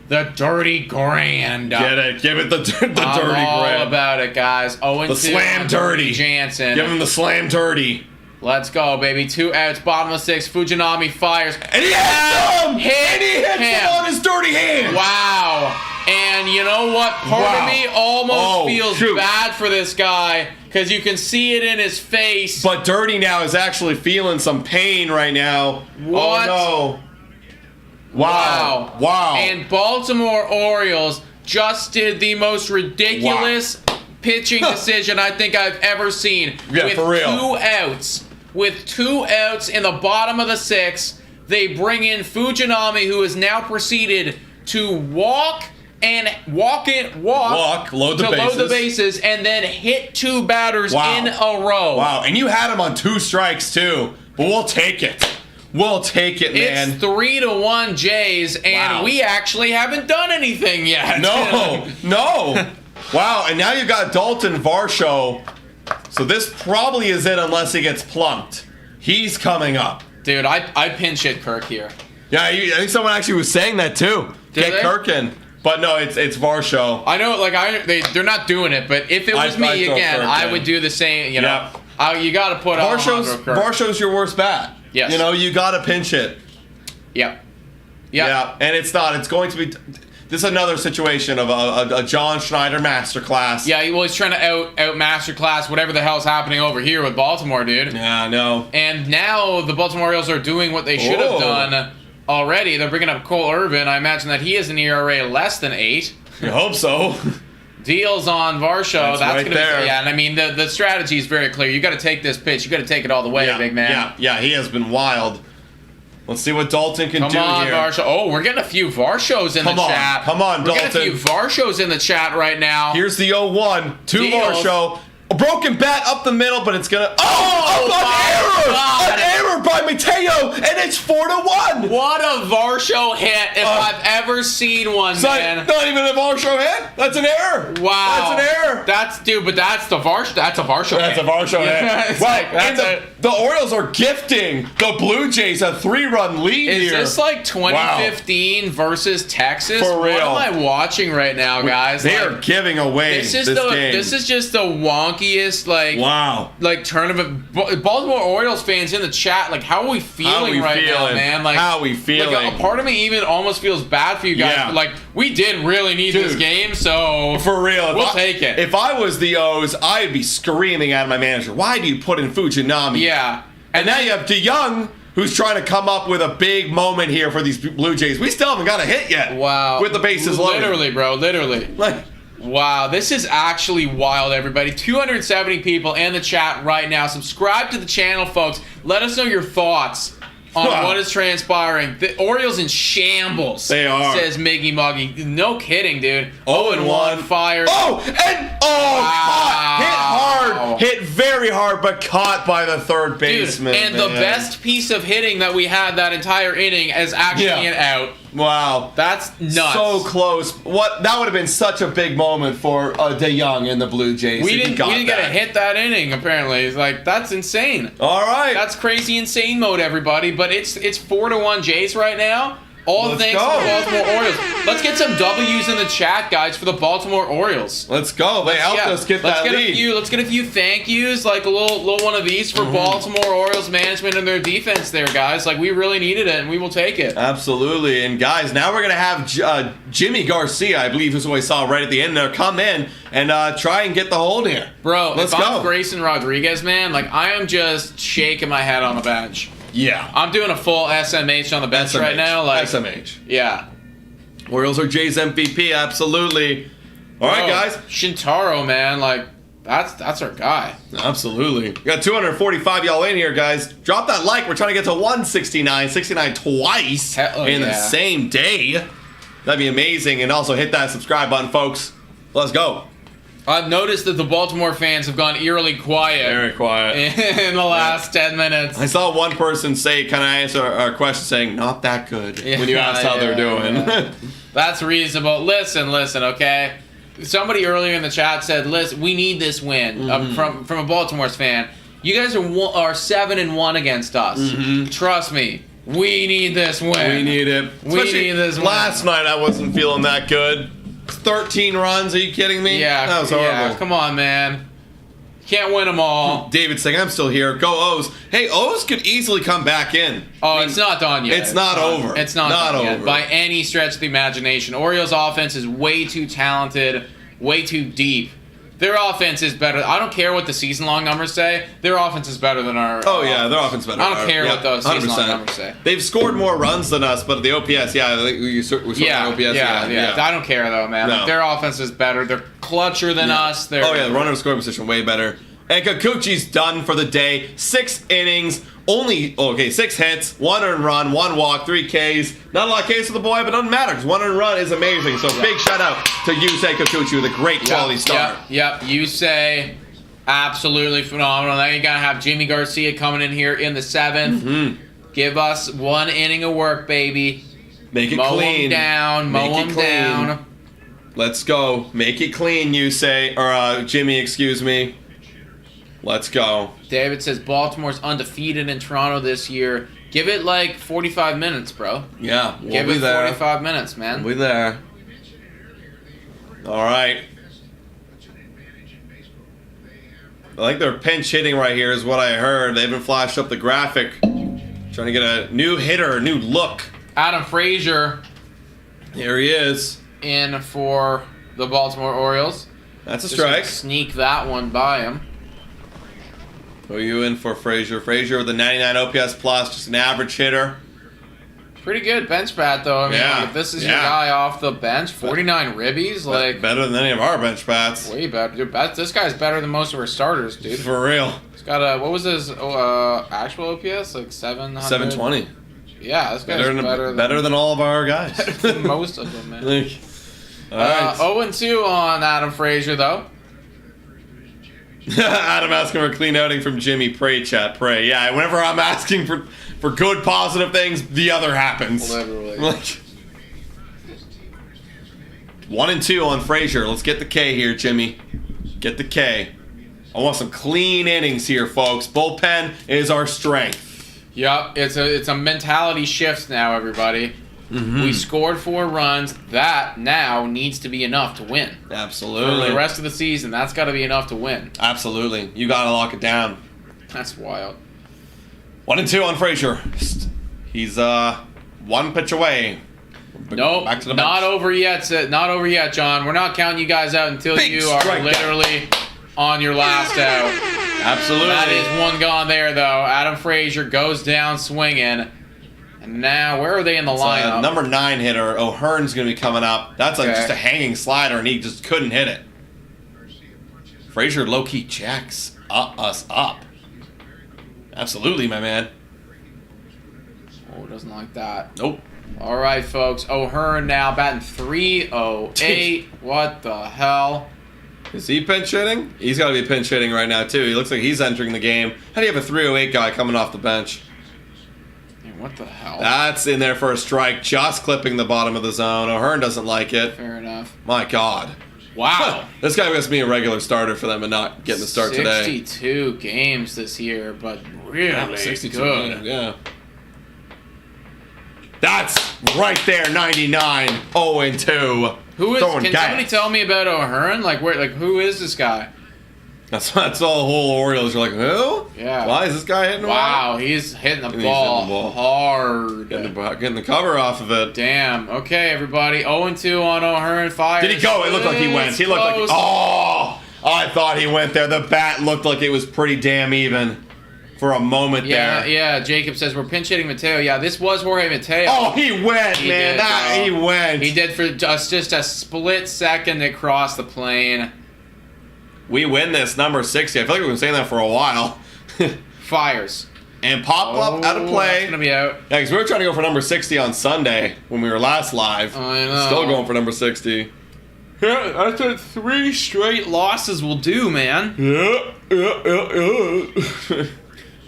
The dirty grand. Get it. Give it the dirty grand. I'm all about it, guys. 0-2. The slam dirty. Jansen. Give him the slam dirty. Let's go, baby. 2 outs, bottom of 6. Fujinami fires. And he hits him! And he hits him on his dirty hand! Wow. And you know what? Part of me almost feels bad for this guy because you can see it in his face. But Dirty now is actually feeling some pain right now. What? Oh, no. Wow. And Baltimore Orioles just did the most ridiculous pitching decision I think I've ever seen. Yeah, with for real. 2 outs. With 2 outs in the bottom of the 6th, they bring in Fujinami, who has now proceeded to load the bases, and then hit 2 batters in a row. Wow, and you had him on 2 strikes too, but we'll take it. We'll take it, man. It's 3-1 Jays, and we actually haven't done anything yet. No. Wow, and now you got Dalton Varsho, so this probably is it unless he gets plunked. He's coming up. Dude, I pinch hit Kirk here. Yeah, I think someone actually was saying that too. Get Kirk in. But no, it's Varsho. I know, they're not doing it, but if it was me again, I would do the same. You know, you got to put Varshow's your worst bat. Yes. You know, you got to pinch it. Yep. Yeah, and it's not. It's going to be. This is another situation of a John Schneider masterclass. Yeah, well, he's trying to out masterclass whatever the hell's happening over here with Baltimore, dude. Yeah, I know. And now the Baltimore Orioles are doing what they should have done already. They're bringing up Cole Irvin. I imagine that he has an ERA less than 8. You hope so. Deals on Varsho. That's right gonna there. be, and I mean the strategy is very clear. You got to take this pitch. You got to take it all the way, big man. Yeah, he has been wild. Let's see what Dalton can do here. Come on, Varsho. Oh, we're getting a few Varshos in the chat. Come on, Dalton. We're getting a few Varshos in the chat right now. Here's the 0-1. 2 Varsho. A broken bat up the middle, but it's gonna. Oh! An error by Mateo, and it's 4-1. What a Varsho hit if I've ever seen one, man. Not even a Varsho hit. That's an error. Wow. That's an error. But that's the Varsho. That's a Varsho hit. That's a Varsho hit. Wow. The Orioles are gifting the Blue Jays a 3-run lead here. Is this like 2015 versus Texas? For real. What am I watching right now, guys? They are giving away this game. This is just the wonkiest, like tournament. Baltimore Orioles fans in the chat, like, how are we feeling now, man? Like, how are we feeling? Like, a part of me even almost feels bad for you guys. Yeah. But, like, we did really need this game, so for real, we'll take it. If I was the O's, I'd be screaming at my manager, why do you put in Fujinami? Yeah. And now you have DeYoung, who's trying to come up with a big moment here for these Blue Jays. We still haven't got a hit yet. Wow. With the bases loaded. Literally, bro. Literally. Wow, this is actually wild, everybody. 270 people in the chat right now. Subscribe to the channel, folks. Let us know your thoughts on what is transpiring. The Orioles in shambles. They are. Says Miggy Muggy. No kidding, dude. 0-1. Fired. Caught. Hit hard. Hit very hard, but caught by the third baseman. Dude, and the best piece of hitting that we had that entire inning is actually an out. Wow. That's nuts. So close. That would have been such a big moment for DeYoung and the Blue Jays. We didn't get a hit that inning, apparently. It's like, that's insane. All right. That's crazy insane mode, everybody. But it's 4-1 Jays right now. All thanks to the Baltimore Orioles. Let's get some W's in the chat, guys, for the Baltimore Orioles. Let's go. They helped us get that lead. Let's get a few thank yous, like a little one of these for Baltimore Orioles management and their defense there, guys. Like, we really needed it, and we will take it. Absolutely. And, guys, now we're going to have Jimmy Garcia, I believe is who I saw right at the end there, come in and try and get the hold here. Bro, if I'm Grayson Rodriguez, man, like, I am just shaking my head on the bench. Yeah. I'm doing a full SMH on the bench right now. Like, SMH. Yeah. Orioles are Jays MVP, absolutely. All right, guys. Shintaro, man, like, that's our guy. Absolutely. We got 245 y'all in here, guys. Drop that like. We're trying to get to 169. 69 twice in the same day. That'd be amazing. And also hit that subscribe button, folks. Let's go. I've noticed that the Baltimore fans have gone eerily quiet. Very quiet. In the last 10 minutes. I saw one person say, can I answer our question, saying, not that good, when you asked how they're doing. Yeah. That's reasonable. Listen, okay? Somebody earlier in the chat said, listen, we need this win from a Baltimore fan. You guys are 7-1 against us. Trust me. We need this win. We need it. We need this win. Last night I wasn't feeling that good. 13 runs, are you kidding me? Yeah. That was horrible. Yeah, come on, man. Can't win them all. David's saying, I'm still here. Go O's. Hey, O's could easily come back in. Oh, it's not done yet. It's not over. It's not done yet by any stretch of the imagination. Orioles' offense is way too talented, way too deep. Their offense is better. I don't care what the season-long numbers say. Their offense is better than our their offense is better. I don't care what those season-long numbers say. They've scored more runs than us, but the OPS, we sort of OPS. Yeah. I don't care, though, man. No. Like, their offense is better. They're clutcher than us. The runner scoring position way better. And Kikuchi's done for the day. 6 innings. 6 hits, 1 earned run, 1 walk, 3 Ks. Not a lot of Ks for the boy, but doesn't matter because 1 earned run is amazing. So big shout out to Yusei Kikuchi with a great quality start. Yep. Yusei, absolutely phenomenal. Now you gotta have Jimmy Garcia coming in here in the 7th. Give us 1 inning of work, baby. Make it mow clean. Mow him down. Let's go. Make it clean, Yusei or Jimmy, excuse me. Let's go. David says Baltimore's undefeated in Toronto this year. Give it like 45 minutes, bro. Yeah, give it 45 minutes, man. We'll be there. All right. I think they're pinch hitting right here is what I heard. They haven't flashed up the graphic. Trying to get a new hitter, a new look. Adam Frazier. Here he is. In for the Baltimore Orioles. That's a strike. Sneak that one by him. Who are you in for, Frazier? Frazier with a 99 OPS plus, just an average hitter. Pretty good bench bat, though. I mean, like, if this is your guy off the bench, 49 ribbies, like better than any of our bench bats. Way better, dude. This guy's better than most of our starters, dude. For real. He's got a what was his actual OPS? Like 720. Yeah, this guy's better than all of our guys. Better than most of them, man. All right. 0-2 on Adam Frazier, though. Adam asking for a clean outing from Jimmy. Pray, chat, pray. Yeah, whenever I'm asking for good, positive things, the other happens. Literally. 1-2 on Frazier. Let's get the K here, Jimmy. Get the K. I want some clean innings here, folks. Bullpen is our strength. Yep, it's a mentality shift now, everybody. We scored 4 runs. That now needs to be enough to win. Absolutely. For the rest of the season, that's got to be enough to win. Absolutely. You got to lock it down. That's wild. 1-2 on Frazier. He's 1 pitch away. Nope, Back to the not bench. over yet. Not over yet, John. We're not counting you guys out until Big you are strikeout. literally on your last out. Absolutely. That is 1 gone there, though. Adam Frazier goes down swinging. And now, where are they in the lineup? Number 9 hitter, O'Hearn's going to be coming up. That's Okay. just a hanging slider, and he just couldn't hit it. Frazier low-key checks us up. Absolutely, my man. Oh, doesn't like that. Nope. All right, folks. O'Hearn now batting .308. What the hell? Is he pinch hitting? He's got to be pinch hitting right now, too. He looks like he's entering the game. How do you have a .308 guy coming off the bench? Man, what the hell? That's in there for a strike, just clipping the bottom of the zone. O'Hearn doesn't like it. Fair enough. My God. Wow. This guy must be a regular starter for them and not getting the start today. 62 games this year, but really 62 good. games, yeah. That's right there, 99, 0-2. Who is? Throwing Can gas. somebody tell me about O'Hearn? Like where? Like who is this guy? That's all the whole Orioles are like, who? Yeah. Why is this guy hitting the Wow, he's hitting the He's ball, hitting the ball. hard. Getting the cover off of it. Damn. Okay, everybody. 0-2 on O'Hearn. Fire. Did he go? It looked like he went. He looked like, oh, I thought he went there. The bat looked like it was pretty damn even for a moment Yeah, there. yeah. Jacob says we're pinch hitting Mateo. Yeah, this was Jorge Mateo. Oh, he went, He man. did, He bro. went. He did for just a split second to cross the plane. We win this number 60. I feel like we've been saying that for a while. Fires. And pop up out of That's play. gonna be out. Yeah, because we were trying to go for number 60 on Sunday when we were last live. I know. Still going for number 60. Yeah, that's what 3 straight losses will do, man. Yeah.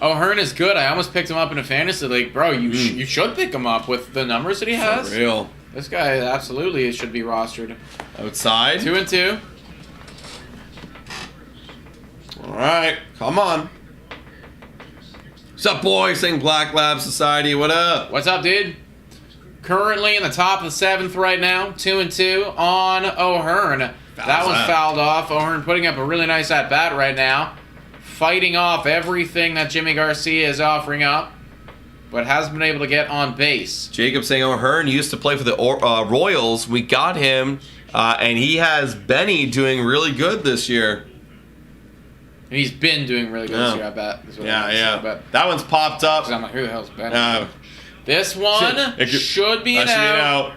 O'Hearn is good. I almost picked him up in a fantasy league. Bro, you should pick him up with the numbers that he has. For real. This guy absolutely should be rostered. Outside. 2-2. All right, come on. What's up, boys? Saying Black Lab Society. What up? What's up, dude? Currently in the top of the 7th right now. 2-2 on O'Hearn. That one's out. fouled off. O'Hearn putting up a really nice at-bat right now. Fighting off everything that Jimmy Garcia is offering up. But hasn't been able to get on base. Jacob saying O'Hearn used to play for the Royals. We got him, and he has Benny doing really good this year. And he's been doing really good this Yeah. year, I bet. Is what I'm Yeah, gonna say, yeah. But That one's popped up. I'm like, who the hell's Ben? This It one could- should be an that should be an out. out.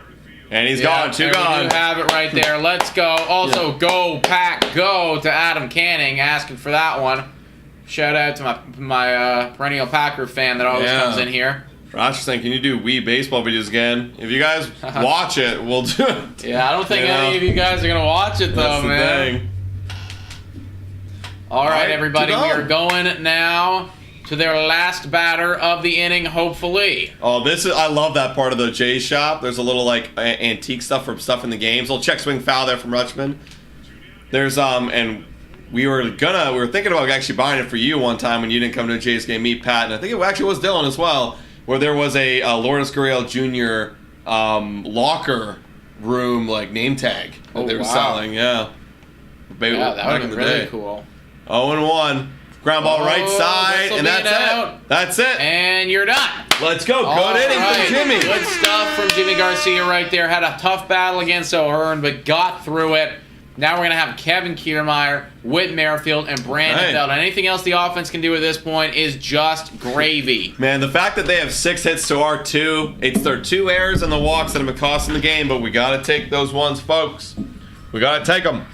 And he's Yeah, gone. 2 and gone. We do have it right there. Let's go. Also, go, Pack, go to Adam Canning asking for that one. Shout out to my perennial Packer fan that always Yeah. comes in here. Roger's saying, can you do Wii baseball videos again? If you guys watch it, we'll do it. Yeah, I don't think You know, any of you guys are going to watch it, though, That's the man. thing. All right, right, everybody, keep we going. are going now to their last batter of the inning, hopefully. Oh, I love that part of the JAYS shop. There's a little like antique stuff from stuff in the games. Little check swing foul there from Rutschman. There's and we were thinking about actually buying it for you one time when you didn't come to a JAYS game, meet Pat, and I think it actually was Dylan as well, where there was a Lourdes Gurriel Jr. Locker room like name tag that they were selling. Yeah. Yeah, that back would in be the really day. cool. 0-1. Ground ball right Oh, side, this'll and be that's an it. out. That's it. And you're done. Let's go. All Good inning right. for Jimmy. Good stuff from Jimmy Garcia right there. Had a tough battle against O'Hearn, but got through it. Now we're going to have Kevin Kiermaier, Whit Merrifield, and Brandon Right. Belt. Anything else the offense can do at this point is just gravy. Man, the fact that they have 6 hits to our 2, it's their 2 errors and the walks that have been costing the game, but we got to take those ones, folks. We got to take them.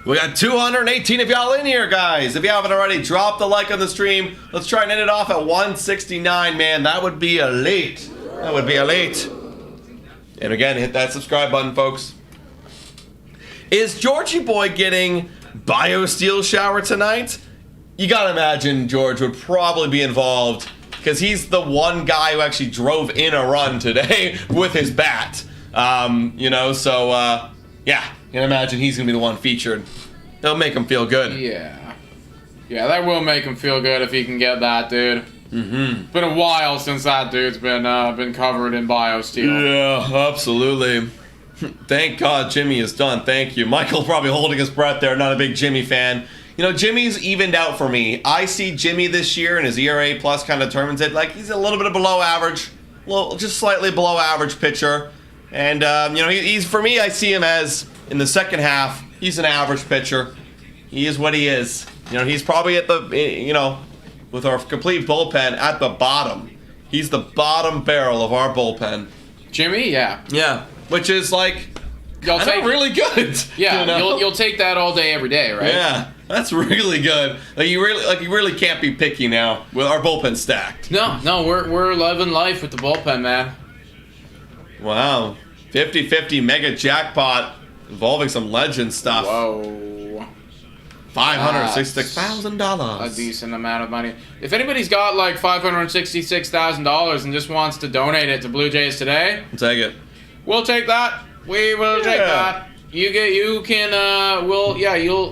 We got 218 of y'all in here, guys. If you haven't already, drop the like on the stream. Let's try and end it off at 169, man. That would be elite. That would be elite. And again, hit that subscribe button, folks. Is Georgie Boy getting BioSteel shower tonight, you gotta imagine George would probably be involved because he's the one guy who actually drove in a run today with his bat. You know, so yeah, you can imagine he's gonna be the one featured. It'll make him feel good. Yeah, that will make him feel good if he can get that, dude. Mm-hmm. Been a while since that dude's been covered in BioSteel. Yeah, absolutely. Thank God Jimmy is done. Thank you. Michael probably holding his breath there. Not a big Jimmy fan. You know, Jimmy's evened out for me. I see Jimmy this year, and his ERA plus kind of determines it. Like, he's a little bit of below average, just slightly below average pitcher. And, you know, he's for me, I see him as, in the second half, he's an average pitcher. He is what he is. You know, he's probably at the, you know, with our complete bullpen at the bottom. He's the bottom barrel of our bullpen. Jimmy, yeah. Yeah, which is like, You'll take really good. Yeah, you know? you'll take that all day, every day, right? Yeah, that's really good. You really can't be picky now with our bullpen stacked. No, we're loving life with the bullpen, man. Wow, 50-50 mega jackpot involving some legend stuff. Whoa, $566,000. a decent amount of money. If anybody's got like $566,000 and just wants to donate it to Blue Jays today, I'll take it. we'll take that. We will take that. You'll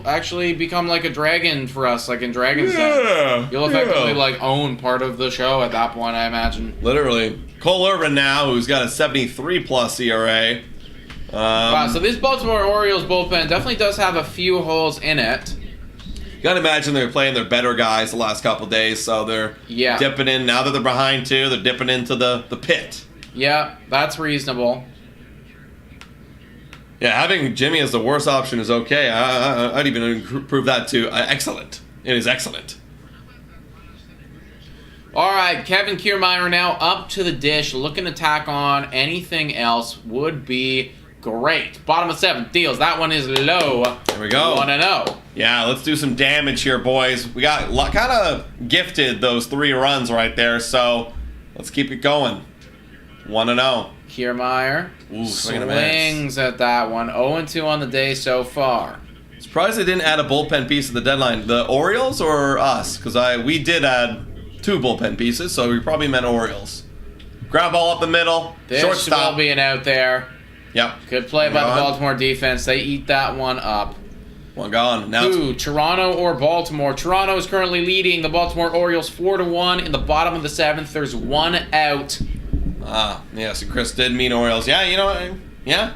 actually become like a dragon for us, like in Dragon's Den. You'll effectively like own part of the show at that point, I imagine. Literally. Cole Irvin now, who's got a 73 plus ERA. Wow, so this Baltimore Orioles bullpen definitely does have a few holes in it. You gotta imagine they're playing their better guys the last couple days, so they're dipping in. Now that they're behind 2, they're dipping into the pit. Yeah, that's reasonable. Yeah, having Jimmy as the worst option is okay. I'd even improve that to excellent. It is excellent. All right, Kevin Kiermaier now up to the dish, looking to tack on anything else would be great. Bottom of 7th deals. That one is low. There we go. 1-0. Yeah, let's do some damage here, boys. We got kind of gifted those 3 runs right there, so let's keep it going. 1-0. Kiermaier swings at that one. 0-2 on the day so far. Surprised they didn't add a bullpen piece at the deadline. The Orioles or us? Because we did add 2 bullpen pieces, so we probably meant Orioles. Ground ball up the middle. This Shortstop. will be an out there. Yep. Good play by the Baltimore defense. They eat that one up. One gone. Now Toronto or Baltimore. Toronto is currently leading the Baltimore Orioles 4-1 in the bottom of the 7th. There's 1 out. Yeah, so Chris did mean Orioles. Yeah, you know, yeah.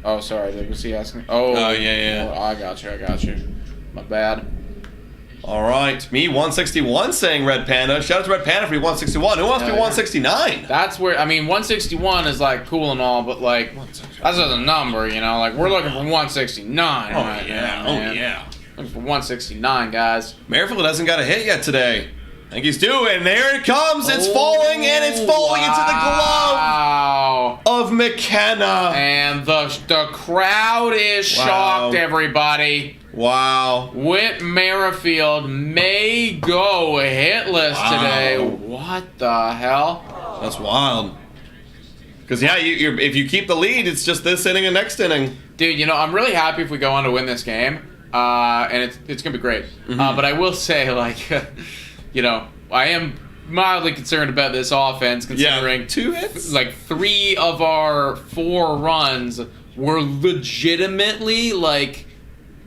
Oh, sorry. Was he asking? Oh, yeah. Oh, I got you. My bad. All right. Me, 161 saying Red Panda. Shout out to Red Panda for 161. Who wants to be 169? That's where, 161 is, like, cool and all, but, like, that's just a number, you know? Like, we're looking for 169 right now, man. Yeah. Looking for 169, guys. Merrifield hasn't got a hit yet today. I think he's due, and there it comes. It's falling, and it's falling into the glove of McKenna. And the crowd is shocked, everybody. Wow. Whit Merrifield may go hitless today. What the hell? That's wild. Because, yeah, if you keep the lead, it's just this inning and next inning. Dude, you know, I'm really happy if we go on to win this game. And it's going to be great. But I will say, like... You know, I am mildly concerned about this offense, considering 2 hits? Like 3 of our 4 runs were legitimately like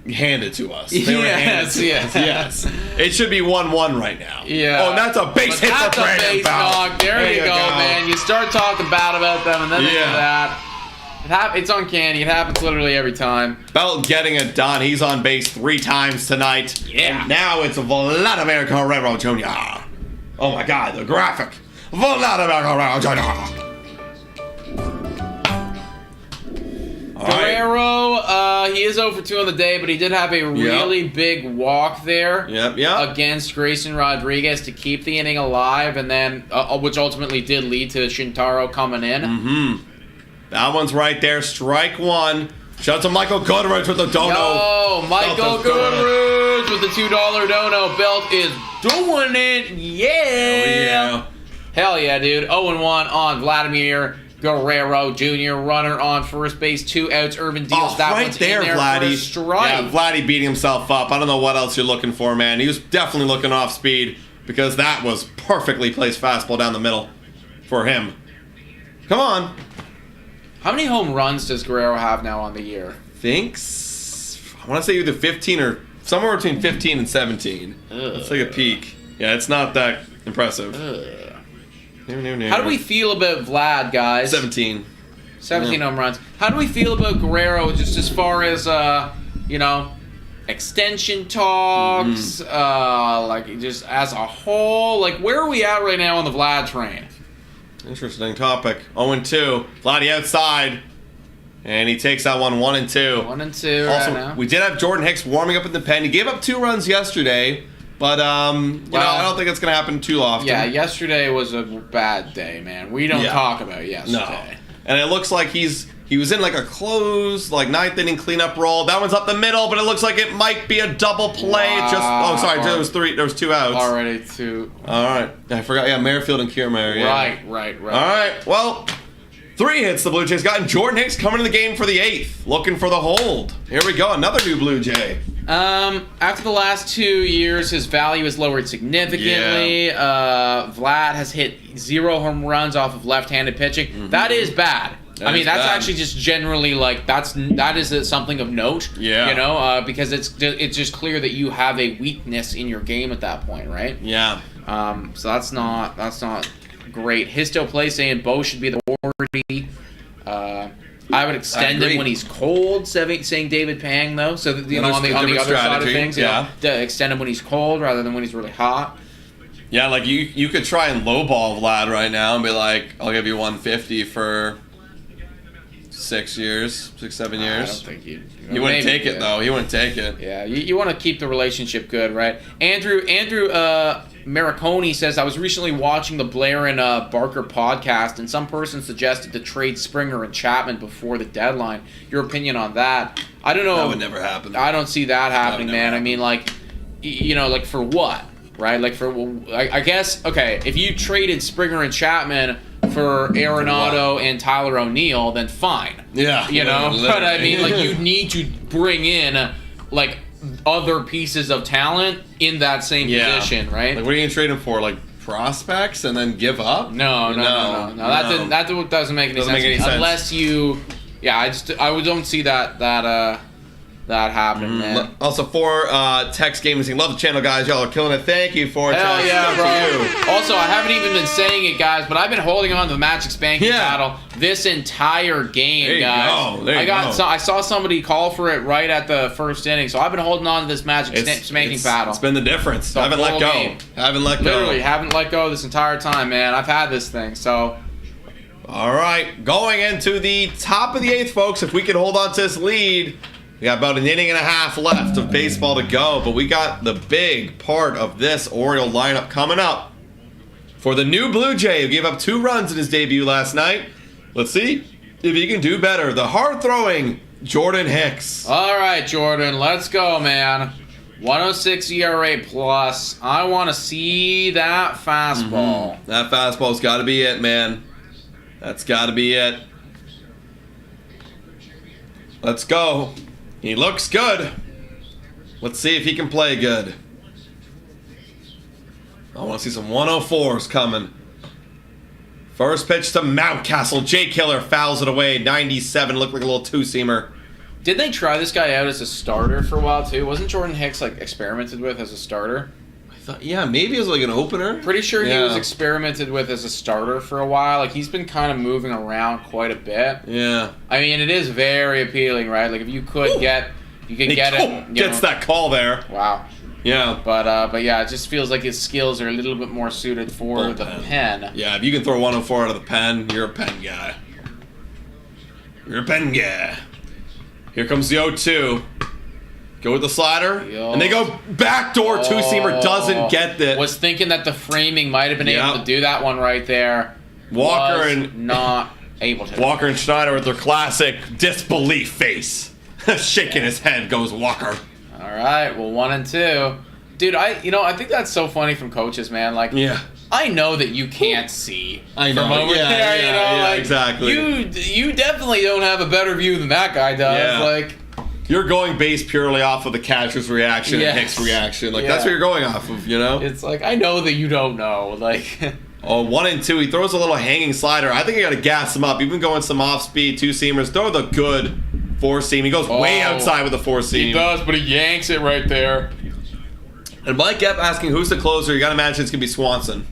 handed to us. They were handed to us. Yes. It should be 1-1 right now. Yeah. Oh, and that's a base hit for Brandon base Belt. knock. There you go, man. You start talking bad about them, and then they do that. It's uncanny. It happens literally every time. Belt getting it done. He's on base 3 times tonight. Yeah. And now it's Vladimir Guerrero Jr. Oh my God, the graphic. Vladimir Guerrero Jr. Guerrero, he is 0-2 on the day, but he did have a really big walk there against Grayson Rodriguez to keep the inning alive, and then which ultimately did lead to Shintaro coming in. That one's right there. Strike 1. Shout out to Michael Goodrich with the dono. Oh, Michael Goodrich with the $2 dono. Belt is doing it. Yeah. Oh, yeah. Hell yeah, dude. 0-1 on Vladimir Guerrero Jr. runner on first base, 2 outs. Irvin deals that right one's there, in there Vladdy. for a strike. Yeah, Vladdy beating himself up. I don't know what else you're looking for, man. He was definitely looking off speed because that was perfectly placed fastball down the middle for him. Come on. How many home runs does Guerrero have now on the year? I want to say either 15 or somewhere between 15 and 17. Let's take a peek. Yeah, it's not that impressive. How do we feel about Vlad, guys? 17. 17 home runs. How do we feel about Guerrero just as far as, extension talks, like just as a whole? Like, where are we at right now on the Vlad train? Interesting topic. 0-2. Vladdy outside. And he takes that one 1-2. 1-2 Also, right now. we did have Jordan Hicks warming up in the pen. He gave up 2 runs yesterday, but I don't think it's going to happen too often. Yeah, yesterday was a bad day, man. We don't talk about yesterday. No. And it looks like he was in like a close, like 9th inning cleanup roll. That one's up the middle, but it looks like it might be a double play. Wow. There was 3. There was 2 outs. Already 2. All right. I forgot. Yeah, Merrifield and Kiermaier. Yeah. Right. All right. Well, 3 hits the Blue Jays got, and Jordan Hicks coming to the game for the 8th, looking for the hold. Here we go, another new Blue Jay. After the last 2 years, his value has lowered significantly. Vlad has hit 0 home runs off of left-handed pitching. Mm-hmm. That is bad. That's bad. actually just generally like that is something of note. Yeah. Because it's just clear that you have a weakness in your game at that point, right? Yeah. So that's not great. Histo play saying Bo should be the 40. I would extend him when he's cold, saying David Pang though. So that, on the other side of things, to extend him when he's cold rather than when he's really hot. Yeah, like you could try and lowball Vlad right now and be like, I'll give you 150 for 6 years, 6-7 years. I don't think he wouldn't take it though. He wouldn't take it. Yeah, you want to keep the relationship good, right? Andrew Mariconi says, I was recently watching the Blair and Barker podcast, and some person suggested to trade Springer and Chapman before the deadline. Your opinion on that? I don't know. That would never happen. I don't see that happening, man. I mean, like, like for what, right? Like I guess, okay, if you traded Springer and Chapman for Arenado and Tyler O'Neill, then fine. Yeah. But I mean, like, you need to bring in, like, other pieces of talent in that same position, right? Like, what are you gonna trade him for? Like prospects and then give up? No. That doesn't make any sense. Unless you, I don't see that happening, man. Also, for Text Gaming, love the channel, guys. Y'all are killing it. Thank you for it. Hell yeah, bro. Also, I haven't even been saying it, guys, but I've been holding on to the Magic Spanking battle this entire game, guys. There you go. I saw somebody call for it right at the first inning, so I've been holding on to this Magic Spanking battle. It's been the difference. I haven't let go. Literally, haven't let go this entire time, man. I've had this thing, so. All right, going into the top of the 8th, folks. If we can hold on to this lead. We got about 1.5 innings left of baseball to go, but we got the big part of this Oriole lineup coming up for the new Blue Jay who gave up 2 runs in his debut last night. Let's see if he can do better. The hard-throwing Jordan Hicks. All right, Jordan, let's go, man. 106 ERA plus. I want to see that fastball. Mm-hmm. That fastball's got to be it, man. That's got to be it. Let's go. He looks good. Let's see if he can play good. I want to see some 104s coming. First pitch to Mountcastle. Jay Killer fouls it away. 97. Looked like a little two-seamer. Did they try this guy out as a starter for a while too? Wasn't Jordan Hicks like experimented with as a starter? Yeah, maybe it was like an opener. Pretty sure he was experimented with as a starter for a while. Like, he's been kind of moving around quite a bit. Yeah. I mean, it is very appealing, right? Like, if you could get him. Gets that call there. Wow. Yeah. But yeah, it just feels like his skills are a little bit more suited for the pen. Yeah, if you can throw 104 out of the pen, you're a pen guy. You're a pen guy. Here comes the 0-2. Go with the slider, and they go backdoor two-seamer. Doesn't get that. Was thinking that the framing might have been able to do that one right there. Walker was and not able to. Walker and Schneider with their classic disbelief face, shaking his head. Goes Walker. All right, well, 1 and 2, dude. I think that's so funny from coaches, man. Like, I know that you can't see. I know. From over Yeah, there, yeah, you know, yeah, like, exactly. You definitely don't have a better view than that guy does. Yeah. Like, You're going based purely off of the catcher's reaction Yes. and Hicks' reaction. Like, Yeah. that's what you're going off of, you know? it's like, I know that you don't know. Like, Oh, 1-2. He throws a little hanging slider. I think you got to gas him up. Even going some off-speed, two-seamers. Throw the good four-seam. He goes way outside with the four-seam. he does, but he yanks it right there. And Mike kept asking, who's the closer? You got to imagine it's going to be Swanson.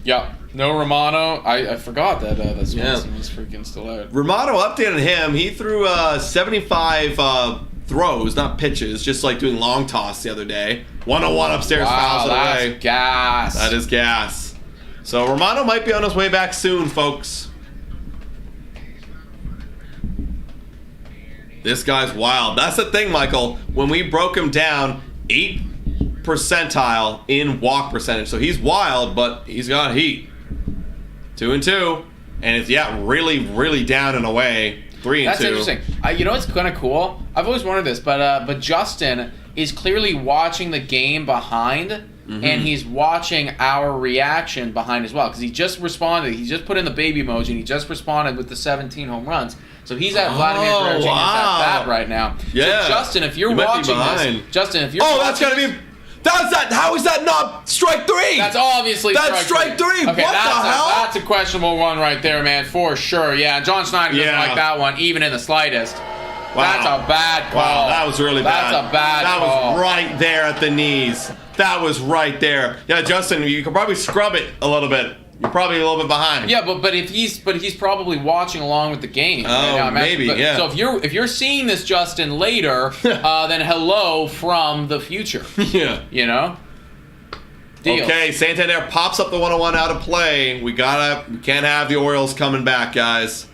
Yep. No Romano. I forgot that Swanson was freaking still out. Romano updated him. He threw 75 throws, not pitches, just like doing long toss the other day. 101 upstairs, fouls it away. That's gas. That is gas. So Romano might be on his way back soon, folks. This guy's wild. That's the thing, Michael. When we broke him down, 8th percentile in walk percentage. So he's wild, but he's got heat. 2-2. And it's, really, really down and away. 3-2. That's interesting. You know what's kind of cool? I've always wondered this, but Justin is clearly watching the game behind, and he's watching our reaction behind as well, because he just responded. He just put in the baby emoji, and he just responded with the 17 home runs. So he's at Vladimir Guerrero Jr.'s at bat right now. Yeah. So Justin, if you're watching this, Justin, if you're that's gotta be. How is that not strike 3? That's obviously strike 3. Okay, What the hell? That's a questionable one right there, man, for sure. Yeah, John Snyder doesn't like that one, even in the slightest. Wow. That's a bad call. Wow, that was really bad. That's a bad that call. That was right there at the knees. That was right there. Yeah, Justin, you could probably scrub it a little bit. You're probably a little bit behind. Yeah, but he's probably watching along with the game. Oh, right now. maybe. Yeah. So if you're seeing this, Justin, later, then hello from the future. Yeah. You know. Deal. Okay, Santander pops up the 101 out of play. We can't have the Orioles coming back, guys.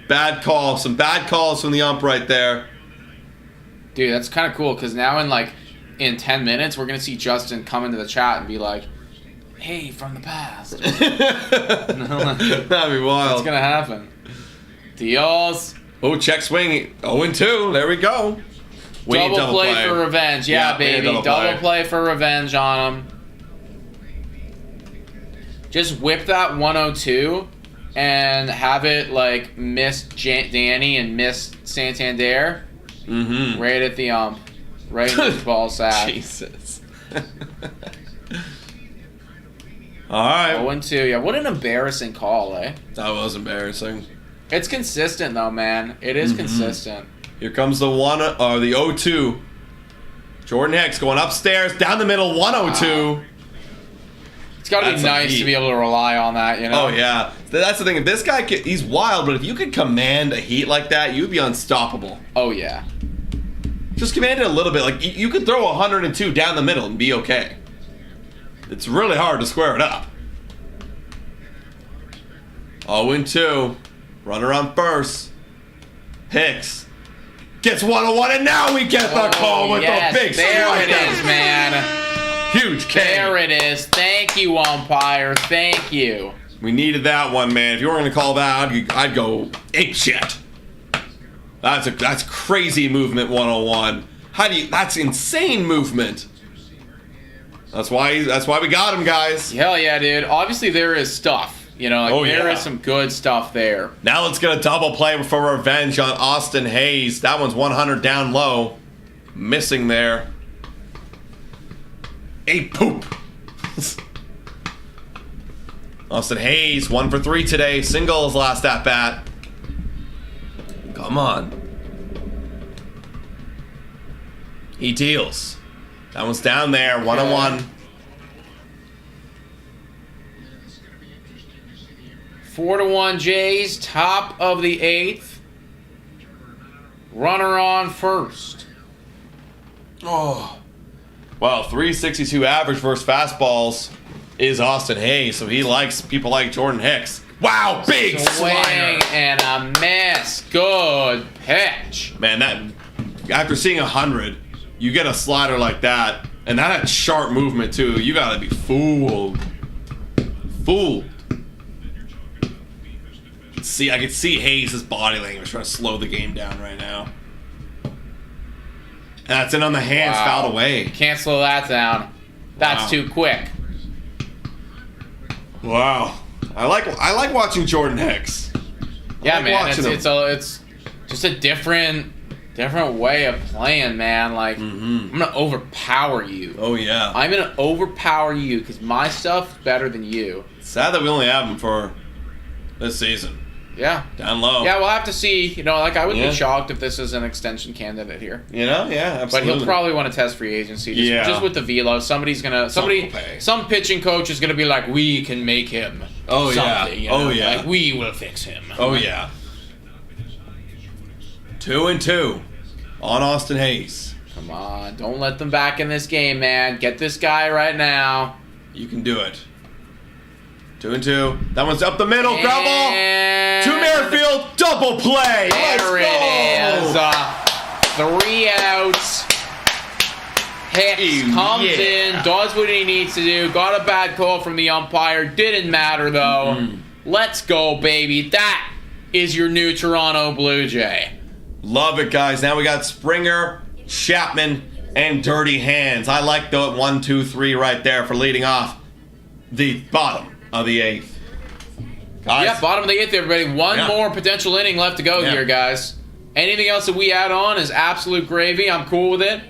Bad call. Some bad calls from the ump right there. Dude, that's kind of cool, because now in 10 minutes, we're going to see Justin come into the chat and be like, hey, from the past. That'd be wild. What's going to happen? Deals. Oh, check swing. 0-2. There we go. We need Double play for revenge. Yeah, baby. Double play for revenge on him. Just whip that 102 and have it, like, miss Danny and miss Santander. Mm-hmm. Right at the ump. Right in his ball sack. Jesus. All right. 0-2. Yeah, what an embarrassing call, eh? That was embarrassing. It's consistent, though, man. It is consistent. Here comes the 0-2. Jordan Hicks going upstairs, down the middle, 102. Wow. It's got to be nice to be able to rely on that, you know? Oh, yeah. That's the thing. If this guy, he's wild, but if you could command a heat like that, you'd be unstoppable. Oh, yeah. Just command it a little bit. Like, you could throw 102 down the middle and be okay. It's really hard to square it up. 0-2. Runner on first. Hicks gets 101, and now we get the call with the big strike. There it is, man. Huge K. There it is. Thank you, umpire. Thank you. We needed that one, man. If you were going to call that, I'd go ape shit. That's crazy movement 101. That's insane movement. That's why we got him, guys. Hell yeah, dude. Obviously there is stuff. You know, like there is some good stuff there. Now let's get a double play for revenge on Austin Hayes. That one's 100 down low. Missing there. A poop. Austin Hayes, 1 for 3 today. Single his last at bat. Come on. He deals. That one's down there, 1-1. 4-1 Jays, top of the 8th. Runner on first. Oh. Well, 362 average versus fastballs is Austin Hayes, so he likes people like Jordan Hicks. Wow, big Swing slider. and a miss. Good pitch. Man, that after seeing 100, you get a slider like that, and that had sharp movement too. You gotta be fooled. Fooled. See, I can see Hayes' body language trying to slow the game down right now. That's in on the hands, fouled away. Can't slow that down. That's too quick. Wow. I like watching Jordan Hicks. Yeah, man. It's just a different way of playing, man. Like, I'm gonna overpower you. Oh yeah. I'm gonna overpower you because my stuff's better than you. Sad that we only have him for this season. Yeah. Down low. Yeah, we'll have to see. You know, like I wouldn't be shocked if this is an extension candidate here. You know, yeah, absolutely. But he'll probably want to test free agency. Just with the velo. Some pitching coach is gonna be like, we can make him. Oh something, yeah. You know? Oh yeah. Like we will fix him. Oh yeah. 2-2 on Austin Hayes. Come on, don't let them back in this game, man. Get this guy right now. You can do it. 2-2. That one's up the middle. Ground ball to Merrifield. Double play. There it is. 3 outs. Hicks comes in, does what he needs to do. Got a bad call from the umpire. Didn't matter though. Let's go, baby. That is your new Toronto Blue Jay. Love it, guys. Now we got Springer, Chapman, and Dirty Hands. I like the 1, 2, 3 right there for leading off the bottom of the 8th. Guys. Yeah, bottom of the 8th, everybody. One more potential inning left to go here, guys. Anything else that we add on is absolute gravy. I'm cool with it.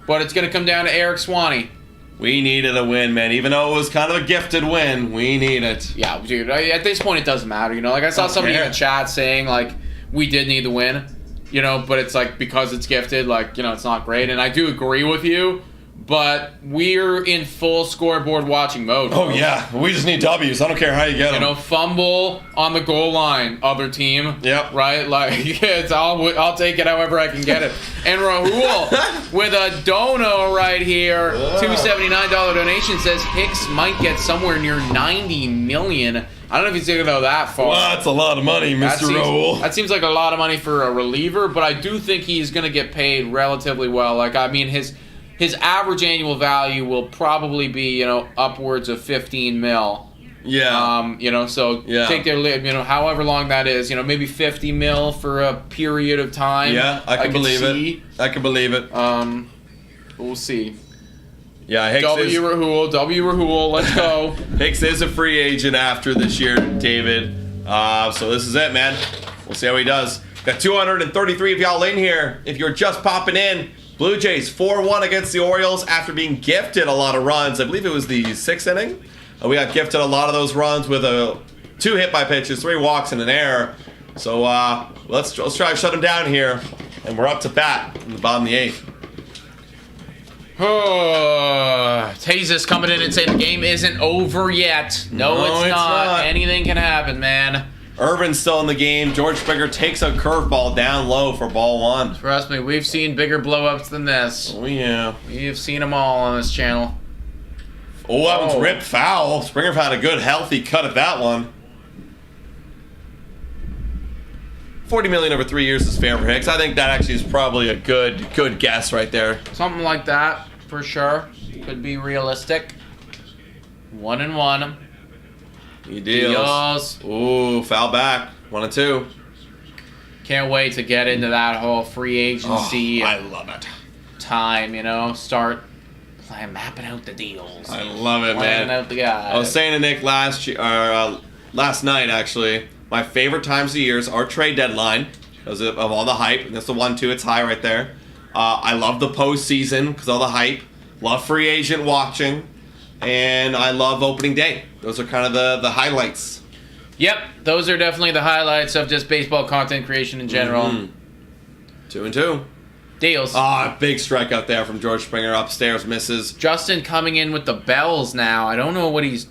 But it's going to come down to Eric Swanee. We needed a win, man. Even though it was kind of a gifted win, we need it. Yeah, dude. At this point, it doesn't matter. You know, like I saw somebody in the chat saying, like, we did need the win. You know, but it's like, because it's gifted, like, you know, it's not great. And I do agree with you. But we're in full scoreboard watching mode. Oh, yeah. We just need W's. I don't care how you get them. You know, fumble on the goal line, other team. Yep. Right? Like, I'll take it however I can get it. And Rahul with a dono right here. $279 donation says Hicks might get somewhere near $90 million. I don't know if he's going to go that far. Well, that's a lot of money, Mr. Rahul. That seems like a lot of money for a reliever, but I do think he's going to get paid relatively well. Like, I mean, his average annual value will probably be, you know, upwards of 15 mil. Yeah. You know, so take their, you know, however long that is, you know, maybe 50 mil for a period of time. Yeah, I can believe it. I can believe it. We'll see. Yeah, Hicks Rahul, let's go. Hicks is a free agent after this year, David. So this is it, man. We'll see how he does. Got 233 of y'all in here. If you're just popping in, Blue Jays 4-1 against the Orioles after being gifted a lot of runs. I believe it was the 6th inning. We got gifted a lot of those runs with 2 hit by pitches, 3 walks, and an error. So let's try to shut him down here. And we're up to bat in the bottom of the 8th. Tazis coming in and saying the game isn't over yet. No, it's not. Anything can happen, man. Irvin's still in the game. George Springer takes a curveball down low for ball 1. Trust me, we've seen bigger blowups than this. Oh, yeah. We've seen them all on this channel. Oh, that one's ripped foul. Springer had a good, healthy cut at that one. $40 million over 3 years is fair for Hicks. I think that actually is probably a good guess right there. Something like that, for sure. Could be realistic. 1-1. He deals. Ooh, foul back. 1-2. Can't wait to get into that whole free agency. I love it. Time, you know, start mapping out the deals. I love it, Planning out the guys. I was saying to Nick last night, actually, my favorite times of the years are trade deadline because of all the hype. And that's the 1-2. It's high right there. I love the postseason because of all the hype. Love free agent watching. And I love opening day. Those are kind of the highlights. Yep, those are definitely the highlights of just baseball content creation in general. 2-2. Deals. Big strikeout there from George Springer. Upstairs misses. Justin coming in with the bells now. I don't know what he's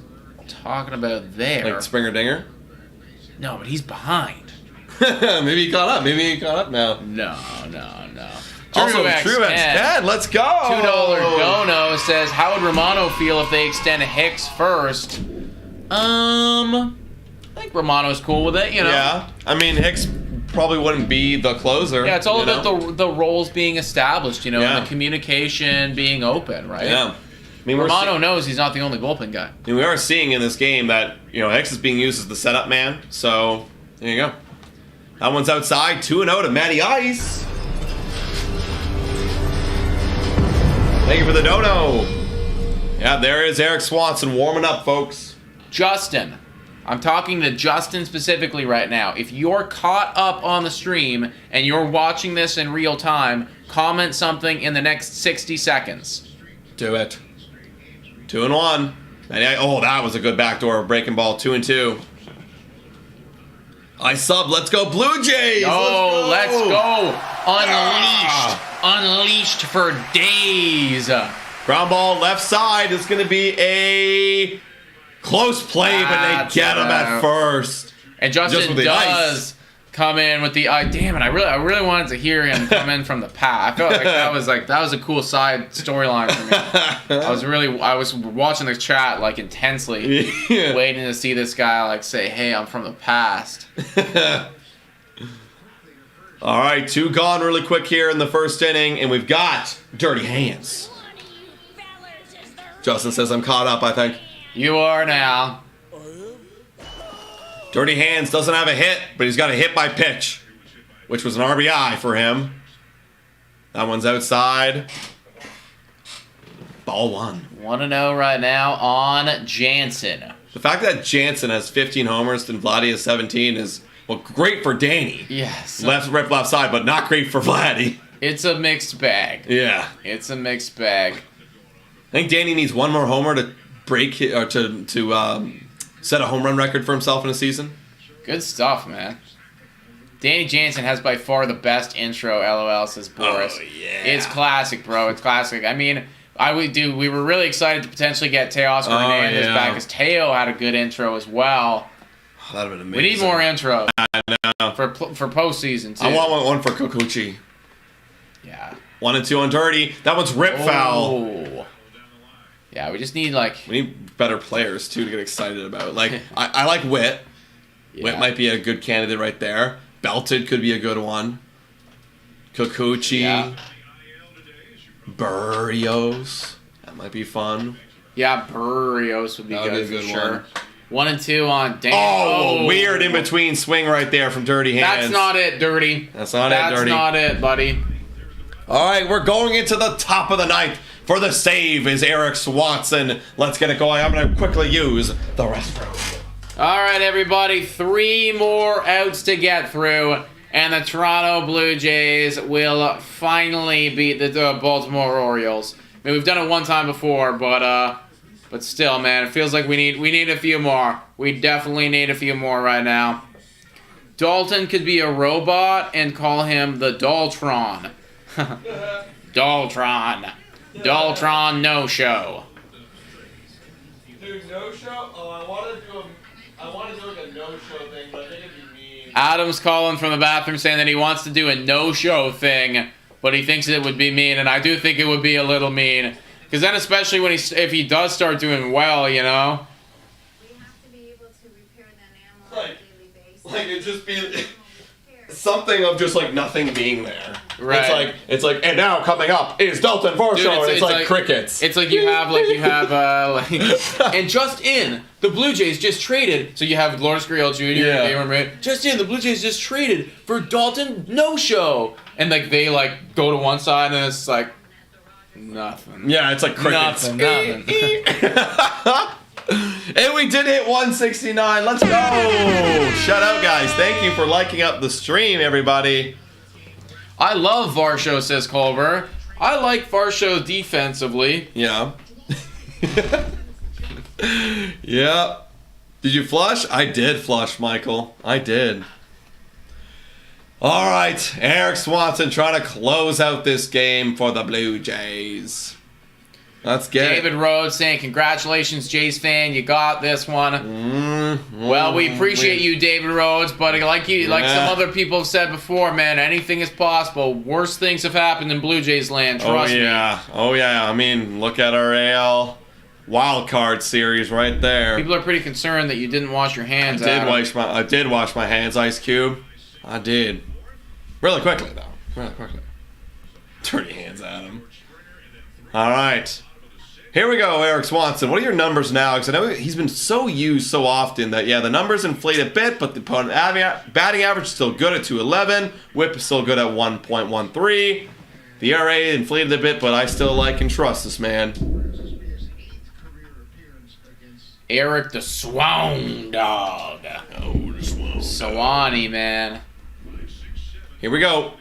talking about there. Like Springer Dinger? No, but he's behind. Maybe he caught up. Maybe he caught up now. No. Also, Truex 10. Let's go. $2 dono says, how would Romano feel if they extend Hicks first? I think Romano's cool with it, you know. Yeah. I mean, Hicks probably wouldn't be the closer. Yeah, it's all about the roles being established, you know, Yeah. and the communication being open, right? Yeah. I mean, Romano knows he's not the only bullpen guy. I mean, we are seeing in this game that, you know, Hicks is being used as the setup man. So, there you go. That one's outside. 2-0 to Matty Ice. Thank you for the dono. Yeah, there is Eric Swanson warming up, folks. Justin, I'm talking to Justin specifically right now. If you're caught up on the stream and you're watching this in real time, comment something in the next 60 seconds. Do it. 2-1. Oh, that was a good backdoor breaking ball. 2-2. I sub. Let's go Blue Jays. Oh, let's go. Unleashed for days. Ground ball left side is going to be a close play, but they get him at first. And Justin does come in with the damn it! I really wanted to hear him come in from the path. I felt like that was a cool side storyline for me. I was watching the chat like intensely, waiting to see this guy like say, "Hey, I'm from the past." All right, 2 gone really quick here in the first inning, and we've got dirty hands. Justin says I'm caught up, I think. You are now. Dirty Hands doesn't have a hit, but he's got a hit by pitch, which was an RBI for him. That one's outside. Ball 1. 1-0 right now on Jansen. The fact that Jansen has 15 homers and Vladdy has 17 is, well, great for Danny. Yes. Left side, but not great for Vladdy. It's a mixed bag. Yeah. It's a mixed bag. I think Danny needs one more homer to break or to set a home run record for himself in a season. Good stuff, man. Danny Jansen has by far the best intro, LOL, says Boris. Oh, yeah. It's classic, bro. It's classic. I mean, we were really excited to potentially get Teoscar Hernandez back, because Teo had a good intro as well. Oh, that'd have been amazing. We need more intro. I know. For postseason, too. I want one for Kikuchi. Yeah. 1-2 on dirty. That one's rip foul. Yeah, we just need, we need better players, too, to get excited about. I like Witt. Yeah. Witt might be a good candidate right there. Belted could be a good one. Kikuchi. Yeah. Burrios. That might be fun. Yeah, Burrios would be good for sure. One. 1-2 on Dan. Oh, weird in-between swing right there from Dirty Hands. That's not it, Dirty. That's not it, Dirty. That's not it, buddy. All right, we're going into the top of the ninth. For the save is Eric Swanson. Let's get it going. I'm going to quickly use the restroom. All right, everybody. 3 more outs to get through, and the Toronto Blue Jays will finally beat the Baltimore Orioles. I mean, we've done it one time before, but still, man, it feels like we need a few more. We definitely need a few more right now. Dalton could be a robot and call him the Daltron. Daltron. Daltron no-show. Dude, no-show? Oh, I want to do like a no-show thing, but I think it'd be mean. Adam's calling from the bathroom saying that he wants to do a no-show thing, but he thinks it would be mean, and I do think it would be a little mean. Because then especially if he does start doing well, you know? We have to be able to repair that animal on a daily basis. It'd just be something of just nothing being there. Right. It's like, and now coming up is Dalton Varsho, and it's like crickets. It's like you have and just in, the Blue Jays just traded, so you have Lourdes Gurriel Jr. Yeah. Just in, the Blue Jays just traded for Dalton no-show. And they go to one side and it's like, nothing. Yeah, it's like crickets. Nothing. And we did hit 169. Let's go. Shout out, guys. Thank you for liking up the stream, everybody. I love Varsho, says Culver. I like Varsho defensively. Yeah. Yeah. Did you flush? I did flush, Michael. I did. All right. Eric Swanson trying to close out this game for the Blue Jays. Let's get David Rhodes saying, congratulations, Jays fan, you got this one. Well, we appreciate you, David Rhodes, but like some other people have said before, man, anything is possible. Worse things have happened in Blue Jays land, trust me. Oh, yeah. I mean, look at our AL wild card series right there. People are pretty concerned that you didn't wash your hands. I did wash my hands, Ice Cube. I did. Really quickly, though. Really quickly. Dirty hands, Adam. All right. Here we go, Eric Swanson. What are your numbers now? Because I know he's been so used so often that, yeah, the numbers inflate a bit, but the batting average is still good at 211. Whip is still good at 1.13. The ERA inflated a bit, but I still like and trust this man. Eric the Swan Dog. Oh, the Swan. Swanee, man. Here we go.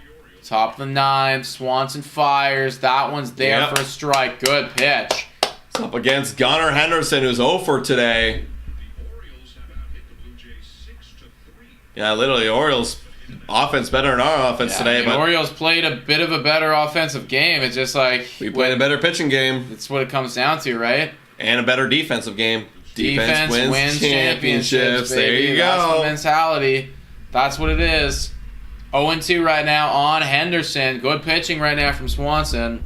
Top of the 9th. Swanson fires. That one's there Yep. for a strike. Good pitch. It's up against Gunnar Henderson, who's 0 for today. Yeah, literally, the Orioles offense better than our offense today. The But Orioles played a bit of a better offensive game. It's just like we played a better pitching game it's what it comes down to, right? and a better defensive game. Defense wins championships. There Baby. you That's the go. mentality. That's what it is. 0-2 right now on Henderson. Good pitching right now from Swanson.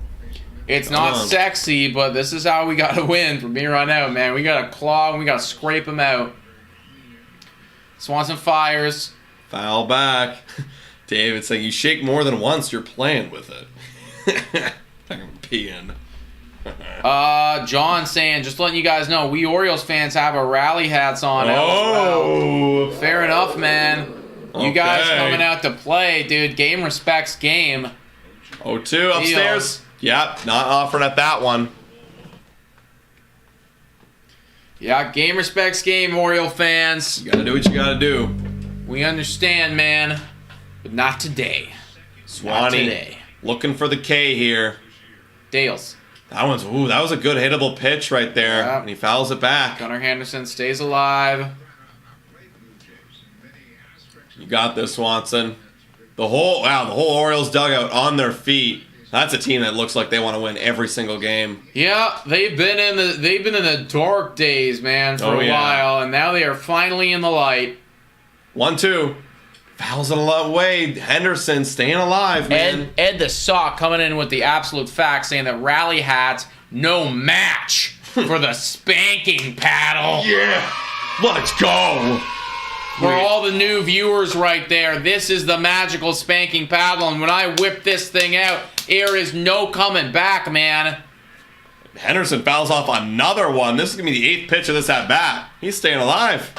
It's not sexy, but this is how we got to win from here on out, man. We got to claw and we got to scrape them out. Swanson fires. Foul back. David saying, you shake more than once, you're playing with it. I'm peeing. John saying, just letting you guys know, we Orioles fans have our rally hats on. Oh! Fair enough, man. You guys Okay. coming out to play, dude. Game respects game. 0-2 upstairs. Yep, not offered at that one. Yeah, game respects game, Oriole fans. You gotta do what you gotta do. We understand, man. But not today. Not Swanee today. looking for the K here. Dales. That was a good hittable pitch right there. Yeah. And he fouls it back. Gunnar Henderson stays alive. You got this, Swanson. The whole Orioles dugout on their feet. That's a team that looks like they want to win every single game. Yeah, they've been in the dark days, man, for a while, and now they are finally in the light. 1-2. Fouls it a lot away. Henderson staying alive, man. Ed the Sock coming in with the absolute fact, saying that rally hats no match for the spanking paddle. Yeah. Let's go. For all the new viewers right there, this is the magical spanking paddle, and when I whip this thing out, there is no coming back, man. Henderson fouls off another one. This is going to be the 8th pitch of this at-bat. He's staying alive.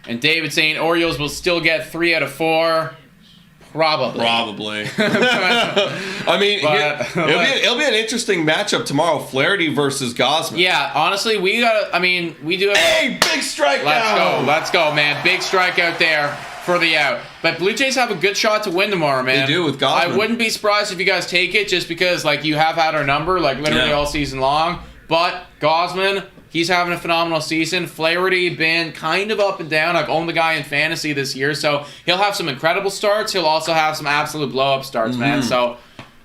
And David saying Orioles will still get 3 out of 4. Probably. I mean, it'll be an interesting matchup tomorrow. Flaherty versus Gosman. Yeah, honestly, we do have... Hey, big strikeout! Let's go, man. Big strikeout there for the out. But Blue Jays have a good shot to win tomorrow, man. They do with Gosman. I wouldn't be surprised if you guys take it just because, like, you have had our number, like, literally all season long. But Gosman, he's having a phenomenal season. Flaherty been kind of up and down. I've owned the guy in fantasy this year, so he'll have some incredible starts. He'll also have some absolute blow-up starts, man. So,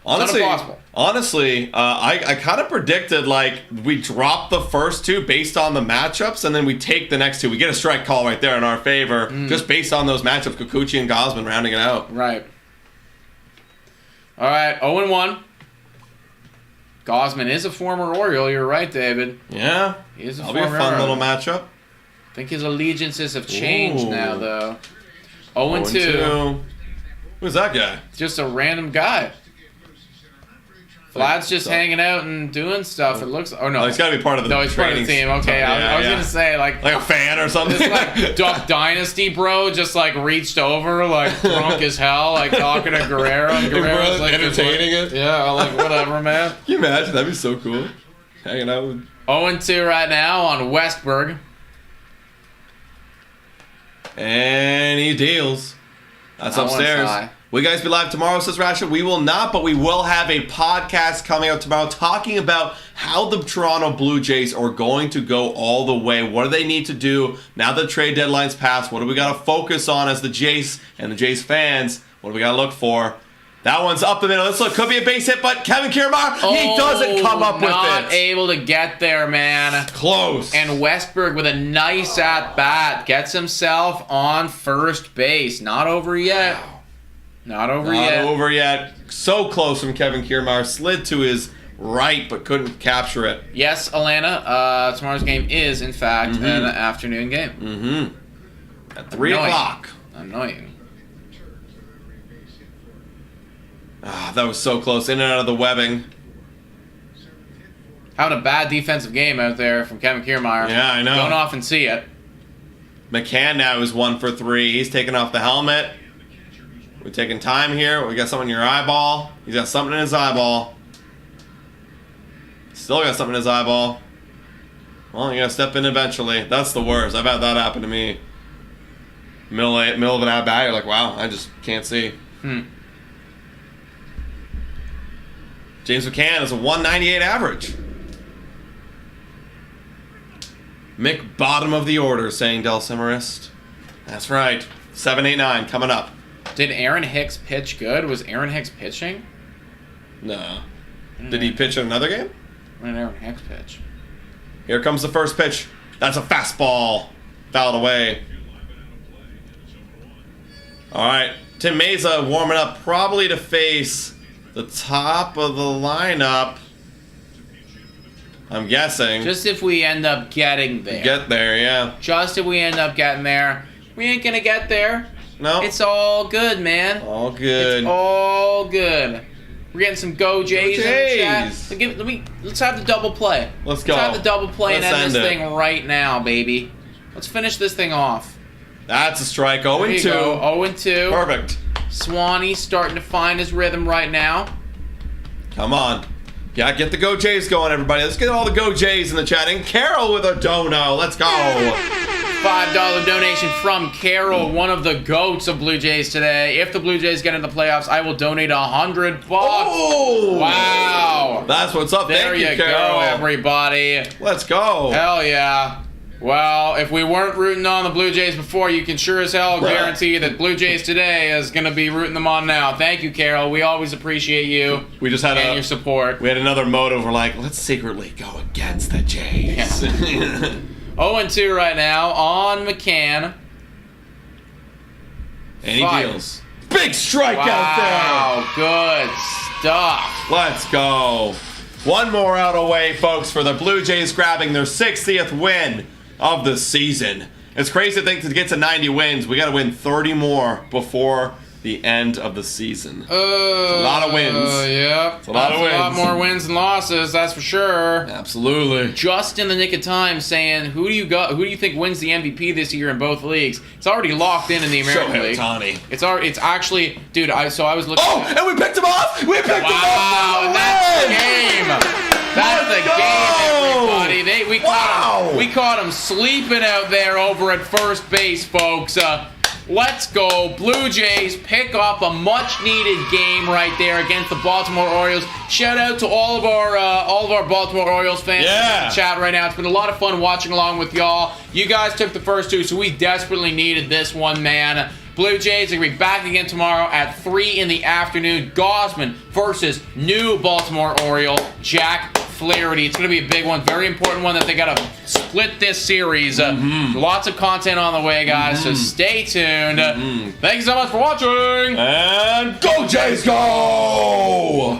honestly, impossible. I kind of predicted, like, we drop the first 2 based on the matchups, and then we take the next 2. We get a strike call right there in our favor, just based on those matchups, Kikuchi and Gosman rounding it out. Right. All right, 0-1. Gosman is a former Oriole. You're right, David. Yeah. He is That'll be a fun little matchup. I think his allegiances have changed now, though. 0-2. 0-2. Who's that guy? Just a random guy. Vlad's just hanging out and doing stuff. It looks. Oh no, he's got to be part of the. No, he's part of the team. Okay, I was gonna say like a fan or something. This like Duck Dynasty bro just like reached over like drunk as hell, like talking to Guerrero. And Guerrero's like entertaining it. Yeah, like whatever, man. Can you imagine? That'd be so cool. Hanging out with. 0-2 right now on Westberg. And he deals. That's That upstairs. one's high. Will you guys be live tomorrow, says Rasha? We will not, but we will have a podcast coming out tomorrow talking about how the Toronto Blue Jays are going to go all the way. What do they need to do now that trade deadline's passed? What do we got to focus on as the Jays and the Jays fans? What do we got to look for? That one's up the middle. This look could be a base hit, but Kevin Kiermaier, he doesn't come up with it. Not able to get there, man. Close. And Westberg with a nice at-bat gets himself on first base. Not over yet. Not over yet. So close from Kevin Kiermaier. Slid to his right, but couldn't capture it. Yes, Alana, tomorrow's game is, in fact, an afternoon game. At 3 o'clock. Annoying. Ah, that was so close. In and out of the webbing. Having a bad defensive game out there from Kevin Kiermaier. Yeah, I know. Don't often see it. McCann now is 1 for 3. He's taking off the helmet. We're taking time here. We got something in your eyeball. He's got something in his eyeball. Still got something in his eyeball. Well, you gotta step in eventually. That's the worst. I've had that happen to me. Middle of an at-bat, you're like, wow, I just can't see. James McCann is a 198 average. Mick, bottom of the order, saying Del Cimarist. That's right. 7-8-9 coming up. Did Aaron Hicks pitch good? Was Aaron Hicks pitching? No. Did he pitch in another game? When did Aaron Hicks pitch? Here comes the first pitch. That's a fastball. Fouled away. All right. Tim Meza warming up probably to face the top of the lineup. I'm guessing. Just if we end up getting there. Get there, yeah. Just if we end up getting there. We ain't gonna get there. No. It's all good, man. All good. It's all good. We're getting some Go Jays in the Jays. chat. Let's have the double play. Let's go. Let's have the double play and Let's end this end it. thing right now, baby. Let's finish this thing off. That's a strike. There 0-2. you go. 0-2. Perfect. Swanee starting to find his rhythm right now. Come on. Yeah, get the Go Jays going, everybody. Let's get all the Go Jays in the chat. And Carol with a dono. Let's go. $5 donation from Carol, one of the goats of Blue Jays today. If the Blue Jays get into the playoffs, I will donate $100. Oh! Wow. That's what's up. There Thank you, you Carol. go, everybody. Let's go. Hell yeah. Well, if we weren't rooting on the Blue Jays before, you can sure as hell guarantee that Blue Jays today is going to be rooting them on now. Thank you, Carol. We always appreciate you We just had and your support. we had another motive. We're like, let's secretly go against the Jays. Yeah. 0-2 right now on McCann. And he Five. deals. Big strike out Wow, good stuff. there. Let's go. One more out away, folks, for the Blue Jays grabbing their 60th win of the season. It's crazy to think to get to 90 wins, we got to win 30 more before the end of the season. It's a lot of wins. Yep. It's a lot of A lot wins. more wins than losses, that's for sure. Absolutely. Just in the nick of time, saying who do you think wins the MVP this year in both leagues? It's already locked in the American League. Ohtani. It's actually, dude. I was looking. Oh, and we picked him off. We picked him off. Wow, and that's the game. That's the game, everybody. We caught him sleeping out there over at first base, folks. Let's go. Blue Jays pick up a much-needed game right there against the Baltimore Orioles. Shout out to all of our Baltimore Orioles fans in the chat right now. It's been a lot of fun watching along with y'all. You guys took the first two, so we desperately needed this one, man. Blue Jays are going to be back again tomorrow at 3 in the afternoon. Gosman versus new Baltimore Oriole, Jack Flaherty. It's going to be a big one, very important one that they got to split this series. Lots of content on the way, guys, so stay tuned. Thank you so much for watching. And go Jays, go!